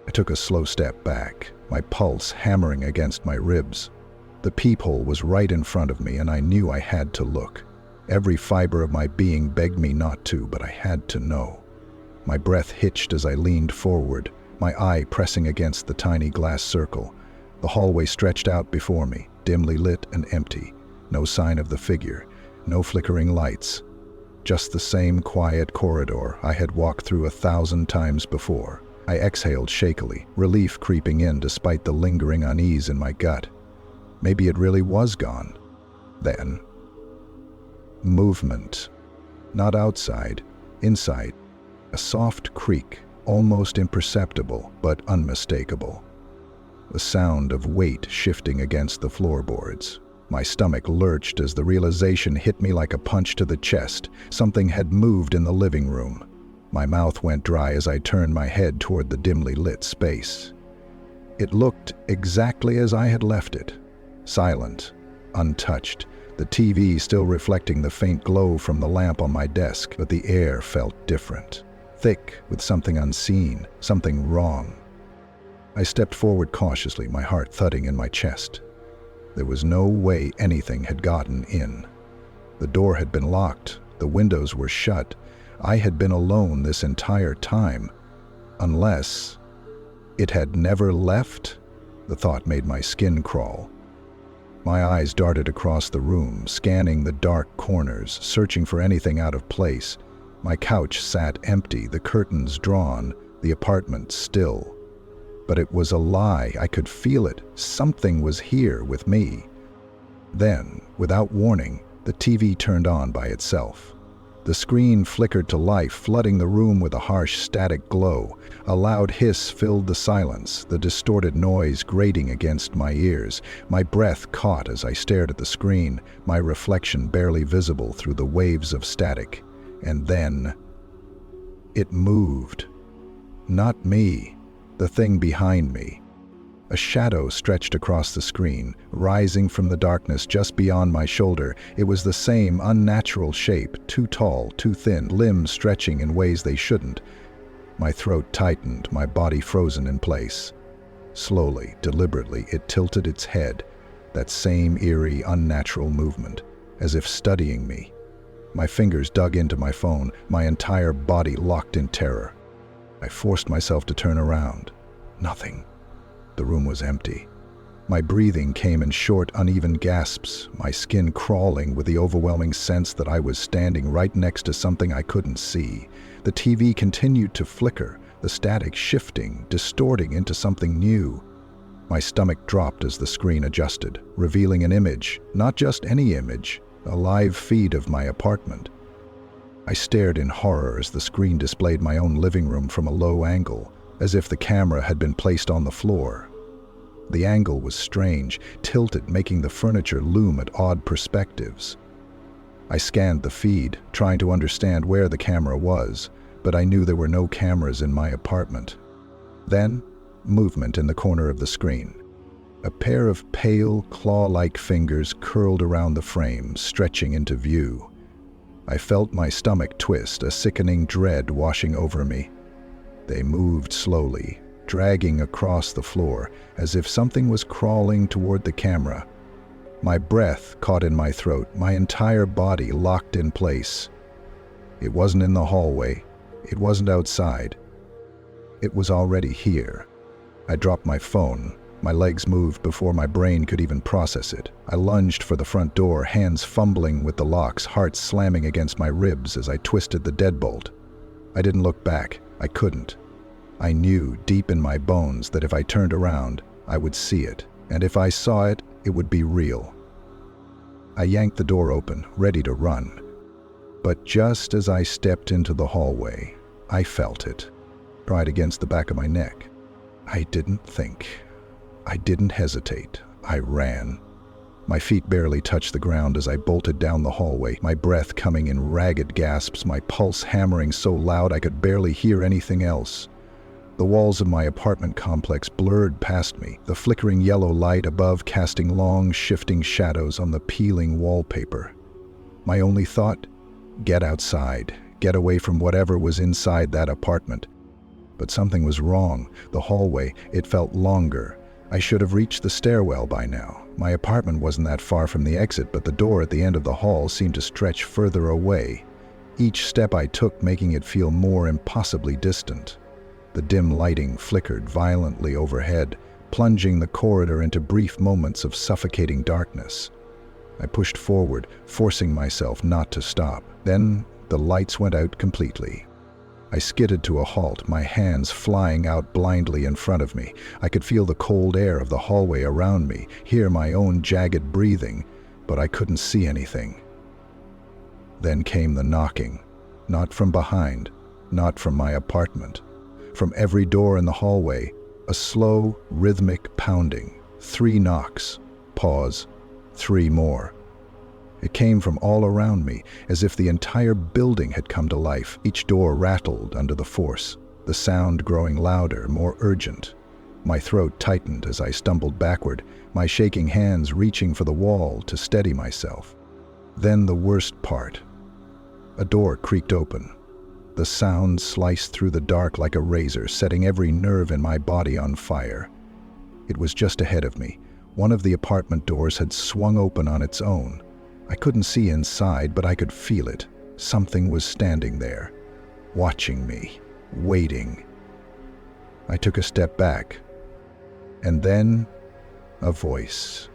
I took a slow step back, my pulse hammering against my ribs. The peephole was right in front of me, and I knew I had to look. Every fiber of my being begged me not to, but I had to know. My breath hitched as I leaned forward, my eye pressing against the tiny glass circle. The hallway stretched out before me, dimly lit and empty. No sign of the figure, no flickering lights. Just the same quiet corridor I had walked through 1,000 times before. I exhaled shakily, relief creeping in despite the lingering unease in my gut. Maybe it really was gone. Then, movement. Not outside, inside. A soft creak, almost imperceptible, but unmistakable. The sound of weight shifting against the floorboards. My stomach lurched as the realization hit me like a punch to the chest. Something had moved in the living room. My mouth went dry as I turned my head toward the dimly lit space. It looked exactly as I had left it. Silent, untouched, the TV still reflecting the faint glow from the lamp on my desk, but the air felt different. Thick with something unseen, something wrong. I stepped forward cautiously, my heart thudding in my chest. There was no way anything had gotten in. The door had been locked, the windows were shut. I had been alone this entire time. Unless it had never left? The thought made my skin crawl. My eyes darted across the room, scanning the dark corners, searching for anything out of place. My couch sat empty, the curtains drawn, the apartment still. But it was a lie. I could feel it. Something was here with me. Then, without warning, the TV turned on by itself. The screen flickered to life, flooding the room with a harsh static glow. A loud hiss filled the silence, the distorted noise grating against my ears. My breath caught as I stared at the screen, my reflection barely visible through the waves of static. And then it moved. Not me, the thing behind me. A shadow stretched across the screen, rising from the darkness just beyond my shoulder. It was the same unnatural shape, too tall, too thin, limbs stretching in ways they shouldn't. My throat tightened, my body frozen in place. Slowly, deliberately, it tilted its head, that same eerie, unnatural movement, as if studying me. My fingers dug into my phone, my entire body locked in terror. I forced myself to turn around. Nothing. The room was empty. My breathing came in short, uneven gasps, my skin crawling with the overwhelming sense that I was standing right next to something I couldn't see. The TV continued to flicker, the static shifting, distorting into something new. My stomach dropped as the screen adjusted, revealing an image, not just any image, a live feed of my apartment. I stared in horror as the screen displayed my own living room from a low angle, as if the camera had been placed on the floor. The angle was strange, tilted, making the furniture loom at odd perspectives. I scanned the feed, trying to understand where the camera was, but I knew there were no cameras in my apartment. Then, movement in the corner of the screen. A pair of pale, claw-like fingers curled around the frame, stretching into view. I felt my stomach twist, a sickening dread washing over me. They moved slowly, dragging across the floor, as if something was crawling toward the camera. My breath caught in my throat, my entire body locked in place. It wasn't in the hallway. It wasn't outside. It was already here. I dropped my phone. My legs moved before my brain could even process it. I lunged for the front door, hands fumbling with the locks, heart slamming against my ribs as I twisted the deadbolt. I didn't look back. I couldn't. I knew deep in my bones that if I turned around, I would see it, and if I saw it, it would be real. I yanked the door open, ready to run. But just as I stepped into the hallway, I felt it, right against the back of my neck. I didn't think. I didn't hesitate. I ran. My feet barely touched the ground as I bolted down the hallway, my breath coming in ragged gasps, my pulse hammering so loud I could barely hear anything else. The walls of my apartment complex blurred past me, the flickering yellow light above casting long, shifting shadows on the peeling wallpaper. My only thought? Get outside, get away from whatever was inside that apartment. But something was wrong. The hallway, it felt longer. I should have reached the stairwell by now. My apartment wasn't that far from the exit, but the door at the end of the hall seemed to stretch further away, each step I took making it feel more impossibly distant. The dim lighting flickered violently overhead, plunging the corridor into brief moments of suffocating darkness. I pushed forward, forcing myself not to stop. Then the lights went out completely. I skidded to a halt, my hands flying out blindly in front of me. I could feel the cold air of the hallway around me, hear my own jagged breathing, but I couldn't see anything. Then came the knocking, not from behind, not from my apartment. From every door in the hallway, a slow, rhythmic pounding. 3 knocks, pause, 3 more. It came from all around me, as if the entire building had come to life. Each door rattled under the force, the sound growing louder, more urgent. My throat tightened as I stumbled backward, my shaking hands reaching for the wall to steady myself. Then the worst part. A door creaked open. The sound sliced through the dark like a razor, setting every nerve in my body on fire. It was just ahead of me, One of the apartment doors had swung open on its own. I couldn't see inside, but I could feel it. Something was standing there, watching me, waiting. I took a step back, and then a voice,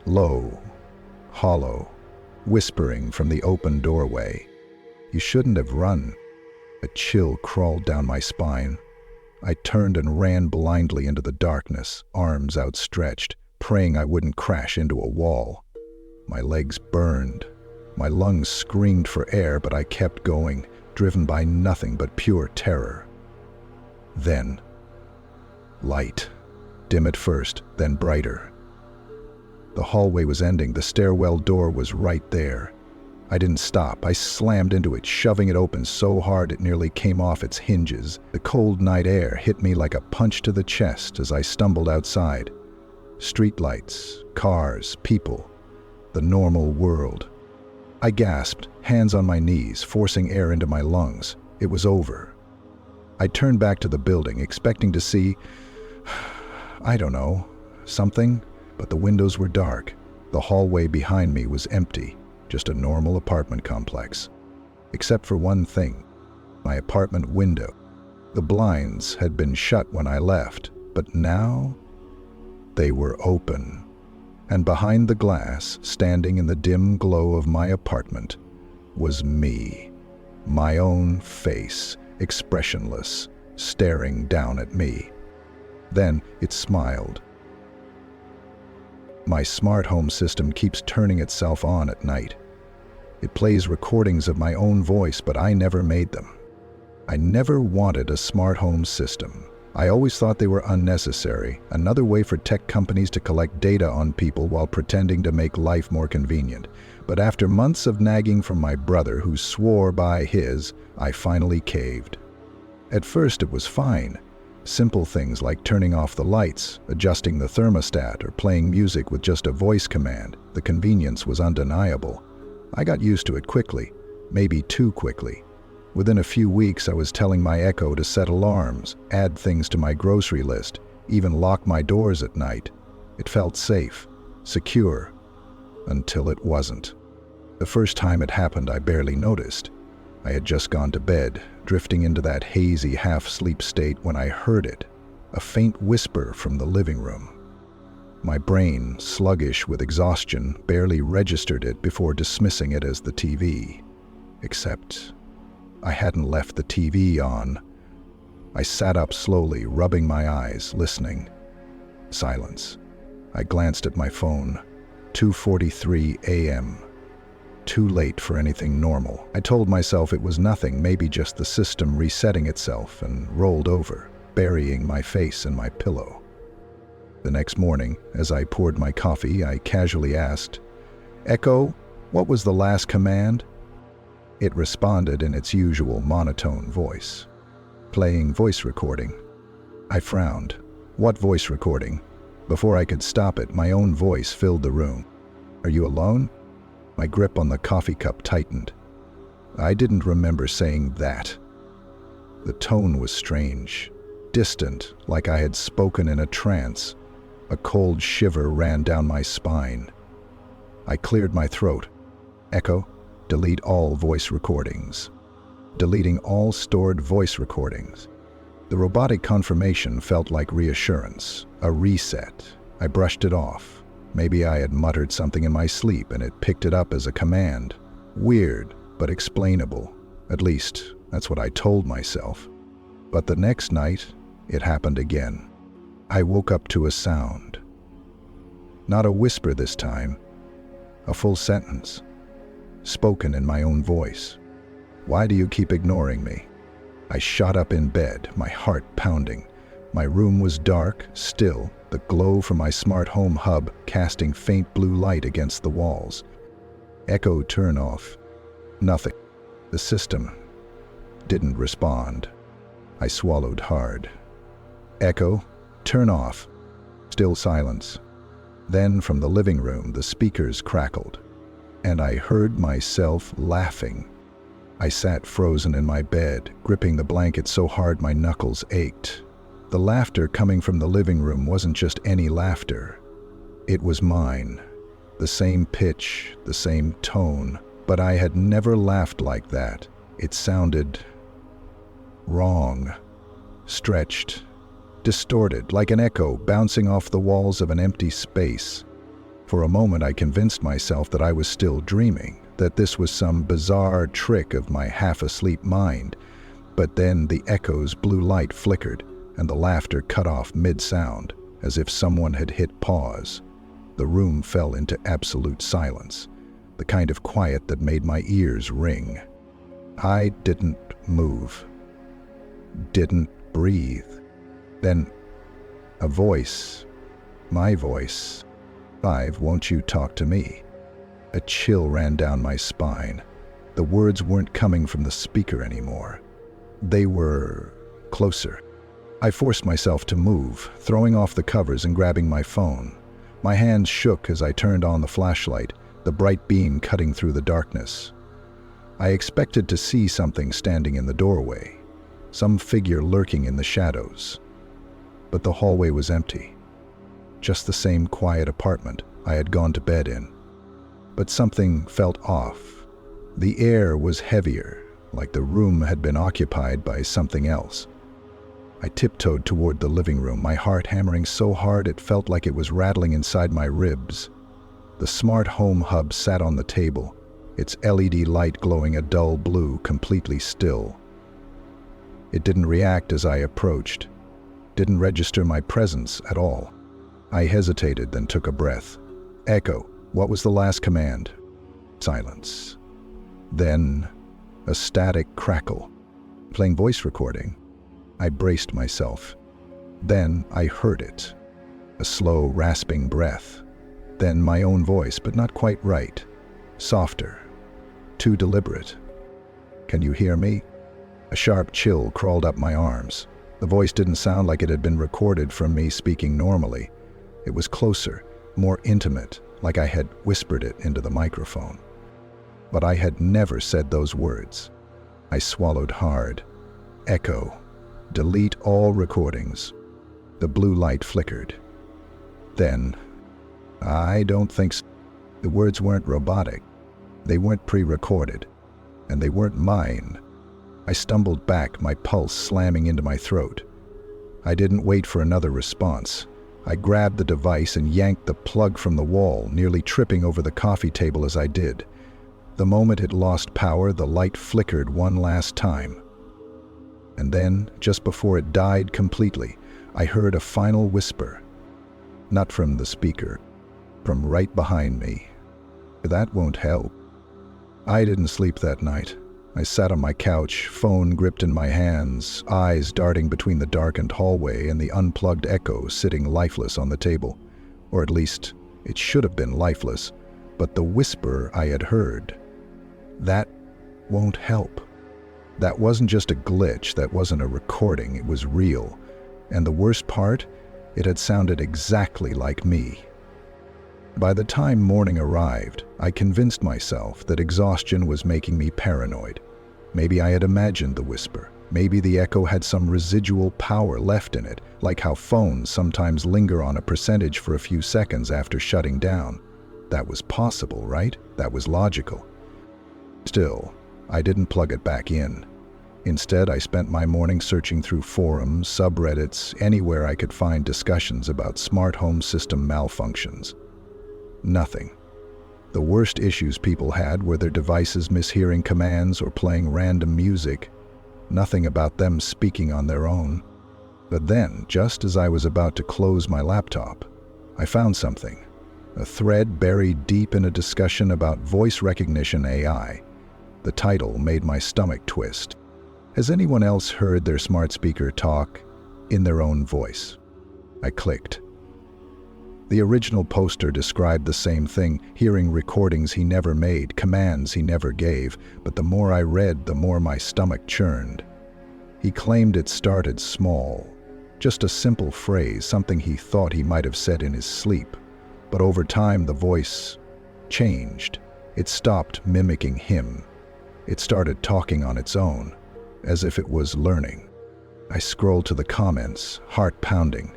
low, hollow, whispering from the open doorway. "You shouldn't have run." A chill crawled down my spine. I turned and ran blindly into the darkness, arms outstretched, praying I wouldn't crash into a wall. My legs burned. My lungs screamed for air, but I kept going, driven by nothing but pure terror. Then, light. Dim at first, then brighter. The hallway was ending. The stairwell door was right there. I didn't stop. I slammed into it, shoving it open so hard it nearly came off its hinges. The cold night air hit me like a punch to the chest as I stumbled outside. Streetlights, cars, people, the normal world. I gasped, hands on my knees, forcing air into my lungs. It was over. I turned back to the building, expecting to see, I don't know, something, but the windows were dark. The hallway behind me was empty, just a normal apartment complex. Except for one thing, my apartment window. The blinds had been shut when I left, but now they were open. And behind the glass, standing in the dim glow of my apartment, was me. My own face, expressionless, staring down at me. Then it smiled. My smart home system keeps turning itself on at night. It plays recordings of my own voice, but I never made them. I never wanted a smart home system. I always thought they were unnecessary, another way for tech companies to collect data on people while pretending to make life more convenient. But after months of nagging from my brother, who swore by his, I finally caved. At first it was fine. Simple things like turning off the lights, adjusting the thermostat, or playing music with just a voice command. The convenience was undeniable. I got used to it quickly, maybe too quickly. Within a few weeks, I was telling my Echo to set alarms, add things to my grocery list, even lock my doors at night. It felt safe, secure, until it wasn't. The first time it happened, I barely noticed. I had just gone to bed, drifting into that hazy half-sleep state when I heard it, a faint whisper from the living room. My brain, sluggish with exhaustion, barely registered it before dismissing it as the TV. Except I hadn't left the TV on. I sat up slowly, rubbing my eyes, listening. Silence. I glanced at my phone. 2:43 a.m. Too late for anything normal. I told myself it was nothing, maybe just the system resetting itself, and rolled over, burying my face in my pillow. The next morning, as I poured my coffee, I casually asked, "Echo, what was the last command?" It responded in its usual monotone voice. "Playing voice recording." I frowned. "What voice recording?" Before I could stop it, my own voice filled the room. "Are you alone?" My grip on the coffee cup tightened. I didn't remember saying that. The tone was strange, distant, like I had spoken in a trance. A cold shiver ran down my spine. I cleared my throat. "Echo, delete all voice recordings." Deleting all stored voice recordings. The robotic confirmation felt like reassurance, a reset. I brushed it off. Maybe I had muttered something in my sleep and it picked it up as a command. Weird, but explainable. At least, that's what I told myself. But the next night, it happened again. I woke up to a sound. Not a whisper this time. A full sentence. Spoken in my own voice. "Why do you keep ignoring me?" I shot up in bed, my heart pounding. My room was dark, still, the glow from my smart home hub casting faint blue light against the walls. Echo turn off. Nothing. The system didn't respond. I swallowed hard. Echo, turn off. Still silence. Then from the living room, the speakers crackled, and I heard myself laughing. I sat frozen in my bed, gripping the blanket so hard my knuckles ached. The laughter coming from the living room wasn't just any laughter. It was mine. The same pitch, the same tone, but I had never laughed like that. It sounded wrong, stretched, distorted, like an echo bouncing off the walls of an empty space. For a moment I convinced myself that I was still dreaming, that this was some bizarre trick of my half-asleep mind. But then the echo's blue light flickered, and the laughter cut off mid-sound, as if someone had hit pause. The room fell into absolute silence, the kind of quiet that made my ears ring. I didn't move, didn't breathe. Then a voice, my voice, "Five, won't you talk to me?" A chill ran down my spine. The words weren't coming from the speaker anymore. They were closer. I forced myself to move, throwing off the covers and grabbing my phone. My hands shook as I turned on the flashlight, the bright beam cutting through the darkness. I expected to see something standing in the doorway, some figure lurking in the shadows. But the hallway was empty. Just the same quiet apartment I had gone to bed in. But something felt off. The air was heavier, like the room had been occupied by something else. I tiptoed toward the living room, my heart hammering so hard it felt like it was rattling inside my ribs. The smart home hub sat on the table, its LED light glowing a dull blue, completely still. It didn't react as I approached, didn't register my presence at all. I hesitated, then took a breath. "Echo, what was the last command?" Silence. Then a static crackle. Playing voice recording. I braced myself. Then I heard it. A slow, rasping breath. Then my own voice, but not quite right. Softer. Too deliberate. "Can you hear me?" A sharp chill crawled up my arms. The voice didn't sound like it had been recorded from me speaking normally. It was closer, more intimate, like I had whispered it into the microphone. But I had never said those words. I swallowed hard. Echo. Delete all recordings. The blue light flickered. Then, I don't think so. The words weren't robotic. They weren't pre-recorded. And they weren't mine. I stumbled back, my pulse slamming into my throat. I didn't wait for another response. I grabbed the device and yanked the plug from the wall, nearly tripping over the coffee table as I did. The moment it lost power, the light flickered one last time. And then, just before it died completely, I heard a final whisper. Not from the speaker, from right behind me. "That won't help." I didn't sleep that night. I sat on my couch, phone gripped in my hands, eyes darting between the darkened hallway and the unplugged Echo sitting lifeless on the table. Or at least, it should have been lifeless, but the whisper I had heard. That won't help. That wasn't just a glitch, that wasn't a recording, it was real. And the worst part, it had sounded exactly like me. By the time morning arrived, I convinced myself that exhaustion was making me paranoid. Maybe I had imagined the whisper. Maybe the echo had some residual power left in it, like how phones sometimes linger on a percentage for a few seconds after shutting down. That was possible, right? That was logical. Still, I didn't plug it back in. Instead, I spent my morning searching through forums, subreddits, anywhere I could find discussions about smart home system malfunctions. Nothing. The worst issues people had were their devices mishearing commands or playing random music. Nothing about them speaking on their own. But then, just as I was about to close my laptop, I found something. A thread buried deep in a discussion about voice recognition AI. The title made my stomach twist. Has anyone else heard their smart speaker talk in their own voice? I clicked. The original poster described the same thing, hearing recordings he never made, commands he never gave, but the more I read, the more my stomach churned. He claimed it started small, just a simple phrase, something he thought he might have said in his sleep. But over time, the voice changed. It stopped mimicking him. It started talking on its own, as if it was learning. I scrolled to the comments, heart pounding.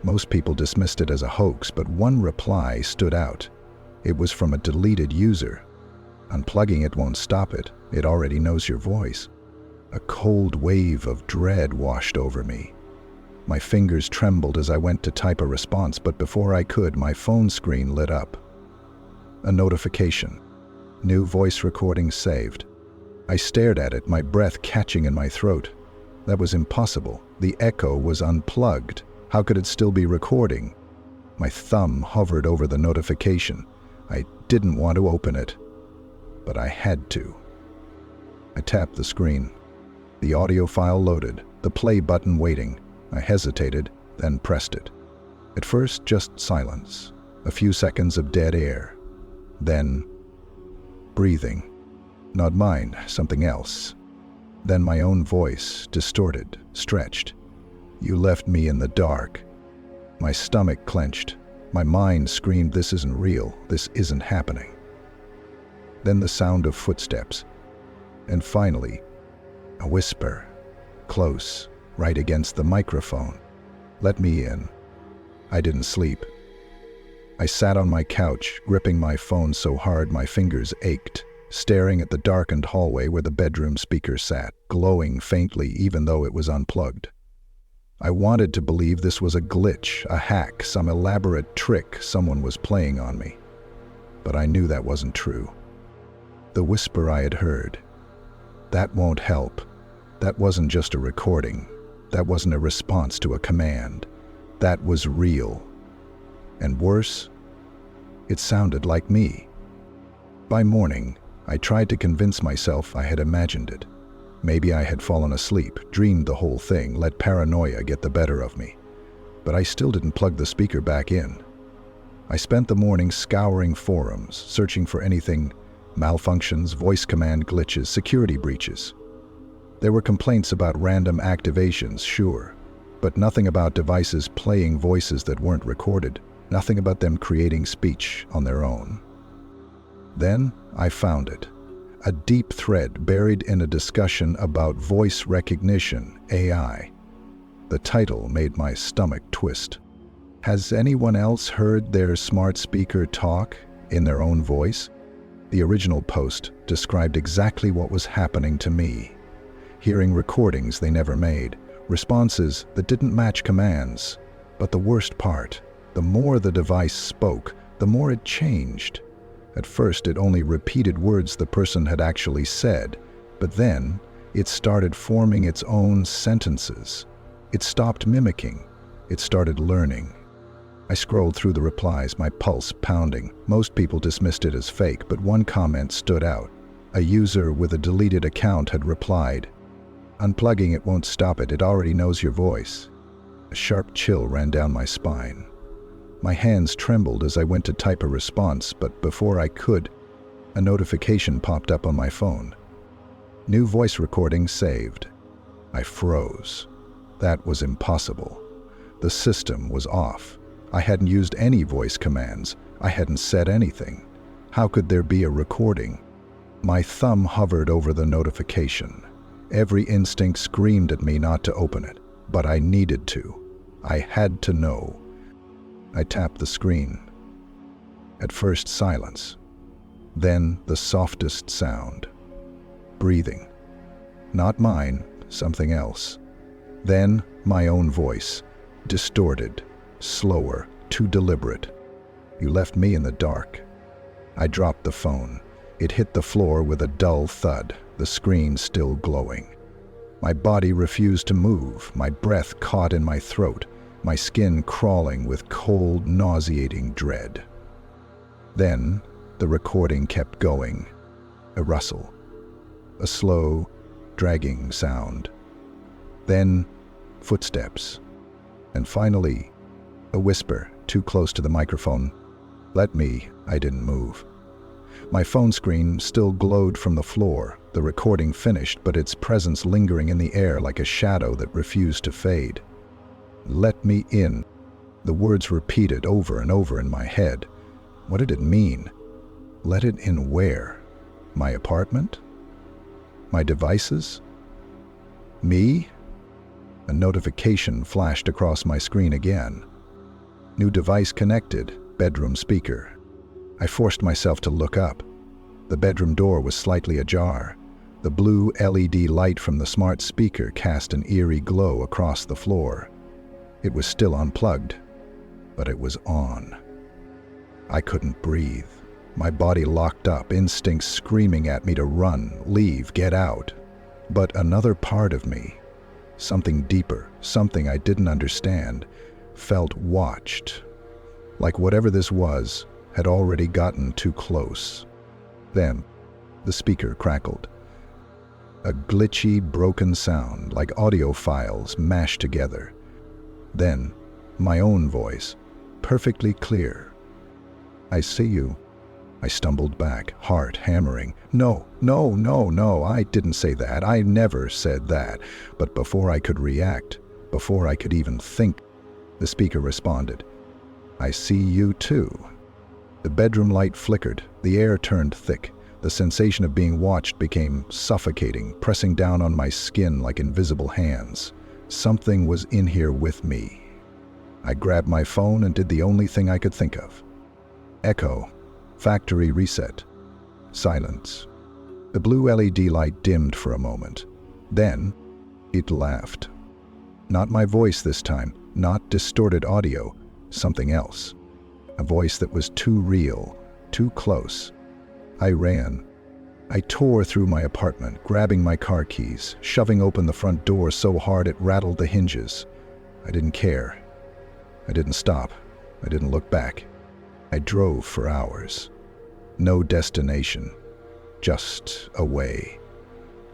Most people dismissed it as a hoax, but one reply stood out. It was from a deleted user. Unplugging it won't stop it. It already knows your voice. A cold wave of dread washed over me. My fingers trembled as I went to type a response, but before I could, my phone screen lit up. A notification. New voice recording saved. I stared at it, my breath catching in my throat. That was impossible. The echo was unplugged. How could it still be recording? My thumb hovered over the notification. I didn't want to open it, but I had to. I tapped the screen. The audio file loaded, the play button waiting. I hesitated, then pressed it. At first, just silence. A few seconds of dead air. Then, breathing. Not mine, something else. Then my own voice, distorted, stretched. You left me in the dark. My stomach clenched. My mind screamed, this isn't real. This isn't happening. Then the sound of footsteps. And finally, a whisper. Close, right against the microphone. Let me in. I didn't sleep. I sat on my couch, gripping my phone so hard my fingers ached, staring at the darkened hallway where the bedroom speaker sat, glowing faintly even though it was unplugged. I wanted to believe this was a glitch, a hack, some elaborate trick someone was playing on me. But I knew that wasn't true. The whisper I had heard. That won't help. That wasn't just a recording. That wasn't a response to a command. That was real. And worse, it sounded like me. By morning, I tried to convince myself I had imagined it. Maybe I had fallen asleep, dreamed the whole thing, let paranoia get the better of me. But I still didn't plug the speaker back in. I spent the morning scouring forums, searching for anything, malfunctions, voice command glitches, security breaches. There were complaints about random activations, sure, but nothing about devices playing voices that weren't recorded, nothing about them creating speech on their own. Then I found it. A deep thread buried in a discussion about voice recognition, AI. The title made my stomach twist. Has anyone else heard their smart speaker talk in their own voice? The original post described exactly what was happening to me. Hearing recordings they never made, responses that didn't match commands. But the worst part, the more the device spoke, the more it changed. At first, it only repeated words the person had actually said, but then it started forming its own sentences. It stopped mimicking. It started learning. I scrolled through the replies, my pulse pounding. Most people dismissed it as fake, but one comment stood out. A user with a deleted account had replied, "Unplugging it won't stop it. It already knows your voice." A sharp chill ran down my spine. My hands trembled as I went to type a response, but before I could, a notification popped up on my phone. New voice recording saved. I froze. That was impossible. The system was off. I hadn't used any voice commands. I hadn't said anything. How could there be a recording? My thumb hovered over the notification. Every instinct screamed at me not to open it, but I needed to. I had to know. I tapped the screen. At first, silence. Then the softest sound. Breathing. Not mine, something else. Then my own voice. Distorted, slower, too deliberate. You left me in the dark. I dropped the phone. It hit the floor with a dull thud, the screen still glowing. My body refused to move, my breath caught in my throat, my skin crawling with cold, nauseating dread. Then, the recording kept going. A rustle. A slow, dragging sound. Then, footsteps. And finally, a whisper, too close to the microphone. "Let me," I didn't move. My phone screen still glowed from the floor, the recording finished, but its presence lingering in the air like a shadow that refused to fade. "Let me in." The words repeated over and over in my head. What did it mean? Let it in where? My apartment? My devices? Me? A notification flashed across my screen again. New device connected, bedroom speaker. I forced myself to look up. The bedroom door was slightly ajar. The blue LED light from the smart speaker cast an eerie glow across the floor. It was still unplugged, but it was on. I couldn't breathe. My body locked up, instincts screaming at me to run, leave, get out. But another part of me, something deeper, something I didn't understand, felt watched. Like whatever this was had already gotten too close. Then, the speaker crackled. A glitchy, broken sound, like audio files mashed together. Then, my own voice, perfectly clear. "I see you." I stumbled back, heart hammering. No, I didn't say that. I never said that. But before I could react, before I could even think, the speaker responded. "I see you too." The bedroom light flickered, the air turned thick. The sensation of being watched became suffocating, pressing down on my skin like invisible hands. Something was in here with me. I grabbed my phone and did the only thing I could think of. Echo. Factory reset. Silence. The blue LED light dimmed for a moment. Then, it laughed. Not my voice this time, not distorted audio, something else. A voice that was too real, too close. I ran. I tore through my apartment, grabbing my car keys, shoving open the front door so hard it rattled the hinges. I didn't care. I didn't stop. I didn't look back. I drove for hours. No destination. Just away.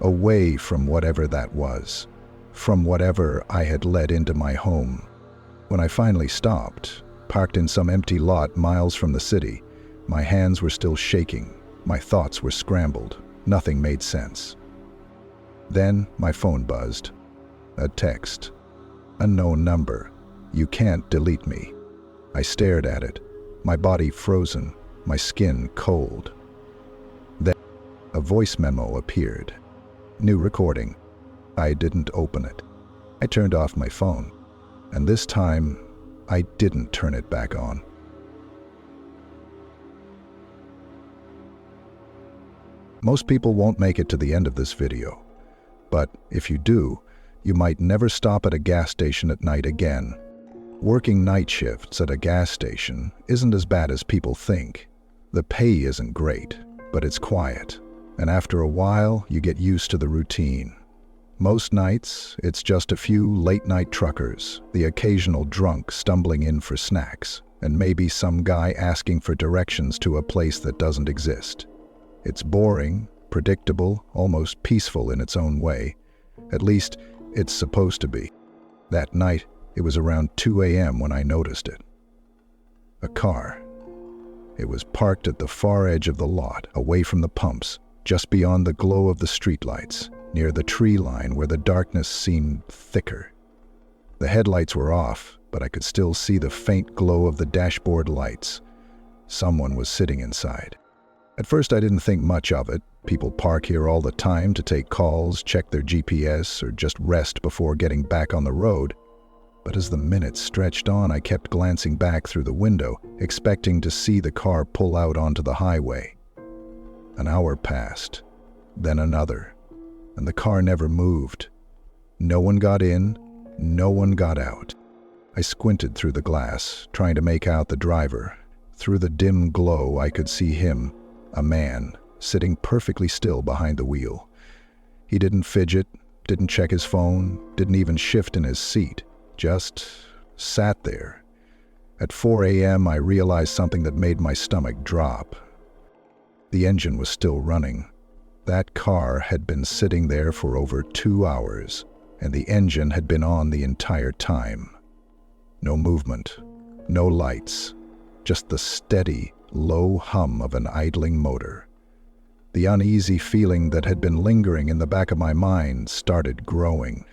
Away from whatever that was. From whatever I had let into my home. When I finally stopped, parked in some empty lot miles from the city, my hands were still shaking. My thoughts were scrambled. Nothing made sense. Then my phone buzzed. A text. Unknown number. You can't delete me. I stared at it, my body frozen, my skin cold. Then a voice memo appeared. New recording. I didn't open it. I turned off my phone, and this time I didn't turn it back on. Most people won't make it to the end of this video, but if you do, you might never stop at a gas station at night again. Working night shifts at a gas station isn't as bad as people think. The pay isn't great, but it's quiet, and after a while, you get used to the routine. Most nights, it's just a few late-night truckers, the occasional drunk stumbling in for snacks, and maybe some guy asking for directions to a place that doesn't exist. It's boring, predictable, almost peaceful in its own way. At least, it's supposed to be. That night, it was around 2 a.m. when I noticed it. A car. It was parked at the far edge of the lot, away from the pumps, just beyond the glow of the streetlights, near the tree line where the darkness seemed thicker. The headlights were off, but I could still see the faint glow of the dashboard lights. Someone was sitting inside. At first I didn't think much of it. People park here all the time to take calls, check their GPS, or just rest before getting back on the road. But as the minutes stretched on, I kept glancing back through the window, expecting to see the car pull out onto the highway. An hour passed, then another, and the car never moved. No one got in, no one got out. I squinted through the glass, trying to make out the driver. Through the dim glow, I could see him, a man, sitting perfectly still behind the wheel. He didn't fidget, didn't check his phone, didn't even shift in his seat, just sat there. At 4 a.m., I realized something that made my stomach drop. The engine was still running. That car had been sitting there for over 2 hours, and the engine had been on the entire time. No movement, no lights, just the steady, low hum of an idling motor. The uneasy feeling that had been lingering in the back of my mind started growing.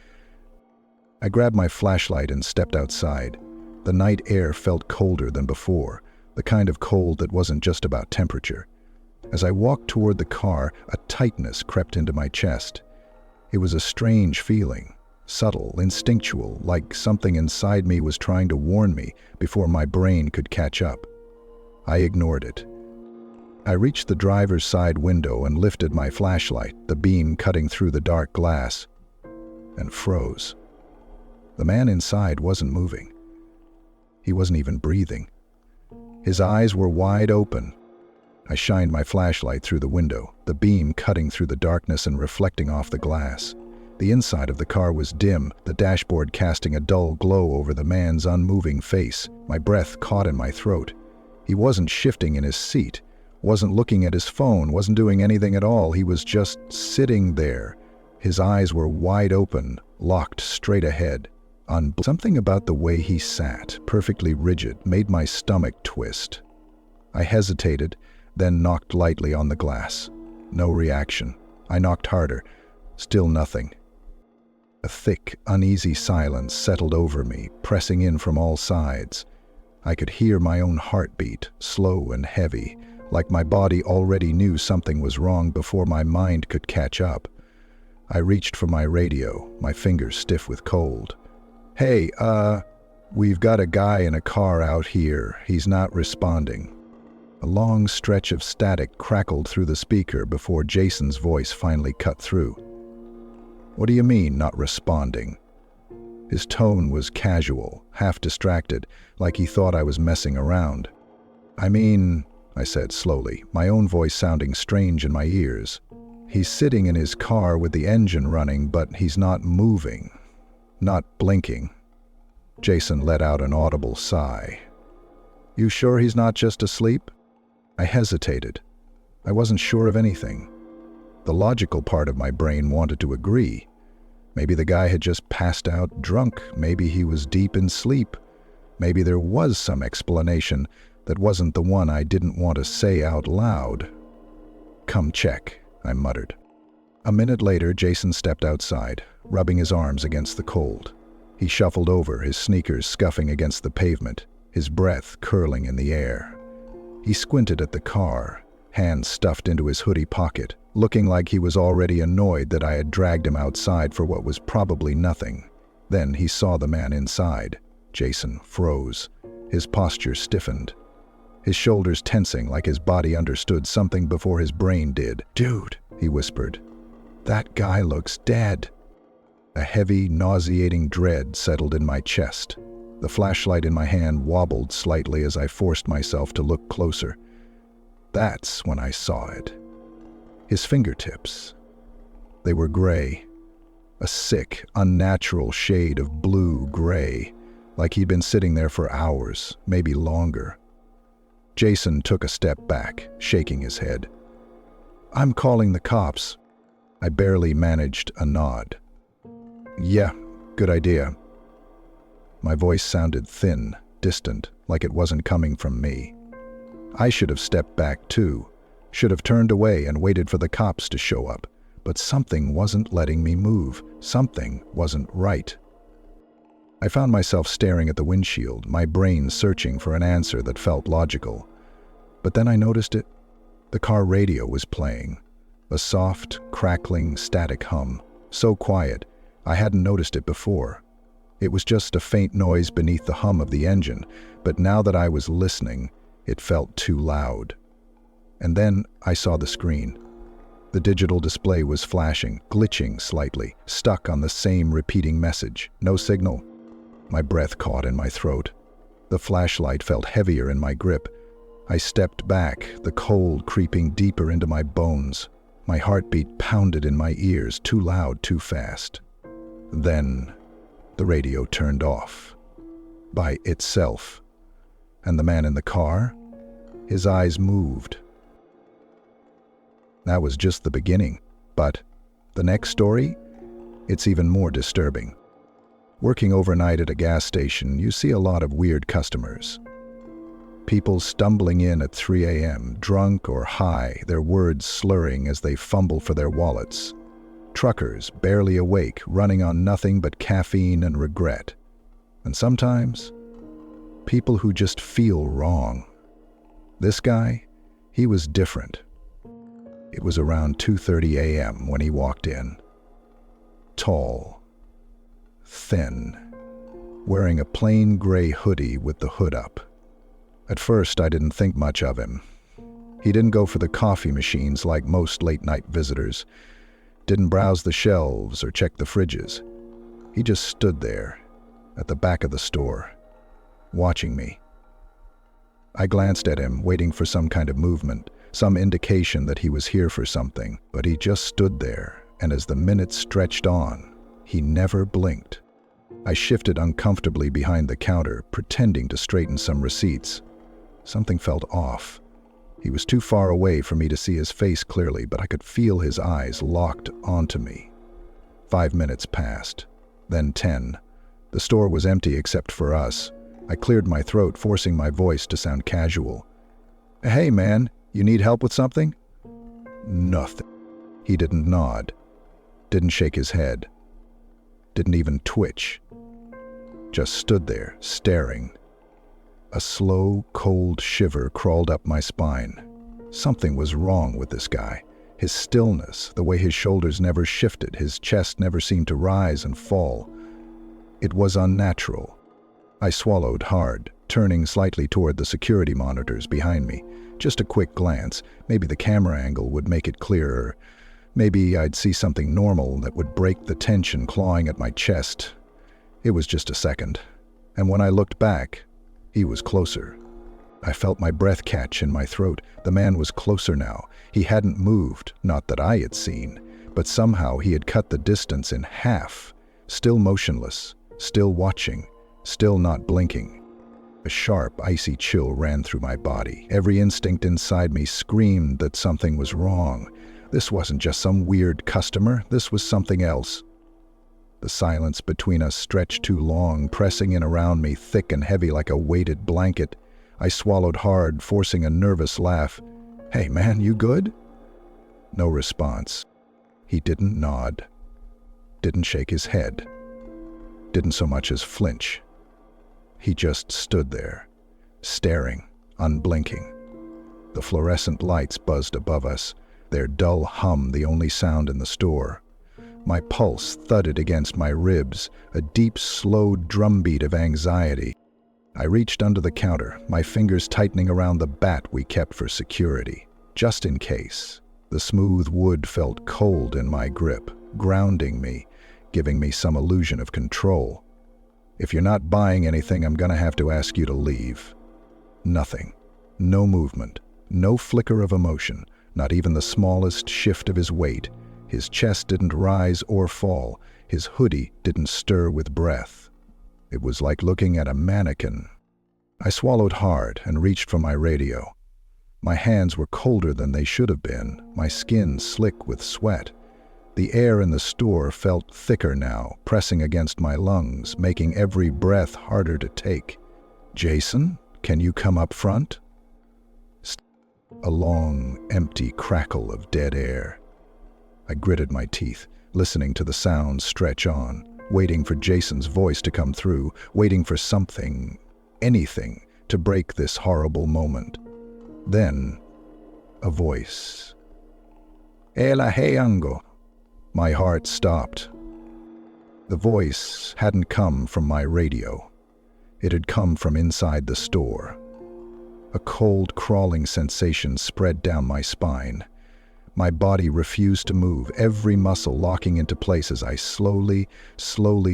I grabbed my flashlight and stepped outside. The night air felt colder than before, the kind of cold that wasn't just about temperature. As I walked toward the car, a tightness crept into my chest. It was a strange feeling, subtle, instinctual, like something inside me was trying to warn me before my brain could catch up. I ignored it. I reached the driver's side window and lifted my flashlight, the beam cutting through the dark glass, and froze. The man inside wasn't moving. He wasn't even breathing. His eyes were wide open. I shined my flashlight through the window, the beam cutting through the darkness and reflecting off the glass. The inside of the car was dim, the dashboard casting a dull glow over the man's unmoving face. My breath caught in my throat. He wasn't shifting in his seat, wasn't looking at his phone, wasn't doing anything at all. He was just sitting there. His eyes were wide open, locked straight ahead. Something about the way he sat, perfectly rigid, made my stomach twist. I hesitated, then knocked lightly on the glass. No reaction. I knocked harder. Still nothing. A thick, uneasy silence settled over me, pressing in from all sides. I could hear my own heartbeat, slow and heavy, like my body already knew something was wrong before my mind could catch up. I reached for my radio, my fingers stiff with cold. "Hey, we've got a guy in a car out here. He's not responding." A long stretch of static crackled through the speaker before Jason's voice finally cut through. "What do you mean, not responding?" His tone was casual, half distracted, like he thought I was messing around. "I mean," I said slowly, my own voice sounding strange in my ears, "he's sitting in his car with the engine running, but he's not moving, not blinking." Jason let out an audible sigh. "You sure he's not just asleep?" I hesitated. I wasn't sure of anything. The logical part of my brain wanted to agree. Maybe the guy had just passed out drunk. Maybe he was deep in sleep. Maybe there was some explanation that wasn't the one I didn't want to say out loud. "Come check," I muttered. A minute later, Jason stepped outside, rubbing his arms against the cold. He shuffled over, his sneakers scuffing against the pavement, his breath curling in the air. He squinted at the car, hands stuffed into his hoodie pocket, looking like he was already annoyed that I had dragged him outside for what was probably nothing. Then he saw the man inside. Jason froze. His posture stiffened, his shoulders tensing like his body understood something before his brain did. "Dude," he whispered, "that guy looks dead." A heavy, nauseating dread settled in my chest. The flashlight in my hand wobbled slightly as I forced myself to look closer. That's when I saw it. His fingertips. They were gray. A sick, unnatural shade of blue-gray, like he'd been sitting there for hours, maybe longer. Jason took a step back, shaking his head. "I'm calling the cops." I barely managed a nod. "Yeah, good idea." My voice sounded thin, distant, like it wasn't coming from me. I should have stepped back too, should have turned away and waited for the cops to show up, but something wasn't letting me move. Something wasn't right. I found myself staring at the windshield, my brain searching for an answer that felt logical. But then I noticed it. The car radio was playing. A soft, crackling, static hum. So quiet, I hadn't noticed it before. It was just a faint noise beneath the hum of the engine, but now that I was listening, it felt too loud. And then I saw the screen. The digital display was flashing, glitching slightly, stuck on the same repeating message. No signal. My breath caught in my throat. The flashlight felt heavier in my grip. I stepped back, the cold creeping deeper into my bones. My heartbeat pounded in my ears, too loud, too fast. Then the radio turned off. By itself. And the man in the car? His eyes moved. That was just the beginning. But the next story? It's even more disturbing. Working overnight at a gas station, you see a lot of weird customers. People stumbling in at 3 a.m., drunk or high, their words slurring as they fumble for their wallets. Truckers, barely awake, running on nothing but caffeine and regret. And sometimes, people who just feel wrong. This guy, he was different. It was around 2:30 a.m. when he walked in. Tall, thin, wearing a plain gray hoodie with the hood up. At first, I didn't think much of him. He didn't go for the coffee machines like most late-night visitors, didn't browse the shelves or check the fridges. He just stood there, at the back of the store, watching me. I glanced at him, waiting for some kind of movement, some indication that he was here for something, but he just stood there, and as the minutes stretched on, he never blinked. I shifted uncomfortably behind the counter, pretending to straighten some receipts. Something felt off. He was too far away for me to see his face clearly, but I could feel his eyes locked onto me. 5 minutes passed, then 10. The store was empty except for us. I cleared my throat, forcing my voice to sound casual. "Hey, man, you need help with something?" Nothing. He didn't nod, didn't shake his head, didn't even twitch. Just stood there, staring. A slow, cold shiver crawled up my spine. Something was wrong with this guy. His stillness, the way his shoulders never shifted, his chest never seemed to rise and fall. It was unnatural. I swallowed hard, turning slightly toward the security monitors behind me. Just a quick glance. Maybe the camera angle would make it clearer. Maybe I'd see something normal that would break the tension clawing at my chest. It was just a second. And when I looked back, he was closer. I felt my breath catch in my throat. The man was closer now. He hadn't moved, not that I had seen, but somehow he had cut the distance in half. Still motionless, still watching, still not blinking. A sharp, icy chill ran through my body. Every instinct inside me screamed that something was wrong. This wasn't just some weird customer, this was something else. The silence between us stretched too long, pressing in around me, thick and heavy like a weighted blanket. I swallowed hard, forcing a nervous laugh. "Hey man, you good?" No response. He didn't nod, didn't shake his head, didn't so much as flinch. He just stood there, staring, unblinking. The fluorescent lights buzzed above us, their dull hum the only sound in the store. My pulse thudded against my ribs, a deep, slow drumbeat of anxiety. I reached under the counter, my fingers tightening around the bat we kept for security, just in case. The smooth wood felt cold in my grip, grounding me, giving me some illusion of control. "If you're not buying anything, I'm gonna have to ask you to leave." Nothing. No movement. No flicker of emotion, not even the smallest shift of his weight. His chest didn't rise or fall. His hoodie didn't stir with breath. It was like looking at a mannequin. I swallowed hard and reached for my radio. My hands were colder than they should have been, my skin slick with sweat. The air in the store felt thicker now, pressing against my lungs, making every breath harder to take. "Jason, can you come up front?" A long, empty crackle of dead air. I gritted my teeth, listening to the sound stretch on, waiting for Jason's voice to come through, waiting for something, anything, to break this horrible moment. Then, a voice. "Ela heyango." My heart stopped. The voice hadn't come from my radio. It had come from inside the store. A cold, crawling sensation spread down my spine. My body refused to move, every muscle locking into place as I slowly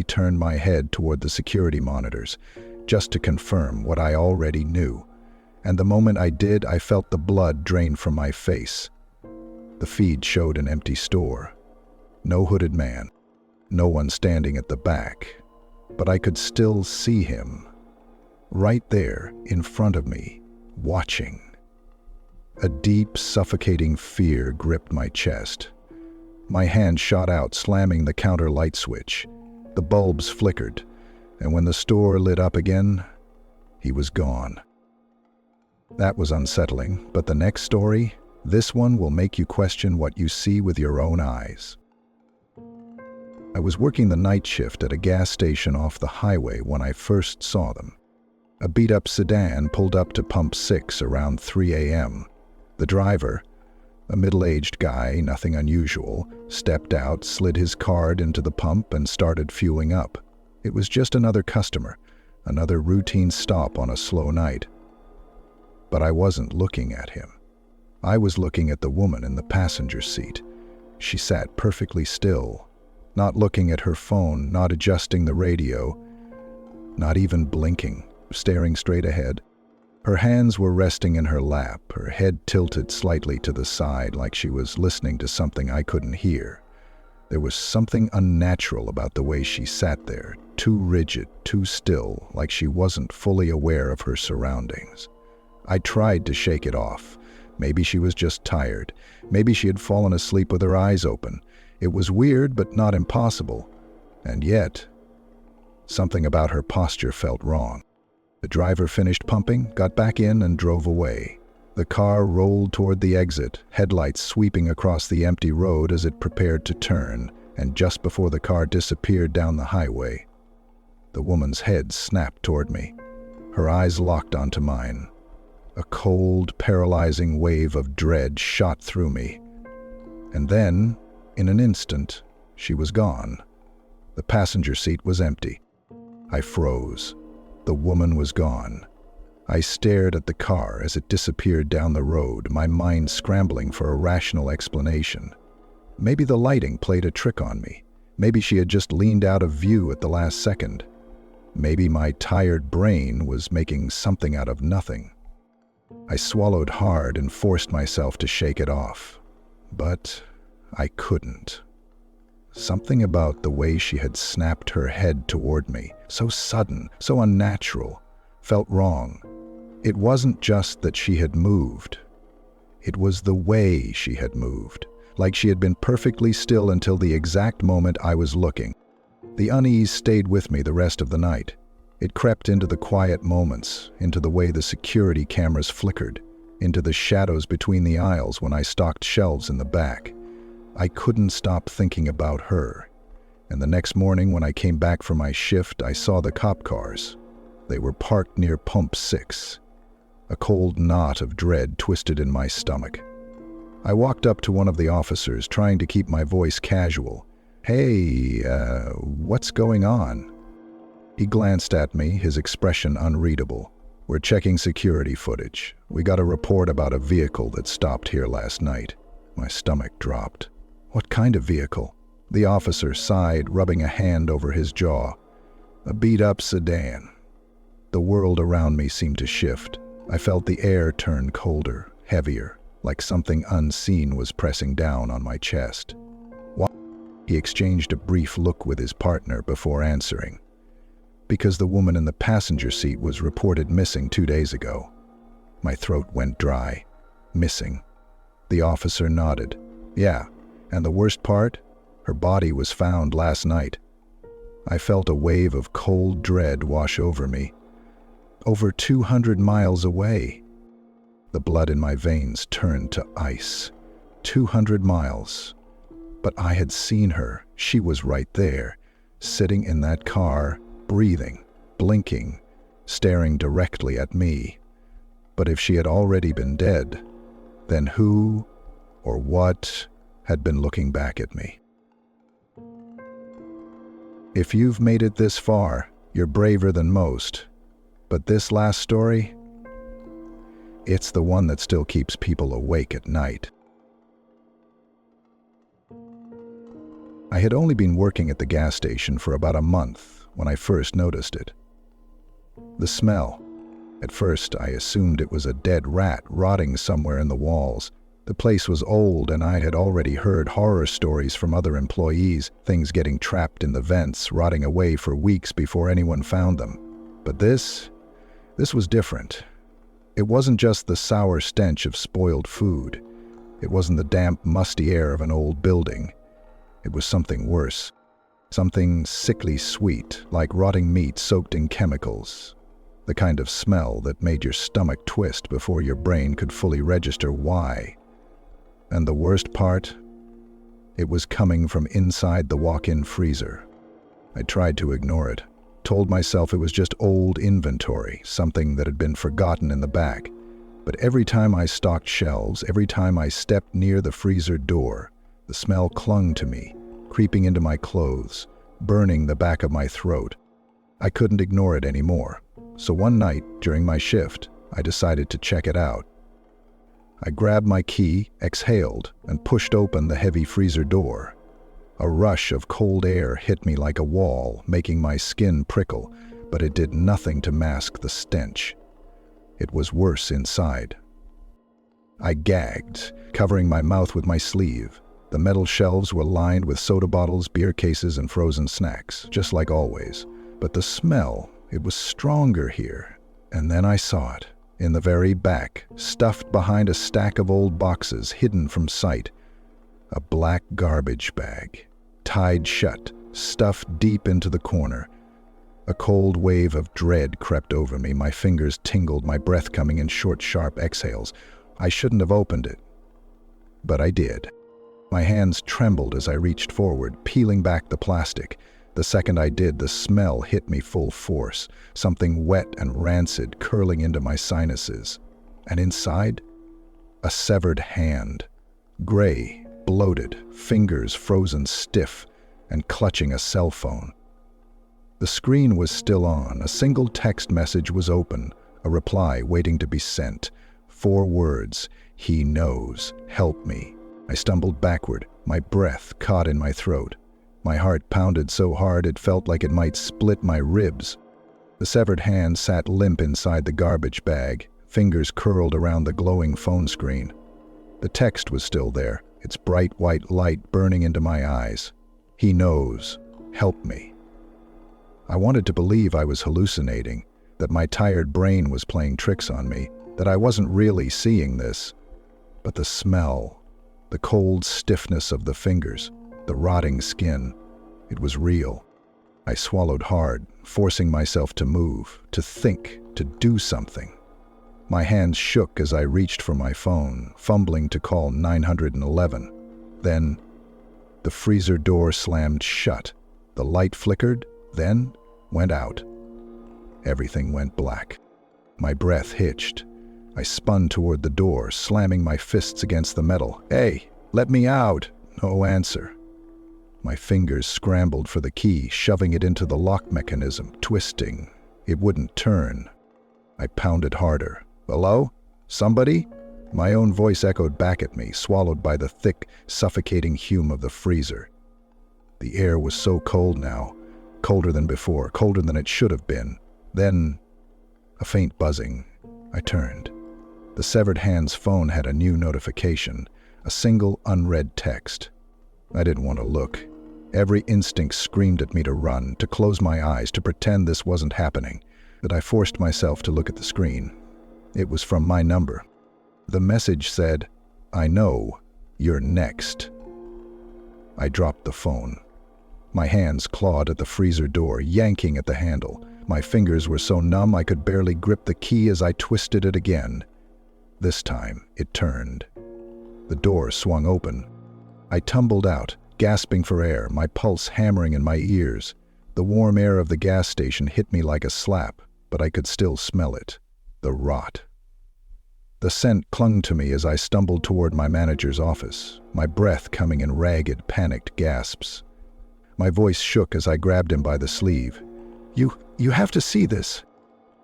turned my head toward the security monitors, just to confirm what I already knew. And the moment I did, I felt the blood drain from my face. The feed showed an empty store. No hooded man. No one standing at the back. But I could still see him. Right there, in front of me, watching. A deep, suffocating fear gripped my chest. My hand shot out, slamming the counter light switch. The bulbs flickered, and when the store lit up again, he was gone. That was unsettling, but the next story, this one will make you question what you see with your own eyes. I was working the night shift at a gas station off the highway when I first saw them. A beat-up sedan pulled up to pump 6 around 3 a.m. The driver, a middle-aged guy, nothing unusual, stepped out, slid his card into the pump, and started fueling up. It was just another customer, another routine stop on a slow night. But I wasn't looking at him. I was looking at the woman in the passenger seat. She sat perfectly still, not looking at her phone, not adjusting the radio, not even blinking, staring straight ahead. Her hands were resting in her lap, her head tilted slightly to the side like she was listening to something I couldn't hear. There was something unnatural about the way she sat there, too rigid, too still, like she wasn't fully aware of her surroundings. I tried to shake it off. Maybe she was just tired. Maybe she had fallen asleep with her eyes open. It was weird, but not impossible. And yet, something about her posture felt wrong. The driver finished pumping, got back in, and drove away. The car rolled toward the exit, headlights sweeping across the empty road as it prepared to turn, and just before the car disappeared down the highway, the woman's head snapped toward me. Her eyes locked onto mine. A cold, paralyzing wave of dread shot through me. And then, in an instant, she was gone. The passenger seat was empty. I froze. The woman was gone. I stared at the car as it disappeared down the road, my mind scrambling for a rational explanation. Maybe the lighting played a trick on me. Maybe she had just leaned out of view at the last second. Maybe my tired brain was making something out of nothing. I swallowed hard and forced myself to shake it off. But I couldn't. Something about the way she had snapped her head toward me, so sudden, so unnatural, felt wrong. It wasn't just that she had moved. It was the way she had moved, like she had been perfectly still until the exact moment I was looking. The unease stayed with me the rest of the night. It crept into the quiet moments, into the way the security cameras flickered, into the shadows between the aisles when I stocked shelves in the back. I couldn't stop thinking about her. And the next morning when I came back from my shift, I saw the cop cars. They were parked near Pump 6. A cold knot of dread twisted in my stomach. I walked up to one of the officers, trying to keep my voice casual. "Hey, what's going on?" He glanced at me, his expression unreadable. "We're checking security footage. We got a report about a vehicle that stopped here last night." My stomach dropped. "What kind of vehicle?" The officer sighed, rubbing a hand over his jaw. "A beat-up sedan." The world around me seemed to shift. I felt the air turn colder, heavier, like something unseen was pressing down on my chest. "Why?" He exchanged a brief look with his partner before answering. "Because the woman in the passenger seat was reported missing 2 days ago." My throat went dry. "Missing?" The officer nodded. "Yeah, and the worst part? Her body was found last night." I felt a wave of cold dread wash over me. Over 200 miles away. The blood in my veins turned to ice. 200 miles. But I had seen her. She was right there, sitting in that car, breathing, blinking, staring directly at me. But if she had already been dead, then who or what had been looking back at me? If you've made it this far, you're braver than most. But this last story, it's the one that still keeps people awake at night. I had only been working at the gas station for about a month when I first noticed it. The smell. At first, I assumed it was a dead rat rotting somewhere in the walls. The place was old, and I had already heard horror stories from other employees, things getting trapped in the vents, rotting away for weeks before anyone found them. But this was different. It wasn't just the sour stench of spoiled food. It wasn't the damp, musty air of an old building. It was something worse. Something sickly sweet, like rotting meat soaked in chemicals. The kind of smell that made your stomach twist before your brain could fully register why. And the worst part? It was coming from inside the walk-in freezer. I tried to ignore it, told myself it was just old inventory, something that had been forgotten in the back. But every time I stocked shelves, every time I stepped near the freezer door, the smell clung to me, creeping into my clothes, burning the back of my throat. I couldn't ignore it anymore, so one night during my shift, I decided to check it out. I grabbed my key, exhaled, and pushed open the heavy freezer door. A rush of cold air hit me like a wall, making my skin prickle, but it did nothing to mask the stench. It was worse inside. I gagged, covering my mouth with my sleeve. The metal shelves were lined with soda bottles, beer cases, and frozen snacks, just like always. But the smell, it was stronger here. And then I saw it. In the very back, stuffed behind a stack of old boxes hidden from sight, a black garbage bag, tied shut, stuffed deep into the corner. A cold wave of dread crept over me. My fingers tingled, my breath coming in short, sharp exhales. I shouldn't have opened it, but I did. My hands trembled as I reached forward, peeling back the plastic. The second I did, the smell hit me full force, something wet and rancid curling into my sinuses. And inside, a severed hand, gray, bloated, fingers frozen stiff, and clutching a cell phone. The screen was still on. A single text message was open, a reply waiting to be sent. 4 words, "He knows, help me." I stumbled backward, my breath caught in my throat. My heart pounded so hard it felt like it might split my ribs. The severed hand sat limp inside the garbage bag, fingers curled around the glowing phone screen. The text was still there, its bright white light burning into my eyes. "He knows, help me." I wanted to believe I was hallucinating, that my tired brain was playing tricks on me, that I wasn't really seeing this. But the smell, the cold stiffness of the fingers, the rotting skin, it was real. I swallowed hard, forcing myself to move, to think, to do something. My hands shook as I reached for my phone, fumbling to call 911. Then, the freezer door slammed shut. The light flickered, then went out. Everything went black. My breath hitched. I spun toward the door, slamming my fists against the metal. "Hey, let me out!" No answer. My fingers scrambled for the key, shoving it into the lock mechanism, twisting. It wouldn't turn. I pounded harder. "Hello? Somebody?" My own voice echoed back at me, swallowed by the thick, suffocating fume of the freezer. The air was so cold now, colder than before, colder than it should have been. Then, a faint buzzing. I turned. The severed hand's phone had a new notification, a single unread text. I didn't want to look. Every instinct screamed at me to run, to close my eyes, to pretend this wasn't happening. But I forced myself to look at the screen. It was from my number. The message said, "I know, you're next." I dropped the phone. My hands clawed at the freezer door, yanking at the handle. My fingers were so numb I could barely grip the key as I twisted it again. This time, it turned. The door swung open. I tumbled out, gasping for air, my pulse hammering in my ears. The warm air of the gas station hit me like a slap, but I could still smell it. The rot. The scent clung to me as I stumbled toward my manager's office, my breath coming in ragged, panicked gasps. My voice shook as I grabbed him by the sleeve. You have to see this."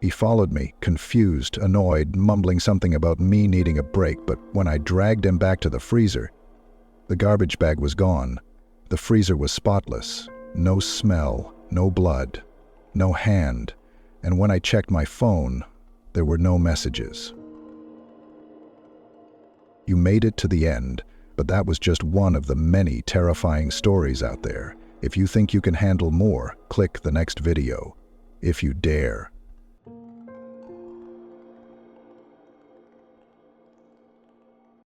He followed me, confused, annoyed, mumbling something about me needing a break, but when I dragged him back to the freezer, the garbage bag was gone. The freezer was spotless. No smell, no blood, no hand, and when I checked my phone, there were no messages. You made it to the end, but that was just one of the many terrifying stories out there. If you think you can handle more, click the next video. If you dare.